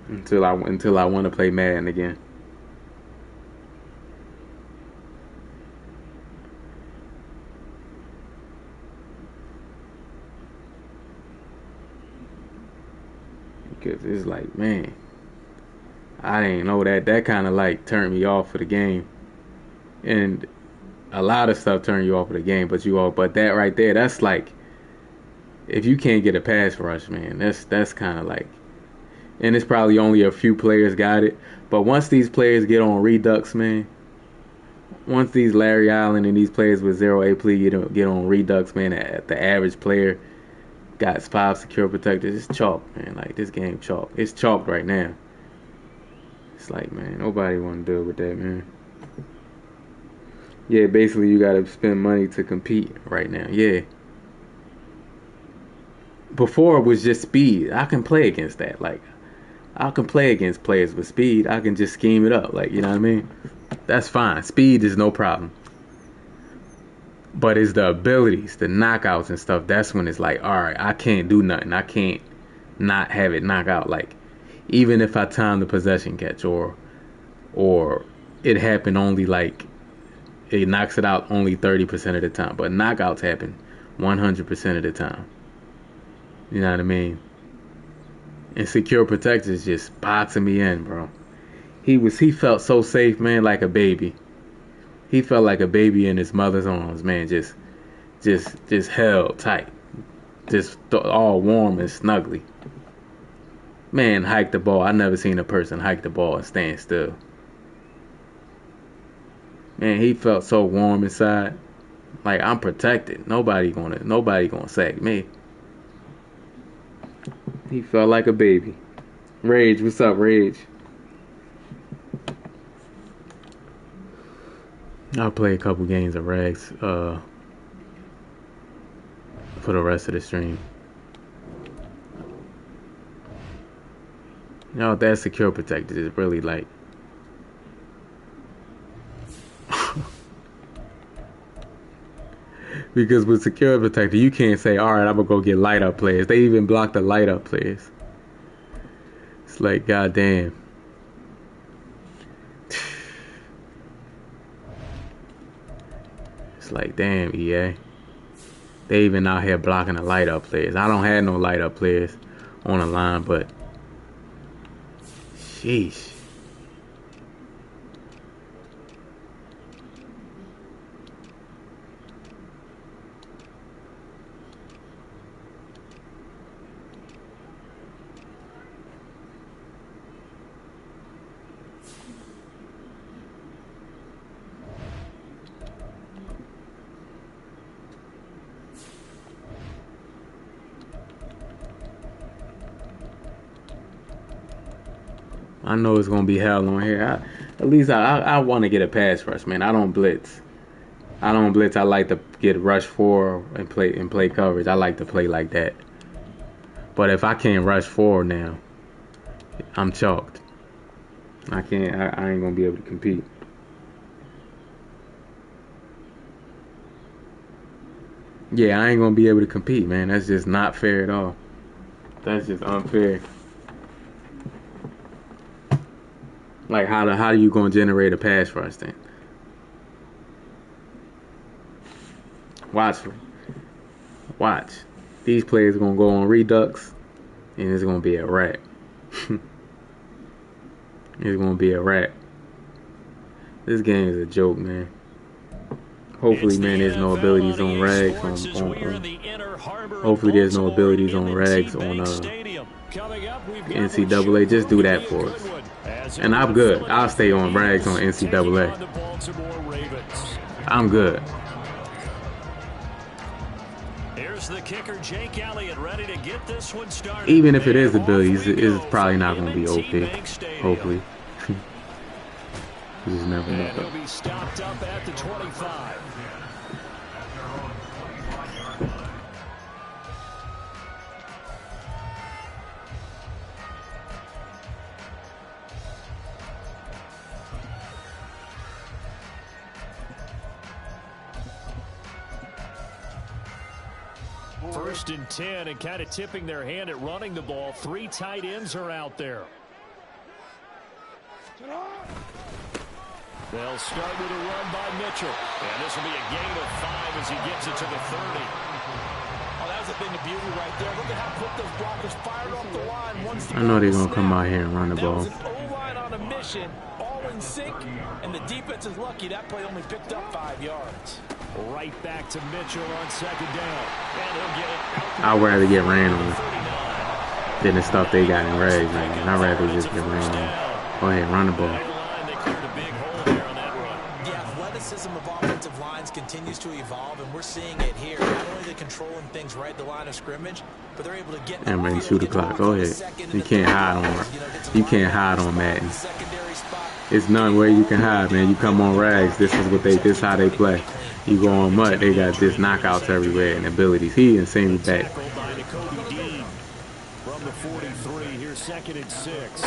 Until I want to play Madden again. Because it's like, man, I didn't know that kind of like turned me off for the game. And a lot of stuff turn you off of the game, but that right there, that's like, if you can't get a pass rush, man, that's kind of like, and it's probably only a few players got it. But once these players get on Redux, man, once these Larry Allen and these players with 0 AP get on Redux, man, the average player got 5 secure protectors. It's chalk, man. Like, this game chalk. It's chalked right now. It's like, man, nobody want to deal with that, man. Yeah, basically you got to spend money to compete right now. Yeah. Before it was just speed. I can play against that. Like, I can play against players with speed. I can just scheme it up. Like, you know what I mean? That's fine. Speed is no problem. But it's the abilities, the knockouts and stuff. That's when it's like, all right, I can't do nothing. I can't not have it knock out. Like, even if I time the possession catch or it happened only like, it knocks it out only 30% of the time. But knockouts happen 100% of the time. You know what I mean? And secure protectors just boxing me in, bro. He felt so safe, man, like a baby. He felt like a baby in his mother's arms, man. Just held tight. Just all warm and snuggly. Man, hike the ball. I never seen a person hike the ball and stand still. Man, he felt so warm inside. Like, I'm protected. Nobody gonna sack me. He felt like a baby. Rage, what's up, Rage? I'll play a couple games of Rags for the rest of the stream. You know, that secure protector is really like because with secure protector, you can't say, all right, I'm gonna go get light up players. They even block the light up players. It's like, goddamn. It's like, damn, EA. They even out here blocking the light up players. I don't have no light up players on the line, but sheesh. I know it's gonna be hell on here. At least I want to get a pass rush, man. I don't blitz. I like to get rush 4 and play coverage. I like to play like that. But if I can't rush 4 now, I'm chalked. I can't. I ain't gonna be able to compete. Yeah, I ain't gonna be able to compete, man. That's just not fair at all. That's just unfair. Like, how are you gonna generate a pass rush then? Watch. These players are gonna go on Redux, and it's gonna be a wrap. It's gonna be a wrap. This game is a joke, man. Hopefully, man, there's no abilities on Rags hopefully there's no abilities on Rags on NCAA. Just do that for us. And I'm good. I'll stay on Rags on NCAA. I'm good. Here's the kicker, Jake Elliott, ready to get this one started. Even if it is abilities, it's probably not going to be OP. Hopefully. You just never know. And he'll be stopped up at the 25. First and 10, and kind of tipping their hand at running the ball. 3 tight ends are out there. They'll start with a run by Mitchell. And this will be a gain of 5 as he gets it to the 30. Oh, that was a thing of beauty right there. Look at how quick those blockers fired off the line. Once I know they're going to come out here and run the ball. That was an O-line on a mission, all in sync, and the defense is lucky that play only picked up 5 yards. Right back to Mitchell on second down. And he'll get it out. I'd rather get ran on. than the stuff they got in rags, man. I'd rather just get ran. Go ahead, run the ball. The athleticism of offensive lines continues to evolve, and we're seeing it here. Not only they're controlling things right at the line of scrimmage, but they're able to get and man, shoot the clock. Go ahead. You can't hide on. You can't hide on Madden. It's none where you can hide, man. You come on rags. This is how they play. You go on mud, they got just knockouts everywhere and abilities. He insane back. From the 43, here's 2nd and 6.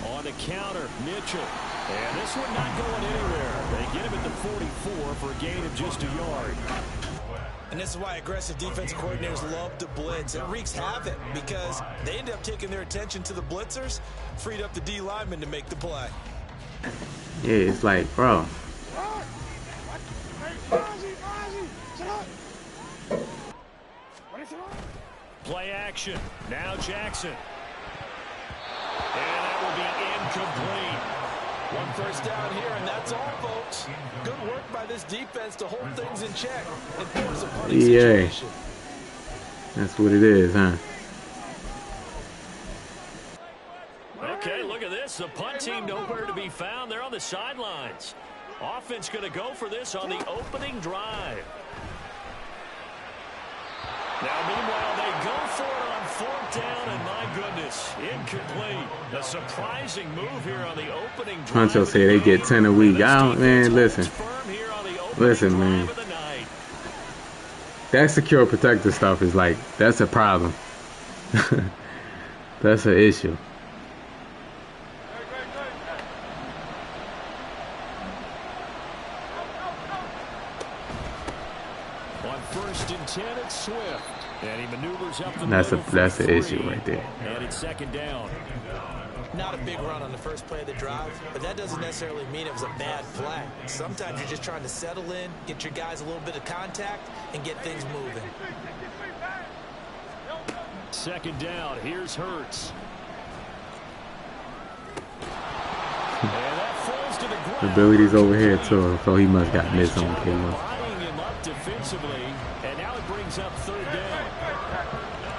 On the counter, Mitchell. And this one not going anywhere. They get him at the 44 for a gain of just a yard. And this is why aggressive defense coordinators love to blitz. It wreaks havoc because they end up taking their attention to the blitzers, freed up the D lineman to make the play. Yeah, it's like, bro. Play action. Now Jackson. And that will be incomplete. 1 first down here, and that's all, folks. Good work by this defense to hold things in check and force a punting situation. That's what it is, huh? Okay, look at this. The punt team nowhere to be found. They're on the sidelines. Offense going to go for this on the opening drive. Now, meanwhile, they go for it on 4th down, and my goodness, incomplete. A surprising move here on the opening drive. Huncho say they get 10 a week. I don't, man, listen. Listen, man. That secure protector stuff is like, that's a problem. That's an issue. On 1st and 10, it's Swift. And he maneuvers up the that's an issue right there. And it's 2nd down. Not a big run on the first play of the drive, but that doesn't necessarily mean it was a bad play. Sometimes you're just trying to settle in, get your guys a little bit of contact, and get things moving. 2nd down. Here's Hurts. And that falls to the ground. The ability's over here too, so he must got missed on K1. Lining him up defensively, and now it brings up 3rd down.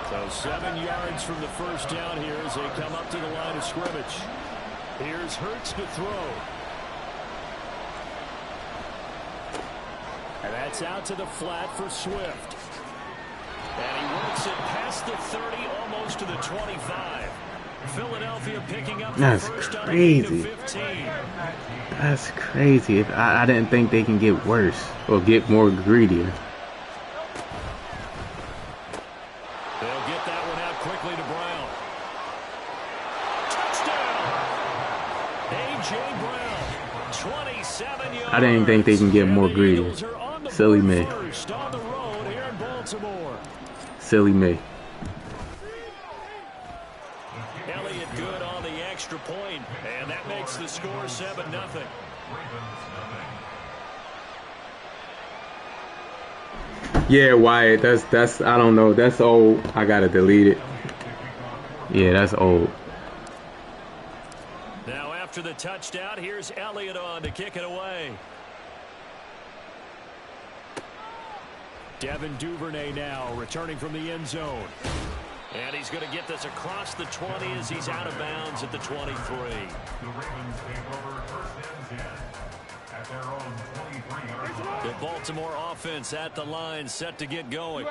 So 7 yards from the first down here as they come up to the line of scrimmage. Here's Hurts to throw. And that's out to the flat for Swift. And he works it past the 30, almost to the 25. Philadelphia picking up the first on the 15. That's crazy. I didn't think they can get worse or get more greedier. They'll get that one out quickly to Brown. Touchdown! A.J. Brown, 27 yards. I didn't think they can get more greedy. Silly me. On the road here in Baltimore. Silly me. Elliott good on the extra point, and that makes the score 7-0. Yeah, Wyatt, that's I don't know, that's old. I gotta delete it. Yeah, that's old. Now after the touchdown, here's Elliott on to kick it away. Devin Duvernay now returning from the end zone. And he's going to get this across the 20 as he's out of bounds at the 23. The Ravens take over 1st and 10 at their own 23-yard line. The Baltimore offense at the line, set to get going.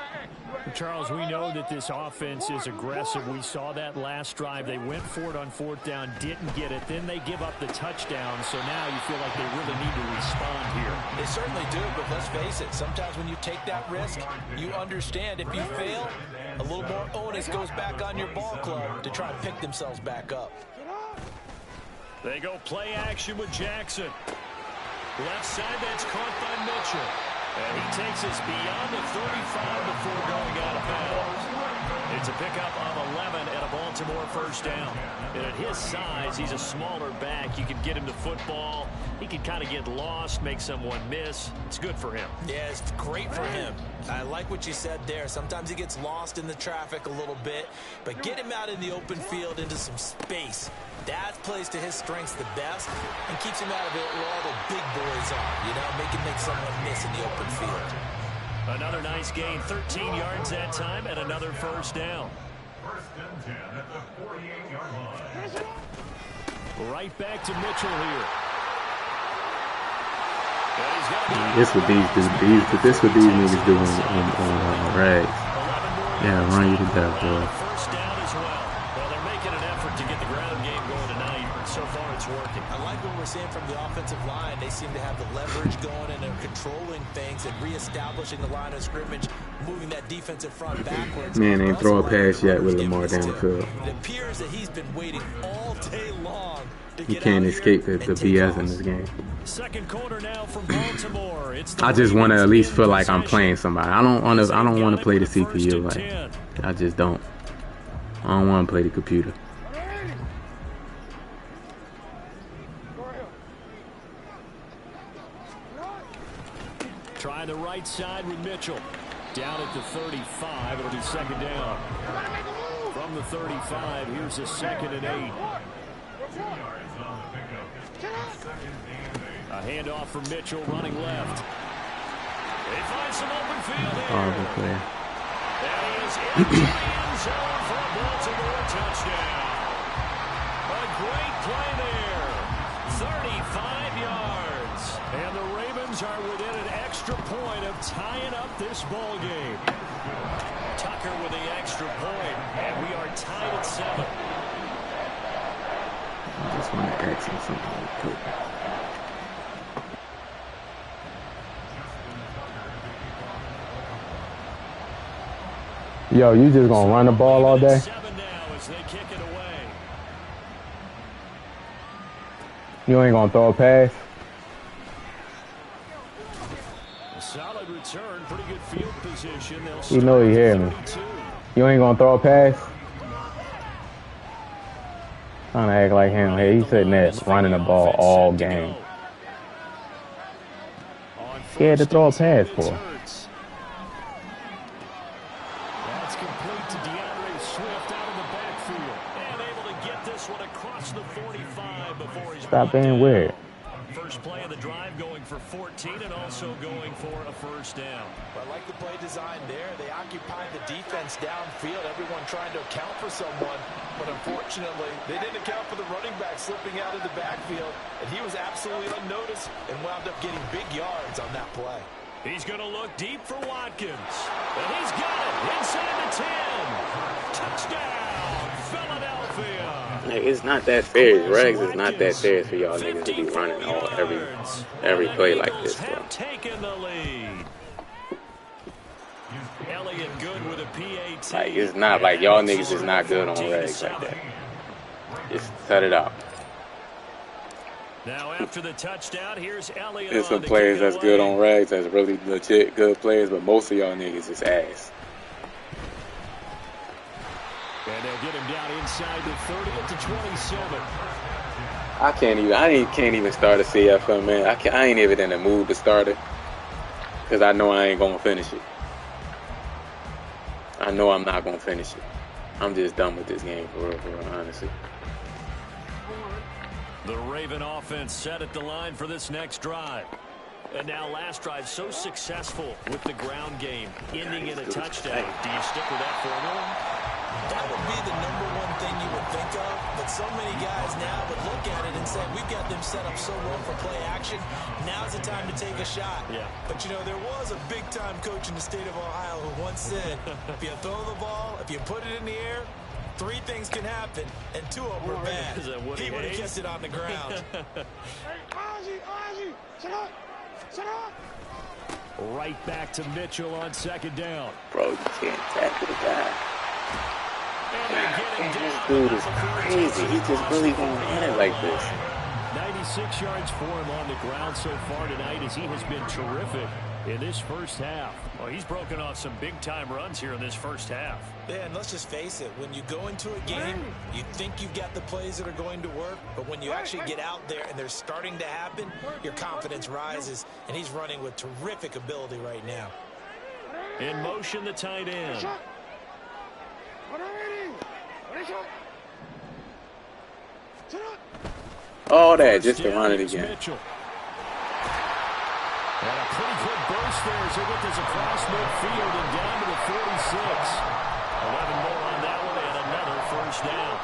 Charles, we know that this offense is aggressive. We saw that last drive. They went for it on 4th down, didn't get it. Then they give up the touchdown. So now you feel like they really need to respond here. They certainly do, but let's face it. Sometimes when you take that risk, you understand if you fail, a little more onus goes back on your ball club to try and pick themselves back up. They go play action with Jackson. Left side, that's caught by Mitchell. And he takes us beyond the 35 before going out of bounds. It's a pickup of 11 and a Baltimore first down. And at his size, he's a smaller back. You can get him to football. He can kind of get lost, make someone miss. It's good for him. Yeah, it's great for him. I like what you said there. Sometimes he gets lost in the traffic a little bit, but get him out in the open field into some space. That plays to his strengths the best and keeps him out of it where all the big boys are, you know, make someone miss in the open field. Another nice gain, 13 yards that time, and another first down. First and 10 at the 48-yard line. Right back to Mitchell here. This what these niggas do on rags. Yeah, run you to death, boy. First down as well. Well, they're making an effort to get the ground game going tonight. So far, it's working. I like what we're seeing from the offensive line. They seem to have the leverage going and they're controlling things and reestablishing the line of scrimmage, moving that defensive front backwards. Man, ain't throw a pass yet with Lamar down the field. It appears that he's been waiting all day long. You can't escape the BS in this game. Second quarter now from Baltimore. I just want to at least feel like I'm playing somebody. I don't want to play the CPU. Like, I just don't. I don't want to play the computer. Trying the right side with Mitchell. Down at the 35. It'll be second down. From the 35, here's a 2nd and 8. A handoff from Mitchell running left. They find some open field here. Horrible play. That is into the end zone for a Baltimore touchdown. A great play there. 35 yards. And the Ravens are within an extra point of tying up this ball game. Tucker with the extra point, and we are tied at 7. I just want to ask him something real quick. Yo, you just gonna run the ball all day? 7 now as they kick it away. You ain't gonna throw a pass? A solid return, pretty good field position. You know you hear me. You ain't gonna throw a pass? Trying to act like him. Hey, he's sitting there running the ball all game. Scared to throw a pass for. That's complete to DeAndre Swift out of the backfield. And able to get this one across the 45 before he's Stop being weird. First play of the drive going for 14 and also going for a first down. I like the play design there. They occupied the defense downfield, everyone trying to account for someone. But unfortunately, they didn't account for the running back slipping out of the backfield. And he was absolutely unnoticed and wound up getting big yards on that play. He's going to look deep for Watkins. And he's got it inside the 10. Touchdown, Philadelphia. Like, it's not that serious. Rags is not that serious for y'all niggas to be running every play like this, bro. Taken the lead. Elliott good with a PAT. Like, it's not like y'all niggas is not good on Rags like that. Just cut it out. Now after the touchdown, here's Elliott. There's some players that's good on Rags, that's really legit good players, but most of y'all niggas is ass. And they'll get him down inside the 30 to 27. I can't even start a CFM, man. I ain't even in the mood to start it, because I know I ain't gonna finish it. I know I'm not gonna finish it. I'm just done with this game for real, honestly. The Raven offense set at the line for this next drive. And now last drive so successful with the ground game, ending in a touchdown. Do you stick with that formula? That would be the #1 thing you would think of, but so many guys now would look at it and say, we've got them set up so well for play action, now's the time to take a shot. Yeah. But, you know, there was a big-time coach in the state of Ohio who once said, if you throw the ball, if you put it in the air, 3 things can happen, and 2 of them are bad. He would have kept it on the ground. Right back to Mitchell on second down. Bro, you can't tackle the guy. Man, this dude is crazy. He just really gonna hit it like this. 96 yards for him on the ground so far tonight as he has been terrific in this first half. Well, he's broken off some big-time runs here in this first half. Yeah, and let's just face it. When you go into a game, you think you've got the plays that are going to work, but when you actually get out there and they're starting to happen, your confidence rises, and he's running with terrific ability right now. In motion, the tight end. All that just to run it again. And a pretty quick burst there as he'll get this across midfield and down to the 46. 11 more on that one and another first down.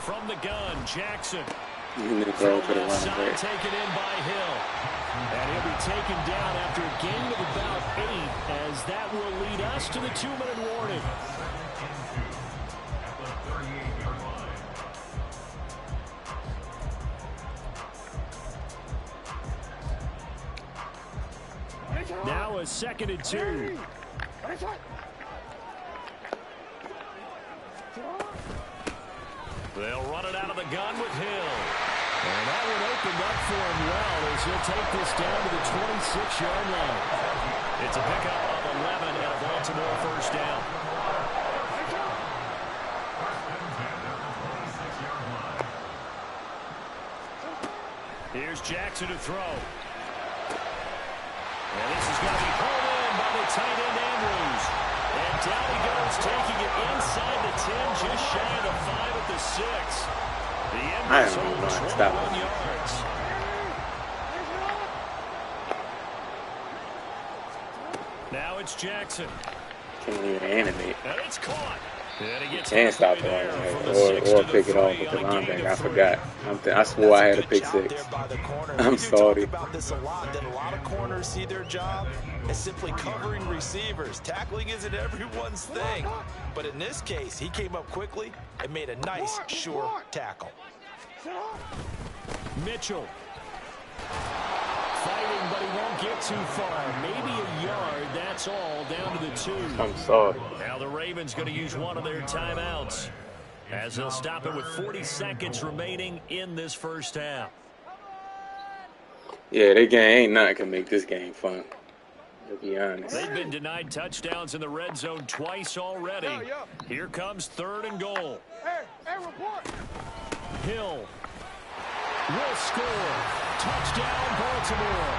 From the gun, Jackson. Right. Taken in by Hill. And he'll be taken down after a gain of about 8, as that will lead us to the 2-minute warning. Now a 2nd and 2. They'll run it out of the gun with Hill. And that one opened up for him well as he'll take this down to the 26-yard line. It's a pickup of 11 and a Baltimore first down. Here's Jackson to throw. And this is going to be pulled in by the tight end Andrews. And down he goes, taking it inside the 10, just shy of the 5 at the 6. The end result, 21 yards. Now it's Jackson. Can't even animate. And it's caught. Can't stop the run, or pick it off with the linebacker. I forgot. I swore I had a pick 6. I'm sorry. About this a lot, that a lot of corners see their job as simply covering receivers. Tackling isn't everyone's thing, but in this case, he came up quickly and made a nice, sure tackle. Mitchell. Fighting, but he won't get too far. Maybe a yard, that's all, down to the 2. I'm sorry. Now the Ravens going to use one of their timeouts as they'll stop it with 40 seconds remaining in this first half. Yeah, that game ain't nothing can make this game fun, to be honest. They've been denied touchdowns in the red zone twice already. Here comes 3rd and goal. Hill will score. Touchdown, Baltimore.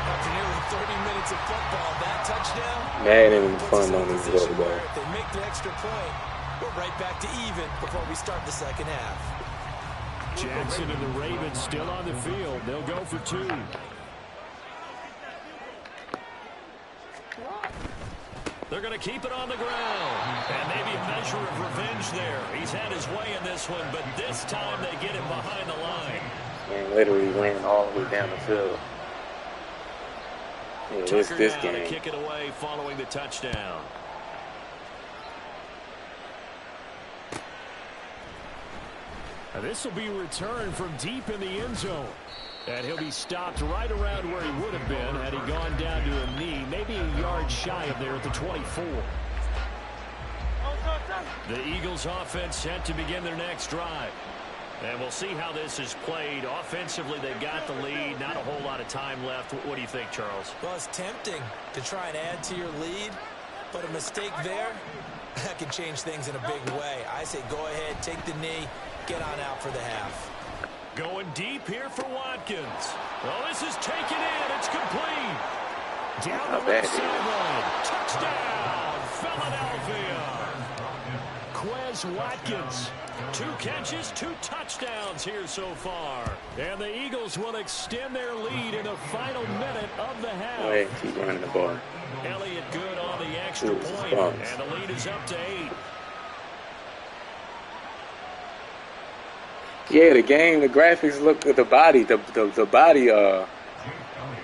After nearly 30 minutes of football, that touchdown. Man, it was fun on this football. If they make the extra point, we're right back to even before we start the second half. Jackson and the Ravens still on the field. They'll go for 2. They're going to keep it on the ground. And maybe a measure of revenge there. He's had his way in this one, but this time they get him behind the line. Man, literally ran all the way down the field. Yeah, this game. To kick it away following the touchdown. Now this will be returned from deep in the end zone. And he'll be stopped right around where he would have been had he gone down to a knee, maybe a yard shy of there at the 24. The Eagles offense set to begin their next drive. And we'll see how this is played. Offensively, they've got the lead. Not a whole lot of time left. What do you think, Charles? Well, it's tempting to try and add to your lead, but a mistake there, that can change things in a big way. I say go ahead, take the knee, get on out for the half. Going deep here for Watkins. Well, this is taken in. It's complete. Down the left sideline. Touchdown, Philadelphia. Quez Watkins. 2 catches, 2 touchdowns here so far. And the Eagles will extend their lead in the final minute of the half. Keep running the ball. Elliott good on the extra point. And the lead is up to 8. Yeah, the game, the graphics look, the body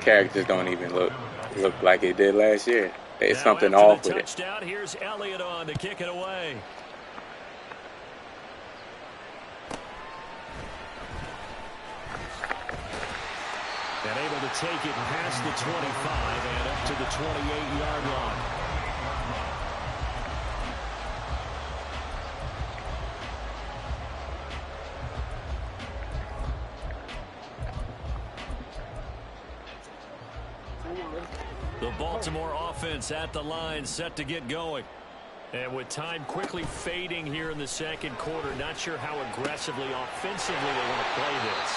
characters don't even look like it did last year. There's something off with it. Touchdown, here's Elliott on to kick it away. And able to take it past the 25 and up to the 28-yard line. The Baltimore offense at the line, set to get going. And with time quickly fading here in the second quarter, not sure how aggressively, offensively they want to play this.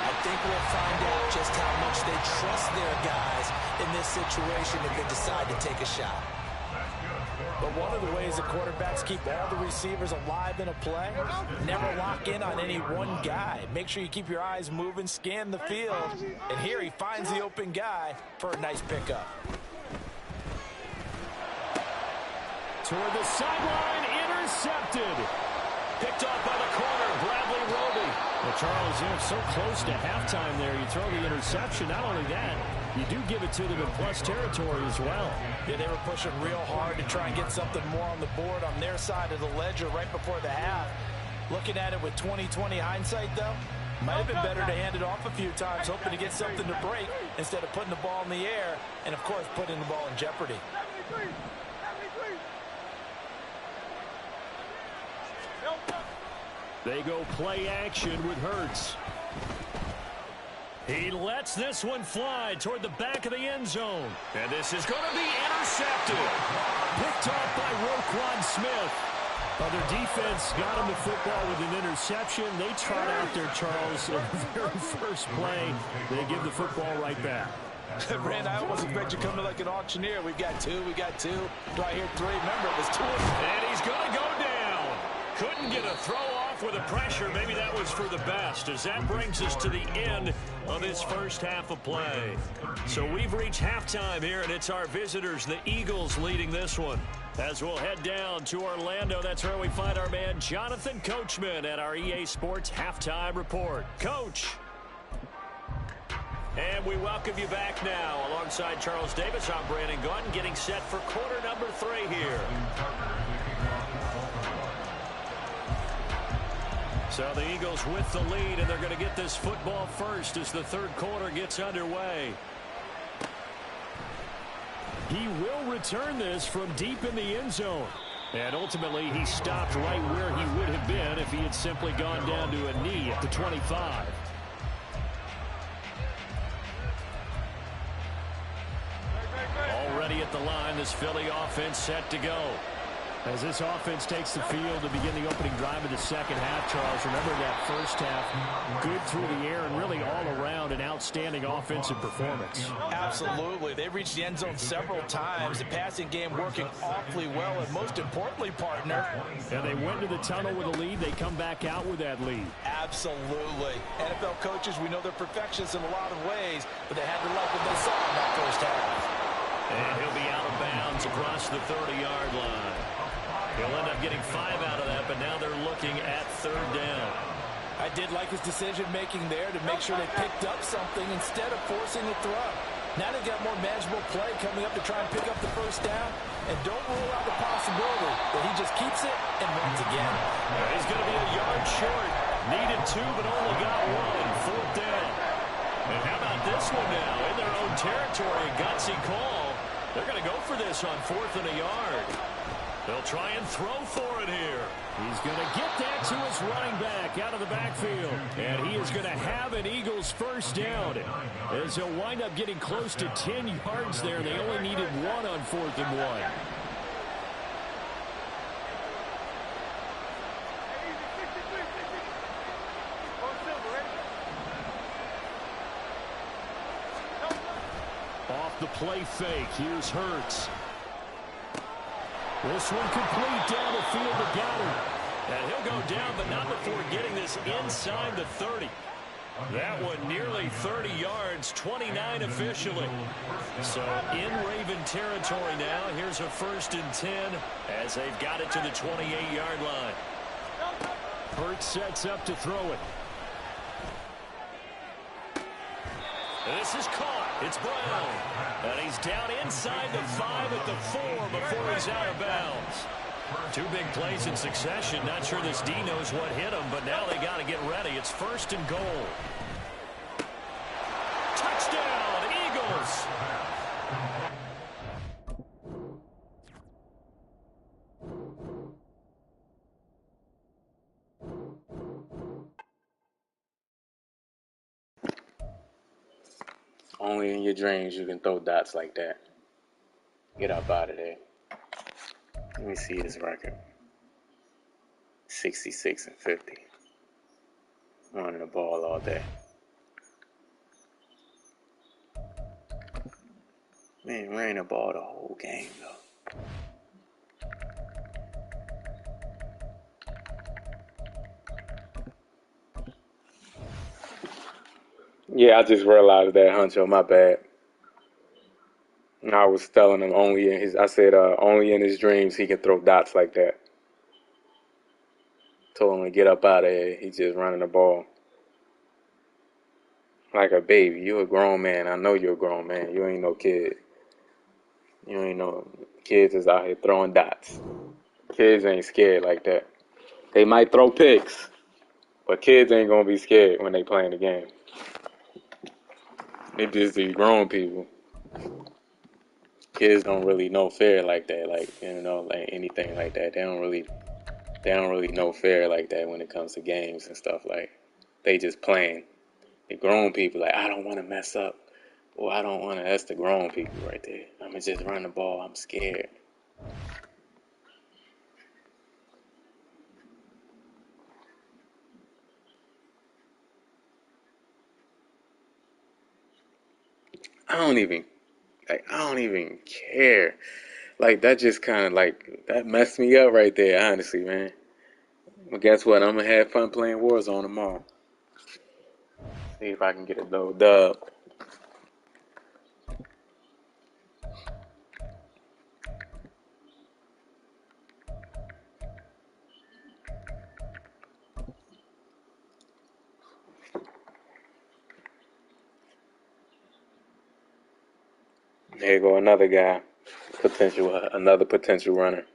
I think we'll find out just how much they trust their guys in this situation if they decide to take a shot. But one of the ways the quarterbacks keep all the receivers alive in a play, never lock in on any one guy. Make sure you keep your eyes moving, scan the field. And here he finds the open guy for a nice pickup. Toward the sideline, intercepted. Picked off by the corner, Bradley Roby. Well, Charles, they're so close to halftime there. You throw the interception. Not only that, you do give it to them in plus territory as well. Yeah, they were pushing real hard to try and get something more on the board on their side of the ledger right before the half. Looking at it with 20/20 hindsight, though, might have been better to hand it off a few times, hoping to get something to break instead of putting the ball in the air and, of course, putting the ball in jeopardy. They go play action with Hurts. He lets this one fly toward the back of the end zone. And this is going to be intercepted. Picked off by Roquan Smith. Their defense got him the football with an interception. They trot out there, Charles, in the very first play. They give the football right back. Rand, I almost expect you coming like an auctioneer. We've got two. Do I hear three? Remember, it was two. And he's going to go down. Couldn't get a throw off with the pressure. Maybe that was for the best, as that brings us to the end of this first half of play. So we've reached halftime here, and it's our visitors, the Eagles, leading this one. As we'll head down to Orlando, that's where we find our man Jonathan Coachman at our EA Sports Halftime Report. Coach. And we welcome you back now. Alongside Charles Davis, I'm Brandon Gunn, getting set for quarter number 3 here. So the Eagles with the lead, and they're going to get this football first as the third quarter gets underway. He will return this from deep in the end zone. And ultimately, he stopped right where he would have been if he had simply gone down to a knee at the 25. Already at the line, this Philly offense set to go. As this offense takes the field to begin the opening drive of the second half, Charles, remember that first half, good through the air and really all around an outstanding offensive performance. Absolutely. They reached the end zone several times. The passing game working awfully well, and most importantly, partner. And they went to the tunnel with a lead. They come back out with that lead. Absolutely. NFL coaches, we know they're perfectionists in a lot of ways, but they had to like what they saw in that first half. And he'll be out of bounds across the 30-yard line. He'll end up getting 5 out of that, but now they're looking at third down. I did like his decision-making there to make sure they picked up something instead of forcing a throw. Now they've got more manageable play coming up to try and pick up the first down. And don't rule out the possibility that he just keeps it and runs again. He's going to be a yard short. Needed 2, but only got 1. Fourth down. And how about this one now? In their own territory, a gutsy call. They're going to go for this on 4th and a yard. They'll try and throw for it here. He's going to get that to his running back out of the backfield. And he is going to have an Eagles first down. As he'll wind up getting close to 10 yards there. They only needed 1 on 4th and 1. Off the play fake. Here's Hurts. This one complete down the field to Goddard. And he'll go down, but not before getting this inside the 30. That one nearly 30 yards, 29 officially. So in Raven territory now. Here's a 1st and 10 as they've got it to the 28-yard line. Hurts sets up to throw it. This is caught. It's Brown. And he's down inside the 5 at the 4 before he's out of bounds. 2 big plays in succession. Not sure this D knows what hit him, but now they got to get ready. It's 1st and goal. Touchdown, Eagles. Only in your dreams you can throw dots like that. Get up out of there. Let me see his record. 66 and 50. Running the ball all day. Man, ran the ball the whole game though. Yeah, I just realized that, Huncho. My bad. I was telling him I said only in his dreams he can throw dots like that. Told him to get up out of here. He's just running the ball. Like a baby. You a grown man. I know you're a grown man. You ain't no kid. You ain't no kids is out here throwing dots. Kids ain't scared like that. They might throw picks, but kids ain't gonna be scared when they playing the game. They just these grown people. Kids don't really know fear like that, like like anything like that. They don't really know fear like that when it comes to games and stuff. Like they just playing. The grown people like I don't want to mess up, or I don't want to. That's the grown people right there. I'ma just run the ball. I'm scared. I don't even care. Like that just kind of like that messed me up right there. Honestly, man. But guess what? I'm gonna have fun playing Warzone tomorrow. See if I can get a dub. There you go, another guy, another potential runner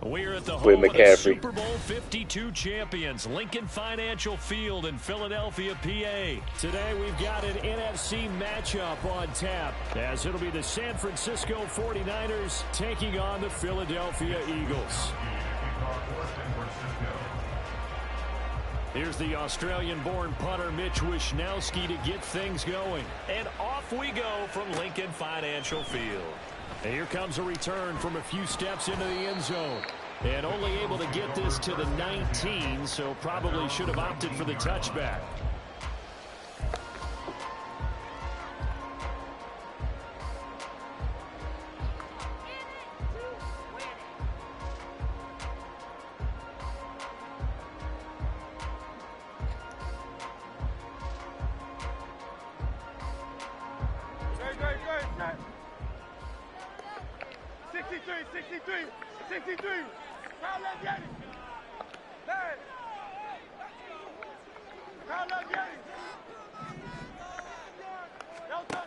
We're at the with home of the McCaffrey. Super Bowl 52 champions, Lincoln Financial Field in Philadelphia, PA. Today we've got an NFC matchup on tap, as it'll be the San Francisco 49ers taking on the Philadelphia Eagles. Here's the Australian-born punter Mitch Wishnowsky to get things going. And off we go from Lincoln Financial Field. And here comes a return from a few steps into the end zone. And only able to get this to the 19, so probably should have opted for the touchback.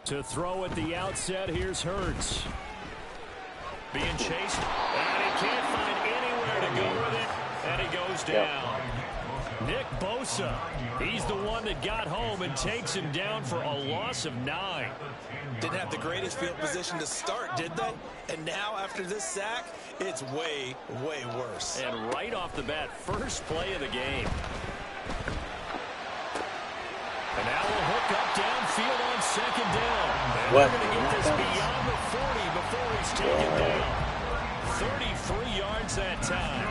To throw at the outset, here's Hurts. Being chased, and he can't find anywhere to go with it, and he goes down. Nick Bosa, he's the one that got home and takes him down for a loss of 9. Didn't have the greatest field position to start, did they? And now, after this sack, it's way, way worse. And right off the bat, first play of the game. And now we'll hook up downfield on second down. And we're going to get this beyond the 40 before he's taken down. 33 yards that time.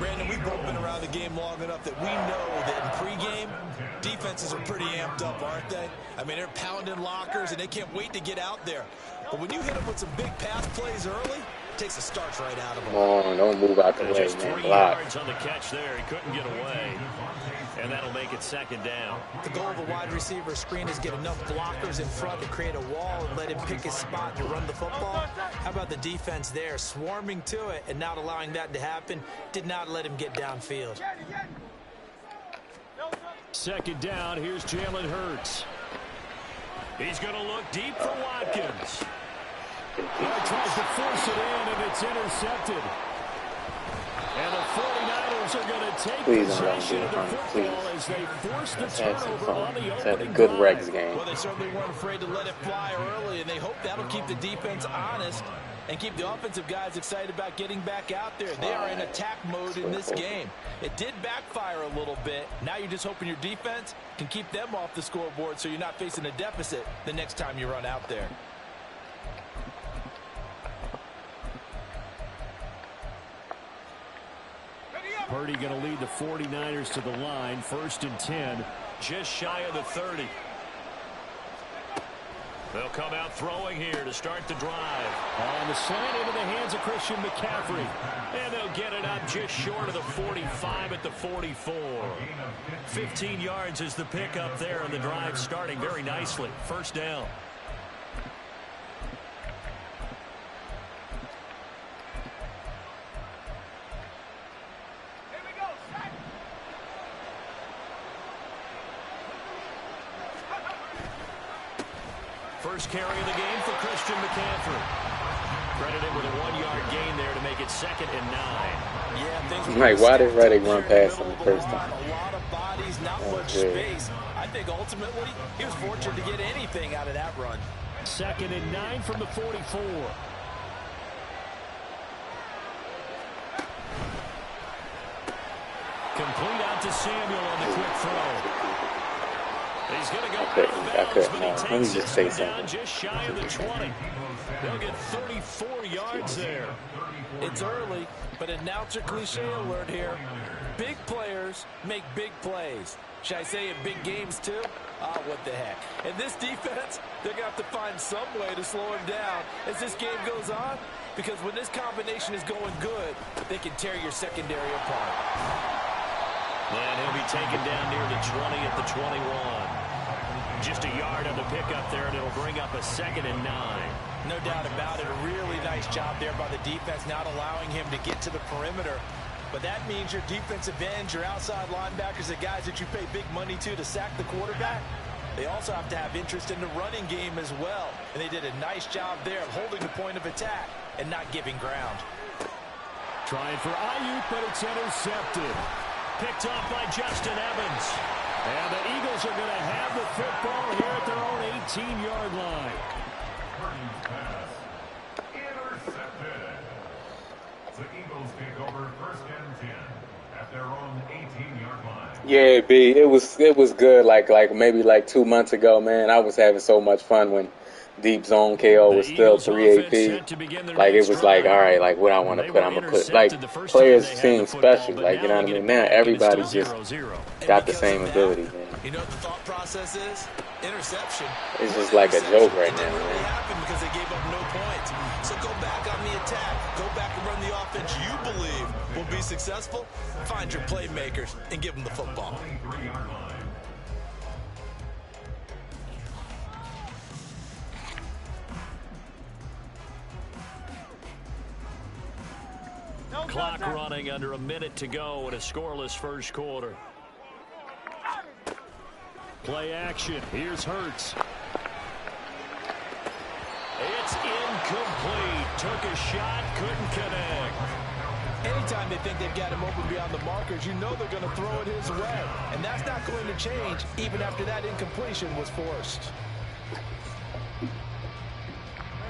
Brandon, we've both been around the game long enough that we know that in pregame, defenses are pretty amped up, aren't they? I mean, they're pounding lockers, and they can't wait to get out there. But when you hit them with some big pass plays early, it takes the starch right out of them. Come on, don't move out the way, Just man. 3 Block. yards on the catch there. He couldn't get away. And that'll make it second down. The goal of a wide receiver screen is get enough blockers in front to create a wall and let him pick his spot to run the football. How about the defense there, swarming to it and not allowing that to happen? Did not let him get downfield. Second down, here's Jalen Hurts. He's going to look deep for Watkins. Well, he tries to force it in, and it's intercepted. And the 49ers are going to take possession of the football as they force the turnover on the opening good drive. Rex game. Well, they certainly weren't afraid to let it fly early, and they hope that'll keep the defense honest and keep the offensive guys excited about getting back out there. They are in attack mode in this game. It did backfire a little bit. Now you're just hoping your defense can keep them off the scoreboard so you're not facing a deficit the next time you run out there. Purdy going to lead the 49ers to the line, 1st and 10, just shy of the 30. They'll come out throwing here to start the drive. On the slant into the hands of Christian McCaffrey. And they'll get it up just short of the 45 at the 44. 15 yards is the pickup there, and the drive starting very nicely. First down. First carry of the game for Christian McCaffrey. Credited with a 1-yard gain there to make it 2nd and 9. Yeah, like, why did Reddick run past him the first time? A lot of bodies, not much space. I think ultimately he was fortunate to get anything out of that run. 2nd and 9 from the 44. Complete out to Samuel on the quick throw. He's going to go I couldn't. Let me just say something. Just shy of the 20. They'll get 34 yards there. It's early, but announcer cliche alert here. Big players make big plays. Should I say in big games too? Ah, what the heck. And this defense, they're going to have to find some way to slow him down as this game goes on, because when this combination is going good, they can tear your secondary apart. And he'll be taken down near the 20 at the 21. Just a yard on the pickup there, and it'll bring up a 2nd and 9. No doubt about it. A really nice job there by the defense, not allowing him to get to the perimeter. But that means your defensive ends, your outside linebackers, the guys that you pay big money to sack the quarterback, they also have to have interest in the running game as well. And they did a nice job there of holding the point of attack and not giving ground. Trying for Ayuk, but it's intercepted. Picked off by Justin Evans. And the Eagles are going to have the football here at their own 18-yard line. Intercepted. The Eagles take over 1st and 10 at their own 18-yard line. Yeah, B, it was good. Like maybe like 2 months ago, man. I was having so much fun when deep zone KO was still 3 AP. Like, it was like, all right, like what I want to put, I'm gonna put. Like, players seem special. Like, you know what I mean? Now everybody just got the same ability, man. You know what the thought process is? Interception. It's just like a joke right now, It didn't really man. happen because they gave up no points. So go back on the attack. Go back and run the offense you believe will be successful. Find your playmakers and give them the football. 23-yard line. Clock running under a minute to go in a scoreless first quarter. Play action. Here's Hurts. It's incomplete. Took a shot, couldn't connect. Anytime they think they've got him open beyond the markers, you know they're going to throw it his way. And that's not going to change even after that incompletion was forced.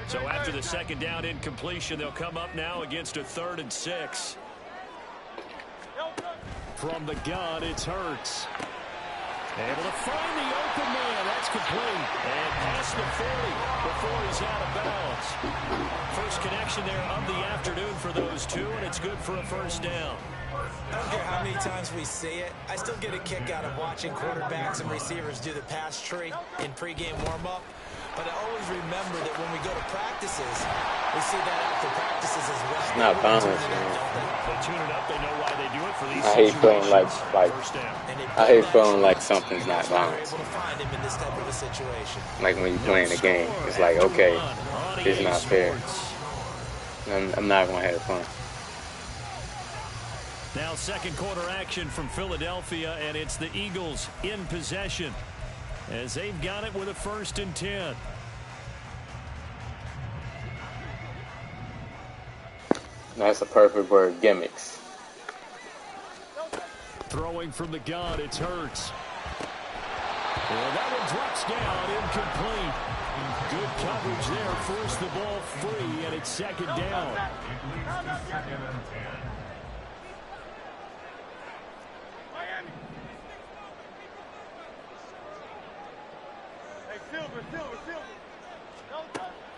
So after the 2nd down incompletion, they'll come up now against a 3rd and 6. From the gun, it's Hurts. Able to find the open man. That's complete. And past the 40 before he's out of bounds. First connection there of the afternoon for those two, and it's good for a first down. I don't care how many times we see it. I still get a kick out of watching quarterbacks and receivers do the pass tree in pregame warm-up. But I always remember that when we go to practices, we see that after practices as well. It's not balanced, man. They tune it up. They know why they do it for these I hate feeling like first down. I hate feeling like something's not balanced. Able to find him in this type of a situation. Like when you're playing the game, it's like, okay, it's not fair. I'm not gonna have fun. Now 2nd quarter action from Philadelphia, and it's the Eagles in possession as they've got it with a 1st and 10. That's a perfect word, gimmicks. Throwing from the gun, it's Hurts. Well, that one drops down, incomplete. Good coverage there, forced the ball free, and it's 2nd down. It leads to 2nd and 10.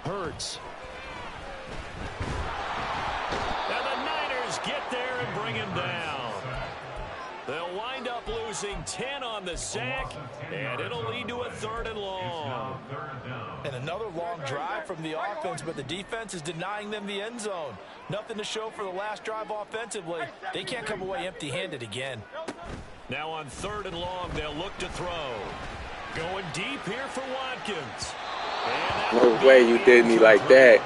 Hurts. And the Niners get there and bring him down. They'll wind up losing losing 10 on the sack, and it'll lead to a 3rd and long. And another long drive from the offense, but the defense is denying them the end zone. Nothing to show for the last drive offensively. They can't come away empty-handed again. Now on 3rd and long, they'll look to throw. Going deep here for Watkins. No way you did me like that.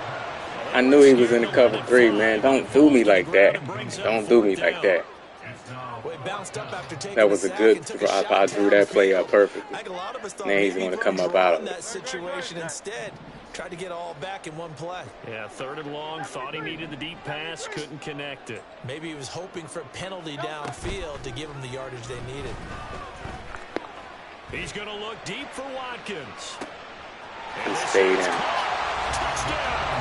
I knew he was in the cover 3, man. Don't do me like that. Don't do me like that. That was a good drop. I drew that play up perfectly. Now he's going to come up out of that situation instead. Tried to get all back in one play. Yeah, 3rd and long. Thought he needed the deep pass. Couldn't connect it. Maybe he was hoping for a penalty downfield to give him the yardage they needed. He's going to look deep for Watkins. He stayed in. Touchdown!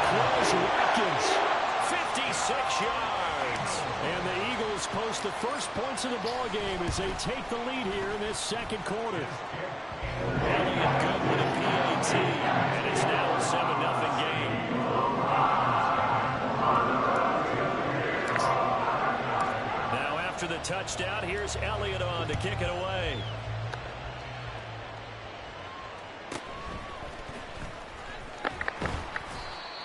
Close Watkins. 56 yards. And the Eagles post the first points of the ball game as they take the lead here in this 2nd quarter. Elliott good with a PAT, and it's now a 7-0 game. Now after the touchdown, here's Elliott on to kick it away.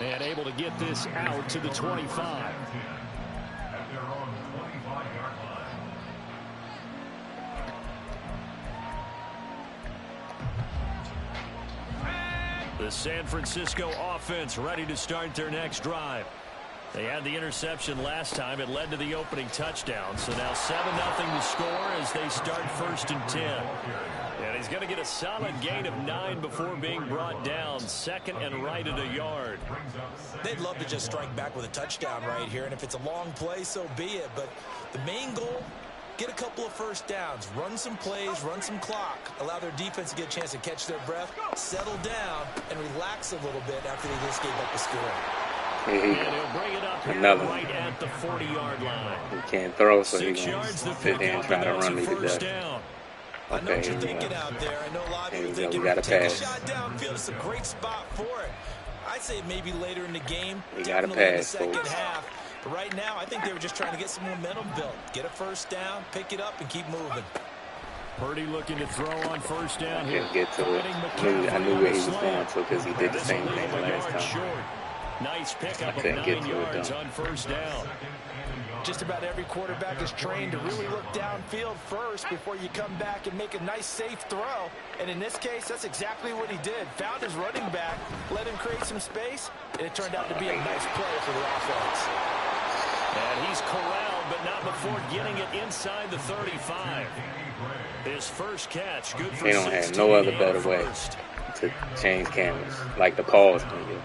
And able to get this out to the 25. At their own 25-yard line. The San Francisco offense ready to start their next drive. They had the interception last time. It led to the opening touchdown. So now 7-0 to score as they start 1st and 10. And he's going to get a solid gain of 9 before being brought down. 2nd and right at a yard. They'd love to just strike back with a touchdown right here. And if it's a long play, so be it. But the main goal, get a couple of first downs, run some plays, run some clock, allow their defense to get a chance to catch their breath, settle down, and relax a little bit after they just gave up a score. And he'll bring it up here right at the 40-yard line. He can't throw, so he's 6 going yards to to sit there and try to run me to death. I know what you're thinking out there. I know a lot of you are thinking, we got to take pass. a shot downfield. It's a great spot for it. I'd say maybe later in the game, We got to definitely in the pass, 2nd folks. half. But right now, I think they were just trying to get some momentum built. Get a first down, pick it up, and keep moving. Purdy looking to throw on 1st down here. Couldn't get to it. I knew where he was going to because he did the same thing the last time. Nice pickup of Couldn't get 9 to it, yards though. on 1st down. Just about every quarterback is trained to really look downfield first before you come back and make a nice, safe throw. And in this case, that's exactly what he did. Found his running back, let him create some space, and it turned out to be a nice play for the offense. And he's corralled, but not before getting it inside the 35. His first catch, good for They don't have no other better way to change cameras, like the pause can do.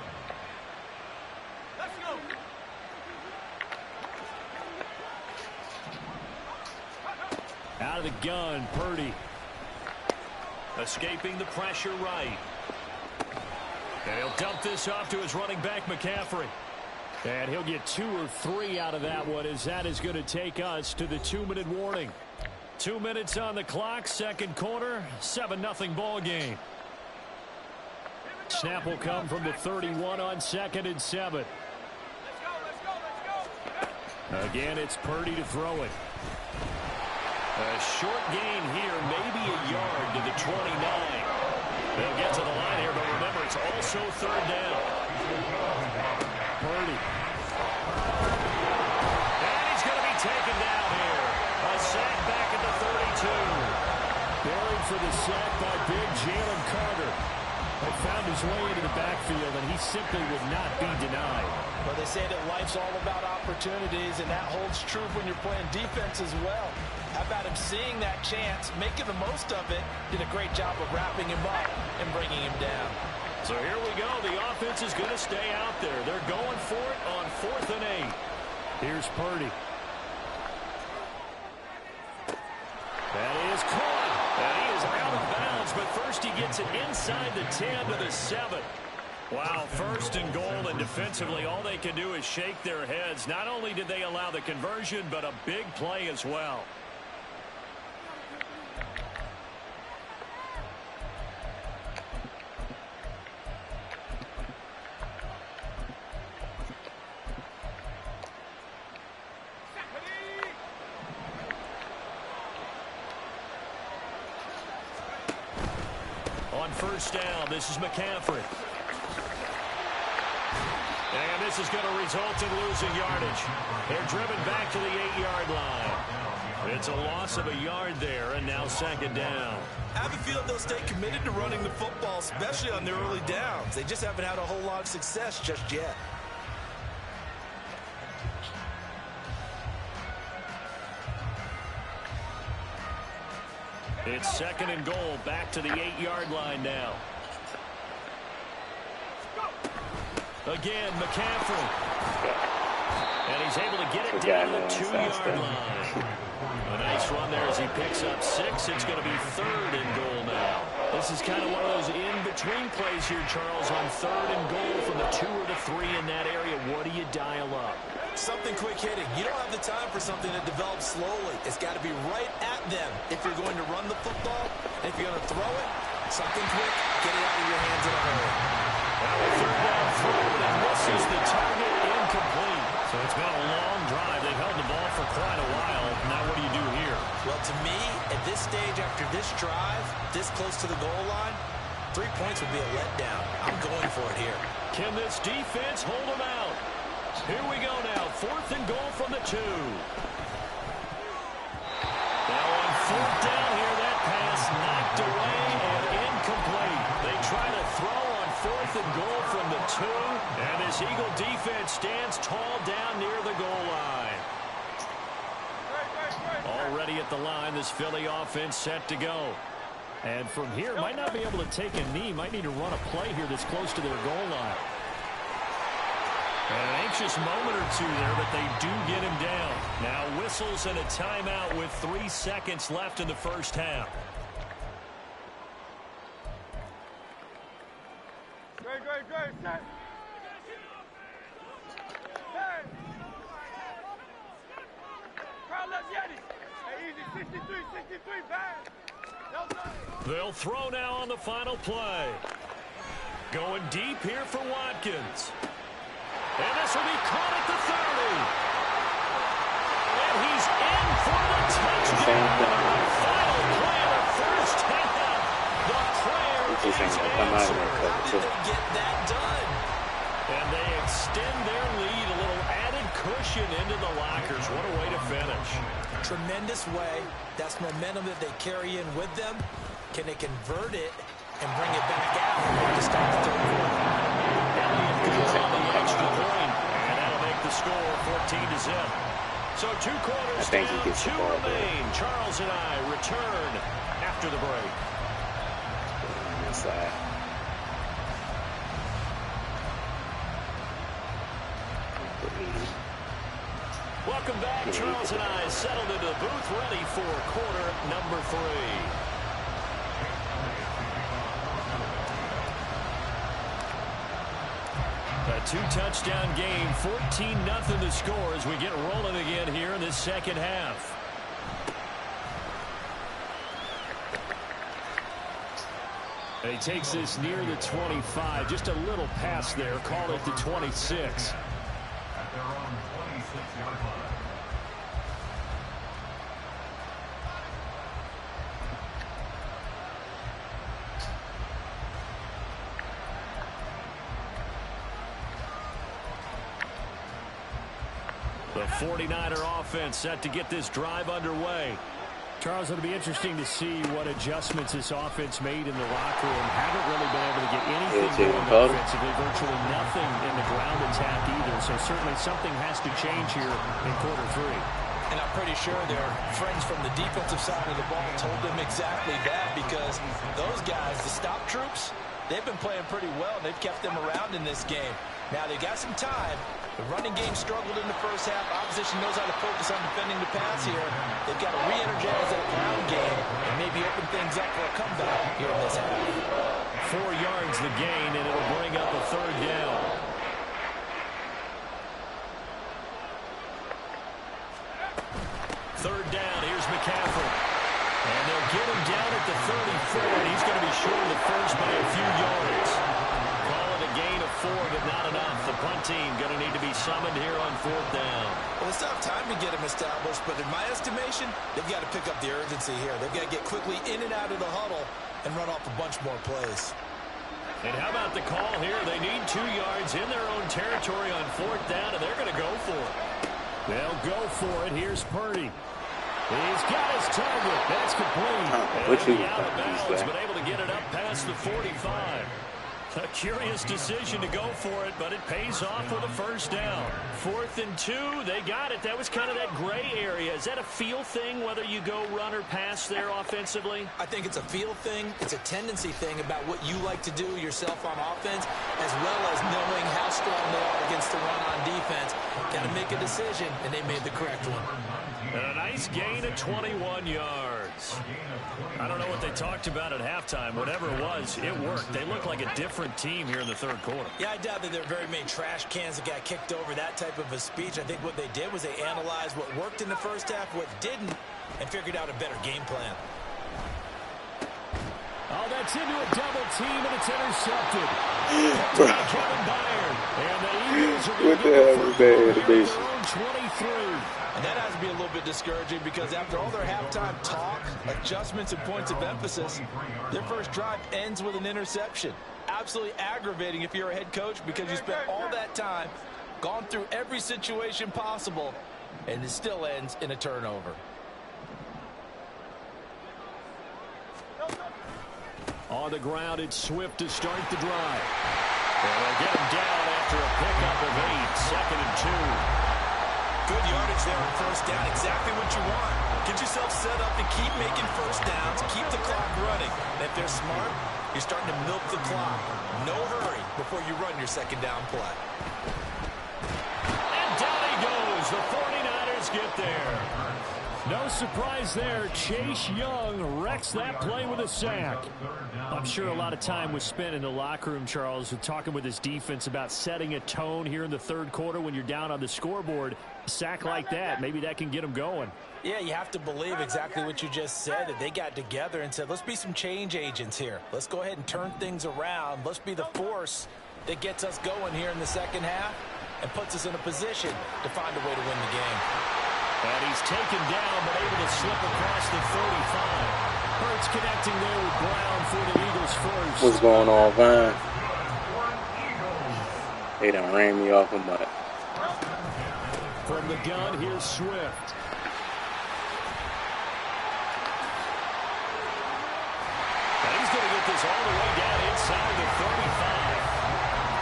Out of the gun, Purdy. Escaping the pressure right. And he'll dump this off to his running back, McCaffrey. And he'll get 2 or 3 out of that one, as that is going to take us to the 2-minute warning. 2 minutes on the clock, 2nd quarter, 7-0 ball game. Snap will come from the 31 on 2nd and 7. Again, it's Purdy to throw it. A short gain here, maybe a yard to the 29. They'll get to the line here, but remember, it's also 3rd down. Purdy. And he's going to be taken down here. A sack back at the 32. Buried for the sack by big Jalen Carter. He found his way into the backfield, and he simply would not be denied. Well, they say that life's all about opportunities, and that holds true when you're playing defense as well. How about him seeing that chance, making the most of it, did a great job of wrapping him up and bringing him down. So here we go. The offense is going to stay out there. They're going for it on 4th and 8. Here's Purdy. That is caught. And he is out of bounds, but first he gets it inside the 10 to the 7. Wow, 1st and goal, and defensively all they can do is shake their heads. Not only did they allow the conversion, but a big play as well. On first down, this is McCaffrey. And this is going to result in losing yardage. They're driven back to the 8-yard line. It's a loss of a yard there, and now second down. I have a feeling they'll stay committed to running the football, especially on their early downs. They just haven't had a whole lot of success just yet. It's second and goal, back to the 8-yard line now. Again, McCaffrey. And he's able to get it down to the 2-yard line. A nice run there as he picks up 6. It's going to be third and goal now. This is kind of one of those in-between plays here, Charles, on third and goal from the 2 or the 3 in that area. What do you dial up? Something quick hitting. You don't have the time for something that develops slowly. It's got to be right at them if you're going to run the football. And if you're going to throw it, something quick, get it out of your hands in a hurry. Now a third down throw, and misses the target, incomplete. So it's been a long drive. They've held the ball for quite a while. Now what do you do here? Well, to me, at this stage after this drive, this close to the goal line, 3 points would be a letdown. I'm going for it here. Can this defense hold them out? Here we go now. Fourth and goal from the 2. Now on fourth down here, that pass knocked away and incomplete. They try to throw on fourth and goal from the 2. And this Eagle defense stands tall down near the goal line. Already at the line, this Philly offense set to go. And from here, might not be able to take a knee. Might need to run a play here that's close to their goal line. An anxious moment or two there, but they do get him down. Now whistles and a timeout with 3 seconds left in the first half. Great, set. Crowd left Yeti. Hey, easy, 63, bang. They'll throw now on the final play. Going deep here for Watkins. And this will be caught at the 30. And he's in for the touchdown. The final play of the first half. The prayer is answered. They get that done. And they extend their lead, a little added cushion into the lockers. What a way to finish. Tremendous way. That's momentum that they carry in with them. Can they convert it and bring it back out to start the third quarter? Elliott goes on the extra point, and that'll make the score 14-0. So 2 quarters down, 2 remain. Charles and I return after the break. Welcome back. Charles and I settled into the booth, ready for quarter number 3. A 2-touchdown game, 14-0 the score as we get rolling again here in this second half. He takes this near the 25, just a little pass there, call it the 26. At their own 26-yard line. The 49er offense set to get this drive underway. Charles, it'll be interesting to see what adjustments this offense made in the locker room. Haven't really been able to get anything going offensively, virtually nothing in the ground attack either. So certainly something has to change here in quarter 3. And I'm pretty sure their friends from the defensive side of the ball told them exactly that, because those guys, the stop troops, they've been playing pretty well, and they've kept them around in this game. Now, they got some time. The running game struggled in the first half. Opposition knows how to focus on defending the pass here. They've got to re-energize that ground game and maybe open things up for a comeback here in this half. 4 yards the gain, and it'll bring up a third down. Third down, here's McCaffrey. And they'll get him down at the 34, and he's going to be short of the first by a few yards. Call it a gain of 4, but not enough. The punt team going to need to be summoned here on 4th down. Well, it's not time to get him established, but in my estimation, they've got to pick up the urgency here. They've got to get quickly in and out of the huddle and run off a bunch more plays. And how about the call here? They need 2 yards in their own territory on 4th down, and they're going to go for it. They'll go for it. Here's Purdy. He's got his target. That's complete. What you out of bounds, but able to get it up past the 45. A curious decision to go for it, but it pays off with a first down. 4th and 2, they got it. That was kind of that gray area. Is that a feel thing, whether you go run or pass there offensively? I think it's a feel thing. It's a tendency thing about what you like to do yourself on offense, as well as knowing how strong they are against the run on defense. Got to make a decision, and they made the correct one. And a nice gain of 21 yards. I don't know what they talked about at halftime. Whatever it was, it worked. They look like a different team here in the 3rd quarter. Yeah, I doubt that there are very many trash cans that got kicked over, that type of a speech. I think what they did was they analyzed what worked in the first half, what didn't, and figured out a better game plan. Oh, that's into a double team, and it's intercepted. Kevin Byard. And the Eagles are going to get the first down at their own 23. And that has to be a little bit discouraging because after all their halftime talk, adjustments, and points of emphasis, their first drive ends with an interception. Absolutely aggravating if you're a head coach because you spent all that time, gone through every situation possible, and it still ends in a turnover. On the ground, it's Swift to start the drive. And they'll get him down after a pickup of 8, 2nd and 2. Good yardage there on first down. Exactly what you want. Get yourself set up to keep making first downs, keep the clock running. And if they're smart, you're starting to milk the clock. No hurry before you run your second down play. And down he goes. The 49ers get there. No surprise there. Chase Young wrecks that play with a sack. I'm sure a lot of time was spent in the locker room, Charles, talking with his defense about setting a tone here in the 3rd quarter when you're down on the scoreboard. A sack like that, maybe that can get them going. Yeah, you have to believe exactly what you just said, that they got together and said, let's be some change agents here. Let's go ahead and turn things around. Let's be the force that gets us going here in the second half and puts us in a position to find a way to win the game. And he's taken down, but able to slip across the 35. Hurts connecting there with Brown for the Eagles first. What's going on, Vine? They done ran me off a butt. From the gun, here's Swift. And he's going to get this all the way down inside the 35.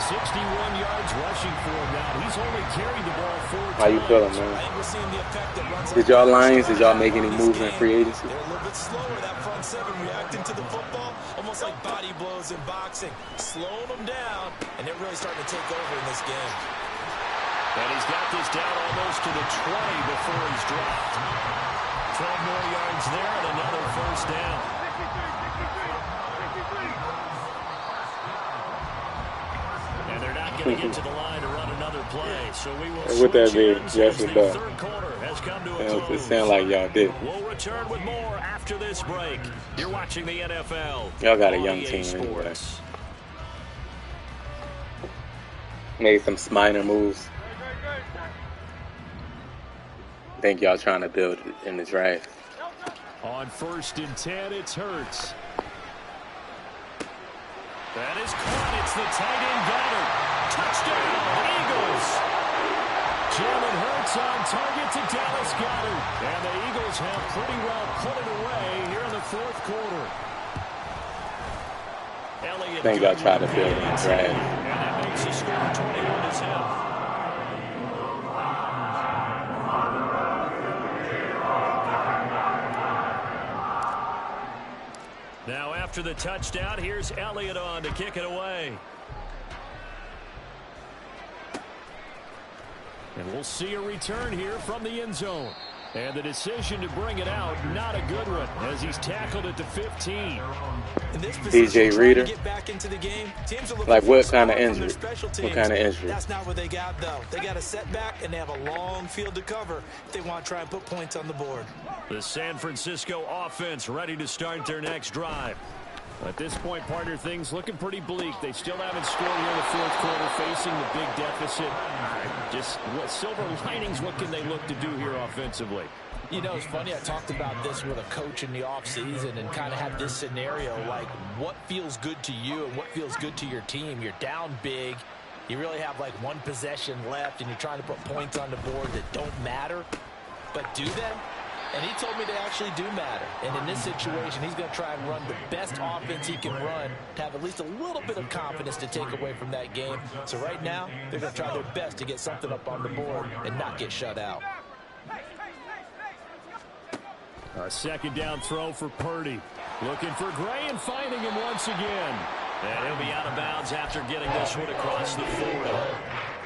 61 yards rushing for him now. He's only carried the ball 4 times. How you feeling, man? I think we're seeing the effect that runs. Did y'all Lions, did y'all make any moves in free agency? They're a little bit slower, that front seven, reacting to the football, almost like body blows in boxing, slowing them down, and they're really starting to take over in this game. And he's got this down almost to the 20 before he's dropped. 12 more yards there and another first down. And they're not going to get to the line to run another play, so we will What that switch mean? ends Yes, as it the does. 3rd quarter has come to a It close. sound like y'all did. We'll return with more after this break. You're watching the NFL. Y'all got a on young EA team anyway. Sports. Made some minor moves. Think y'all trying to build in the draft. On 1st and 10, it's Hurts. That is caught. It's the tight end Goddard. Touchdown, Eagles. Jalen Hurts on target to Dallas Goddard. And the Eagles have pretty well put it away here in the 4th quarter. Elliott Think y'all try to build in the draft. And that makes the score 21 to 10. Now after the touchdown, here's Elliott on to kick it away. And we'll see a return here from the end zone. And the decision to bring it out, not a good one, as he's tackled at the 15. In this position, DJ Reader. trying to get back into the game, teams are looking Like for what a kind of spark from their injury? special What teams. kind of injury? That's not what they got, though. They got a setback, and they have a long field to cover if they want to try and put points on the board. The San Francisco offense ready to start their next drive. At this point, partner, things looking pretty bleak. They still haven't scored here in the 4th quarter, facing the big deficit. Just what silver linings, what can they look to do here offensively? You know, it's funny, I talked about this with a coach in the offseason and kind of had this scenario, like what feels good to you and what feels good to your team. You're down big. You really have like one possession left, and you're trying to put points on the board that don't matter. But do they? And he told me they actually do matter. And in this situation, he's going to try and run the best offense he can run to have at least a little bit of confidence to take away from that game. So right now, they're going to try their best to get something up on the board and not get shut out. A second down throw for Purdy. Looking for Gray and finding him once again. And he'll be out of bounds after getting this one across the 40.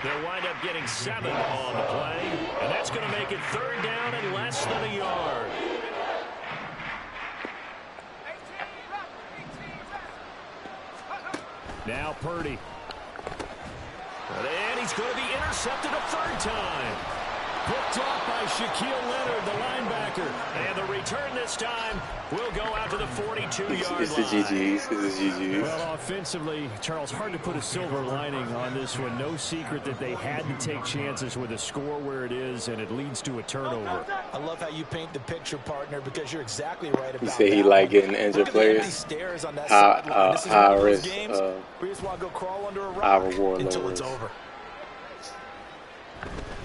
They'll wind up getting 7 on the play. And that's going to make it 3rd down and less than a yard. Now Purdy. And he's going to be intercepted a 3rd time. Picked off by Shaquille Leonard, the linebacker. And the return this time will go out to the 42-yard line. It's the GGs. It's the GGs. Well, offensively, Charles, hard to put a silver lining on this one. No secret that they had to take chances with a score where it is, and it leads to a turnover. I love how you paint the picture, partner, because you're exactly right about that. You say he like getting injured players. High risk, we just want to go crawl under a high rock reward, until low it's risk. over.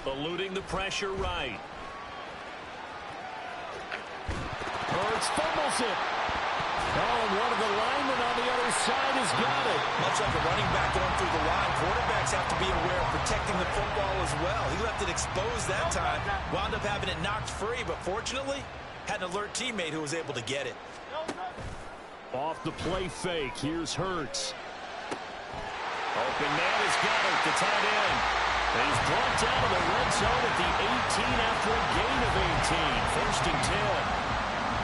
Eluding the pressure right. Hurts fumbles it. Oh, and one of the linemen on the other side has got it. Much like a running back going through the line, quarterbacks have to be aware of protecting the football as well. He left it exposed that time, wound up having it knocked free, but fortunately, had an alert teammate who was able to get it. Off the play fake, here's Hurts. Open man has got it, the tight end. He's brought down to the red zone at the 18 after a gain of 18. 1st and 10.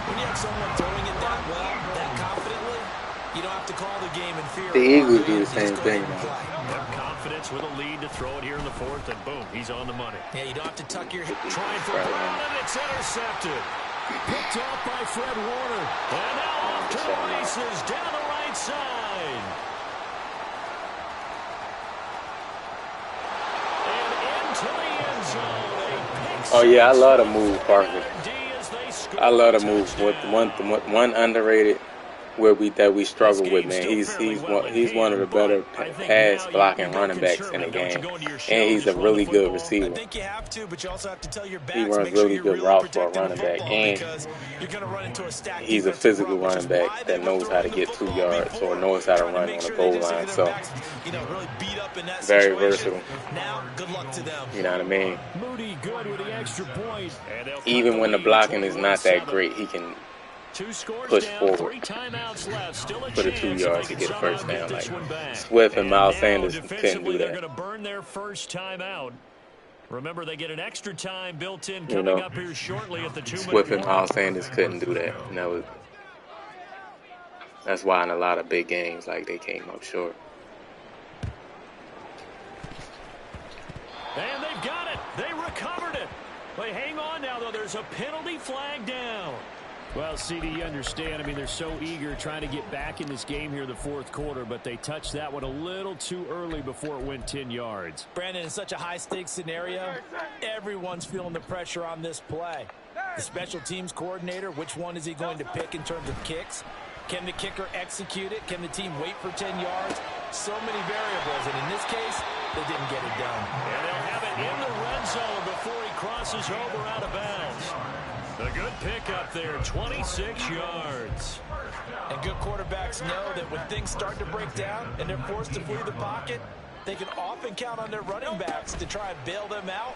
When you have someone throwing it that well, that confidently, you don't have to call the game in fear. The Eagles do the same thing. Have confidence with a lead to throw it here in the 4th, and boom, he's on the money. Yeah, you don't have to tuck your hip. Trying for Brown, and it's intercepted. Picked off by Fred Warner. And now off to the races down the right side. And into the end zone. Oh, yeah, I love to move, Parker. I love to move. One underrated that we struggle with, man. He's one of the better pass blocking running backs in the game, and he's a really good receiver. I think you have to, but you also have to tell your backs, he runs really good routes for a running back, and he's a physical running back that knows how to get 2 yards or knows how to run on the goal line. So very versatile. Now, good luck to them. You know what I mean? Moody good with the extra point. Even when the blocking is not that great, he can push forward for the 2 yards to get a first down. Like Swift and Miles Sanders couldn't do They're that. going to burn their first time out. Remember, they get an extra time built in coming up here shortly at the 2-minute Swift and mark. Miles Sanders couldn't do that. And that's why in a lot of big games, like, they came up short. And they've got it. They recovered it. They hang on now, though. There's a penalty flag down. Well, CD, you understand. I mean, they're so eager trying to get back in this game here in the 4th quarter, but they touched that one a little too early before it went 10 yards. Brandon, in such a high-stakes scenario, everyone's feeling the pressure on this play. The special teams coordinator, which one is he going to pick in terms of kicks? Can the kicker execute it? Can the team wait for 10 yards? So many variables, and in this case, they didn't get it done. And they'll have it in the red zone before he crosses over out of bounds. A good pickup there, 26 yards. And good quarterbacks know that when things start to break down and they're forced to flee the pocket, they can often count on their running backs to try and bail them out.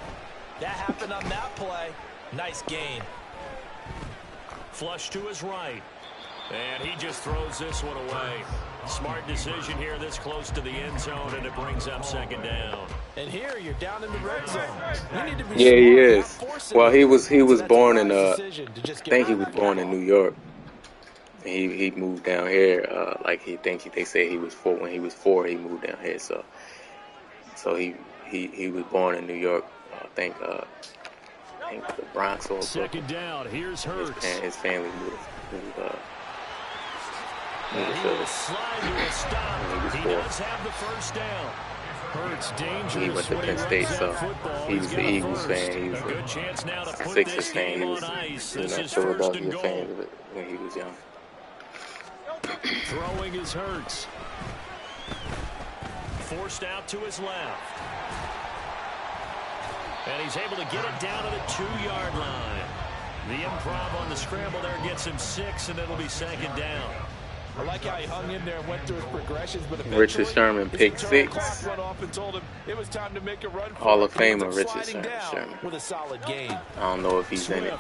That happened on that play. Nice gain. Flush to his right. And he just throws this one away. Smart decision here this close to the end zone, and it brings up 2nd down. And here you're down in the red zone. You need to be Yeah, he is. forcing Well, he was it. born in Decision to just I get think he out. was born in New York. He moved down here. They say he was 4 when he was 4. He moved down here. So he was born in New York. I think the Bronx or Brooklyn. 2nd down. Here's Hurts. His family moved He will slide to a stop. He was He 4. does have the first down. Hurts He went dangerous to when he Penn State, runs so that football. he He's was got the a Eagles first. fan. He was A good chance now to a put this Sixers fan. game He on was, ice. you This know, is first and Philadelphia goal. fan when he was young. Throwing is Hurts. Forced out to his left. And he's able to get it down to the 2-yard line. The improv on the scramble there gets him 6, and it'll be second down. I like how he hung in there and went through his progressions, but Richard Sherman, pick 6. Went off and told him it was time to make a run. Hall of Famer Richard Sherman. With a solid game. I don't know if he's in it.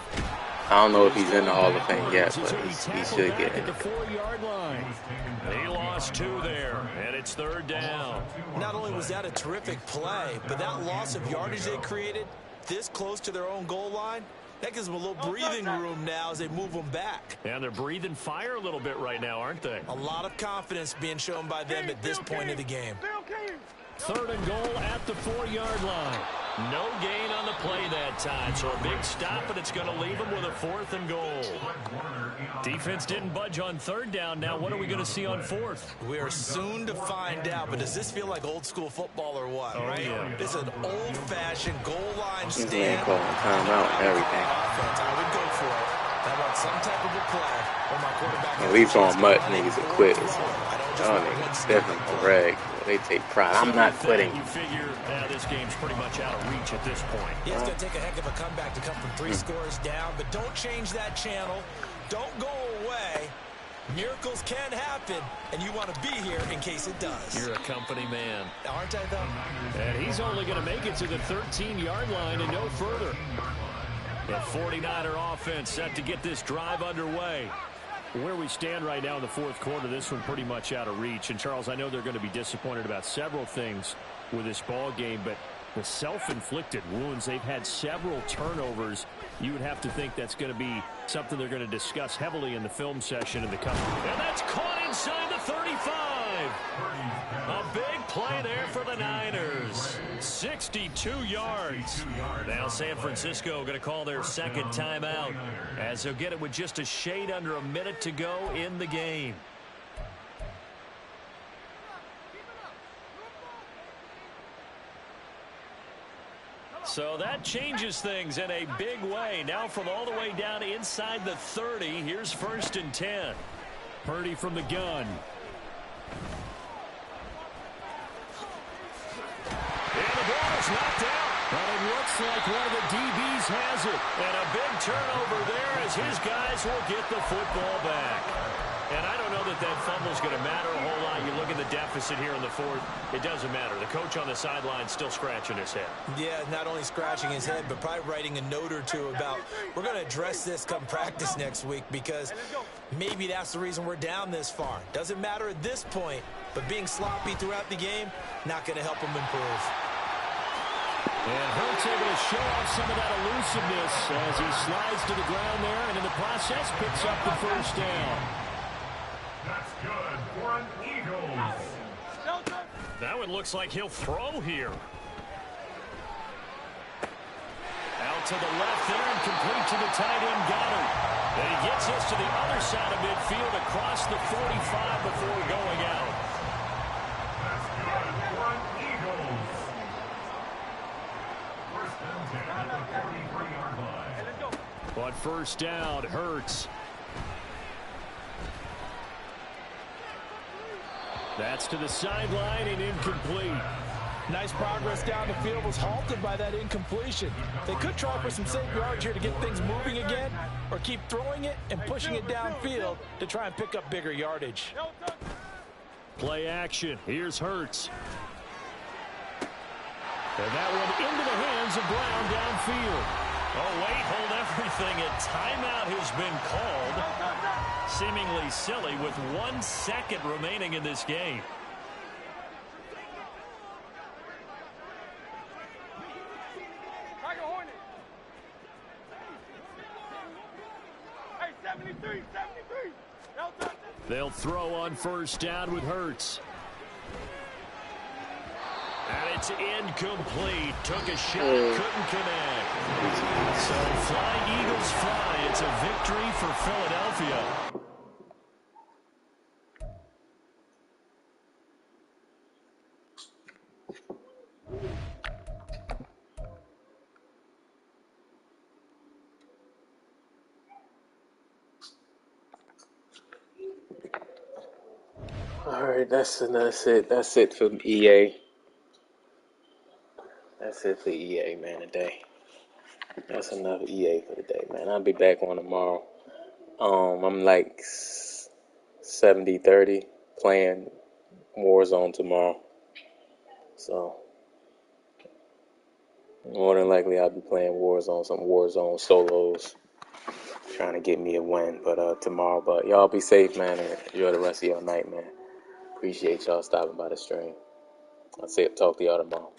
I don't know if he's in the Hall of Fame yet, but he should get in. The 4-yard line. He lost 2 there, and it's third down. Not only was that a terrific play, but that loss of yardage they created this close to their own goal line, that gives them a little breathing room now as they move them back. And they're breathing fire a little bit right now, aren't they? A lot of confidence being shown by them at this point of the game. Third and goal at the 4-yard line. No gain on the play that time, so a big stop, and it's going to leave them with a 4th and goal. Defense didn't budge on third down. Now what are we going to see on 4th? We are soon to find out, but does this feel like old school football or what, right? Yeah. This is an old-fashioned goal line stand. He ain't calling timeout and everything. Offense, I would go for it. How about some type of a play where my quarterback... At least on Mutt, niggas that quit. Y'all niggas definitely brag. They take pride. I'm not quitting. You figure this game's pretty much out of reach at this point. Yeah, it's going to take a heck of a comeback to come from 3 scores down, but don't change that channel. Don't go away. Miracles can happen, and you want to be here in case it does. You're a company man. Aren't I, though? And he's only going to make it to the 13-yard line and no further. The 49er offense set to get this drive underway. Where we stand right now in the 4th quarter, this one pretty much out of reach. And, Charles, I know they're going to be disappointed about several things with this ball game, but the self-inflicted wounds, they've had several turnovers. You would have to think that's going to be something they're going to discuss heavily in the film session in the coming. And that's caught inside the 35. A big play there for the Niners. 62 yards. Now San Francisco going to call their second timeout as they'll get it with just a shade under a minute to go in the game. So that changes things in a big way. Now from all the way down inside the 30, here's 1st and 10. Purdy from the gun. And the ball is knocked out. But it looks like one of the DBs has it. And a big turnover there as his guys will get the football back. And I don't know that that fumble is going to matter a whole lot. You look at the deficit here in the 4th. It doesn't matter. The coach on the sideline still scratching his head. Yeah, not only scratching his head, but probably writing a note or two about we're going to address this come practice next week because maybe that's the reason we're down this far. Doesn't matter at this point, but being sloppy throughout the game, not going to help him improve. And Hurts able to show off some of that elusiveness as he slides to the ground there and in the process picks up the 1st down. That's good for an Eagles. Now it looks like he'll throw here. Out to the left there and complete to the tight end Goddard. And he gets us to the other side of midfield across the 45 before going out. That's good for an Eagles. 1st and 10 at the 43-yard line. But 1st down, Hurts. That's to the sideline and incomplete. Nice progress down the field was halted by that incompletion. They could try for some safe yards here to get things moving again, or keep throwing it and pushing it downfield to try and pick up bigger yardage. Play action. Here's Hurts. And that one into the hands of Brown downfield. Oh, wait, hold everything. A timeout has been called. Seemingly silly with 1 second remaining in this game. They'll throw on 1st down with Hurts. And it's incomplete. Took a shot, couldn't connect. So fly, Eagles, fly. It's a victory for Philadelphia. All right, that's it. That's it for EA. That's it for EA, man, today. That's enough EA for today, man. I'll be back on tomorrow. I'm like 70-30 playing Warzone tomorrow. So, more than likely I'll be playing Warzone, some Warzone solos, trying to get me a win, but tomorrow. But y'all be safe, man, and enjoy the rest of your night, man. Appreciate y'all stopping by the stream. Talk to y'all tomorrow.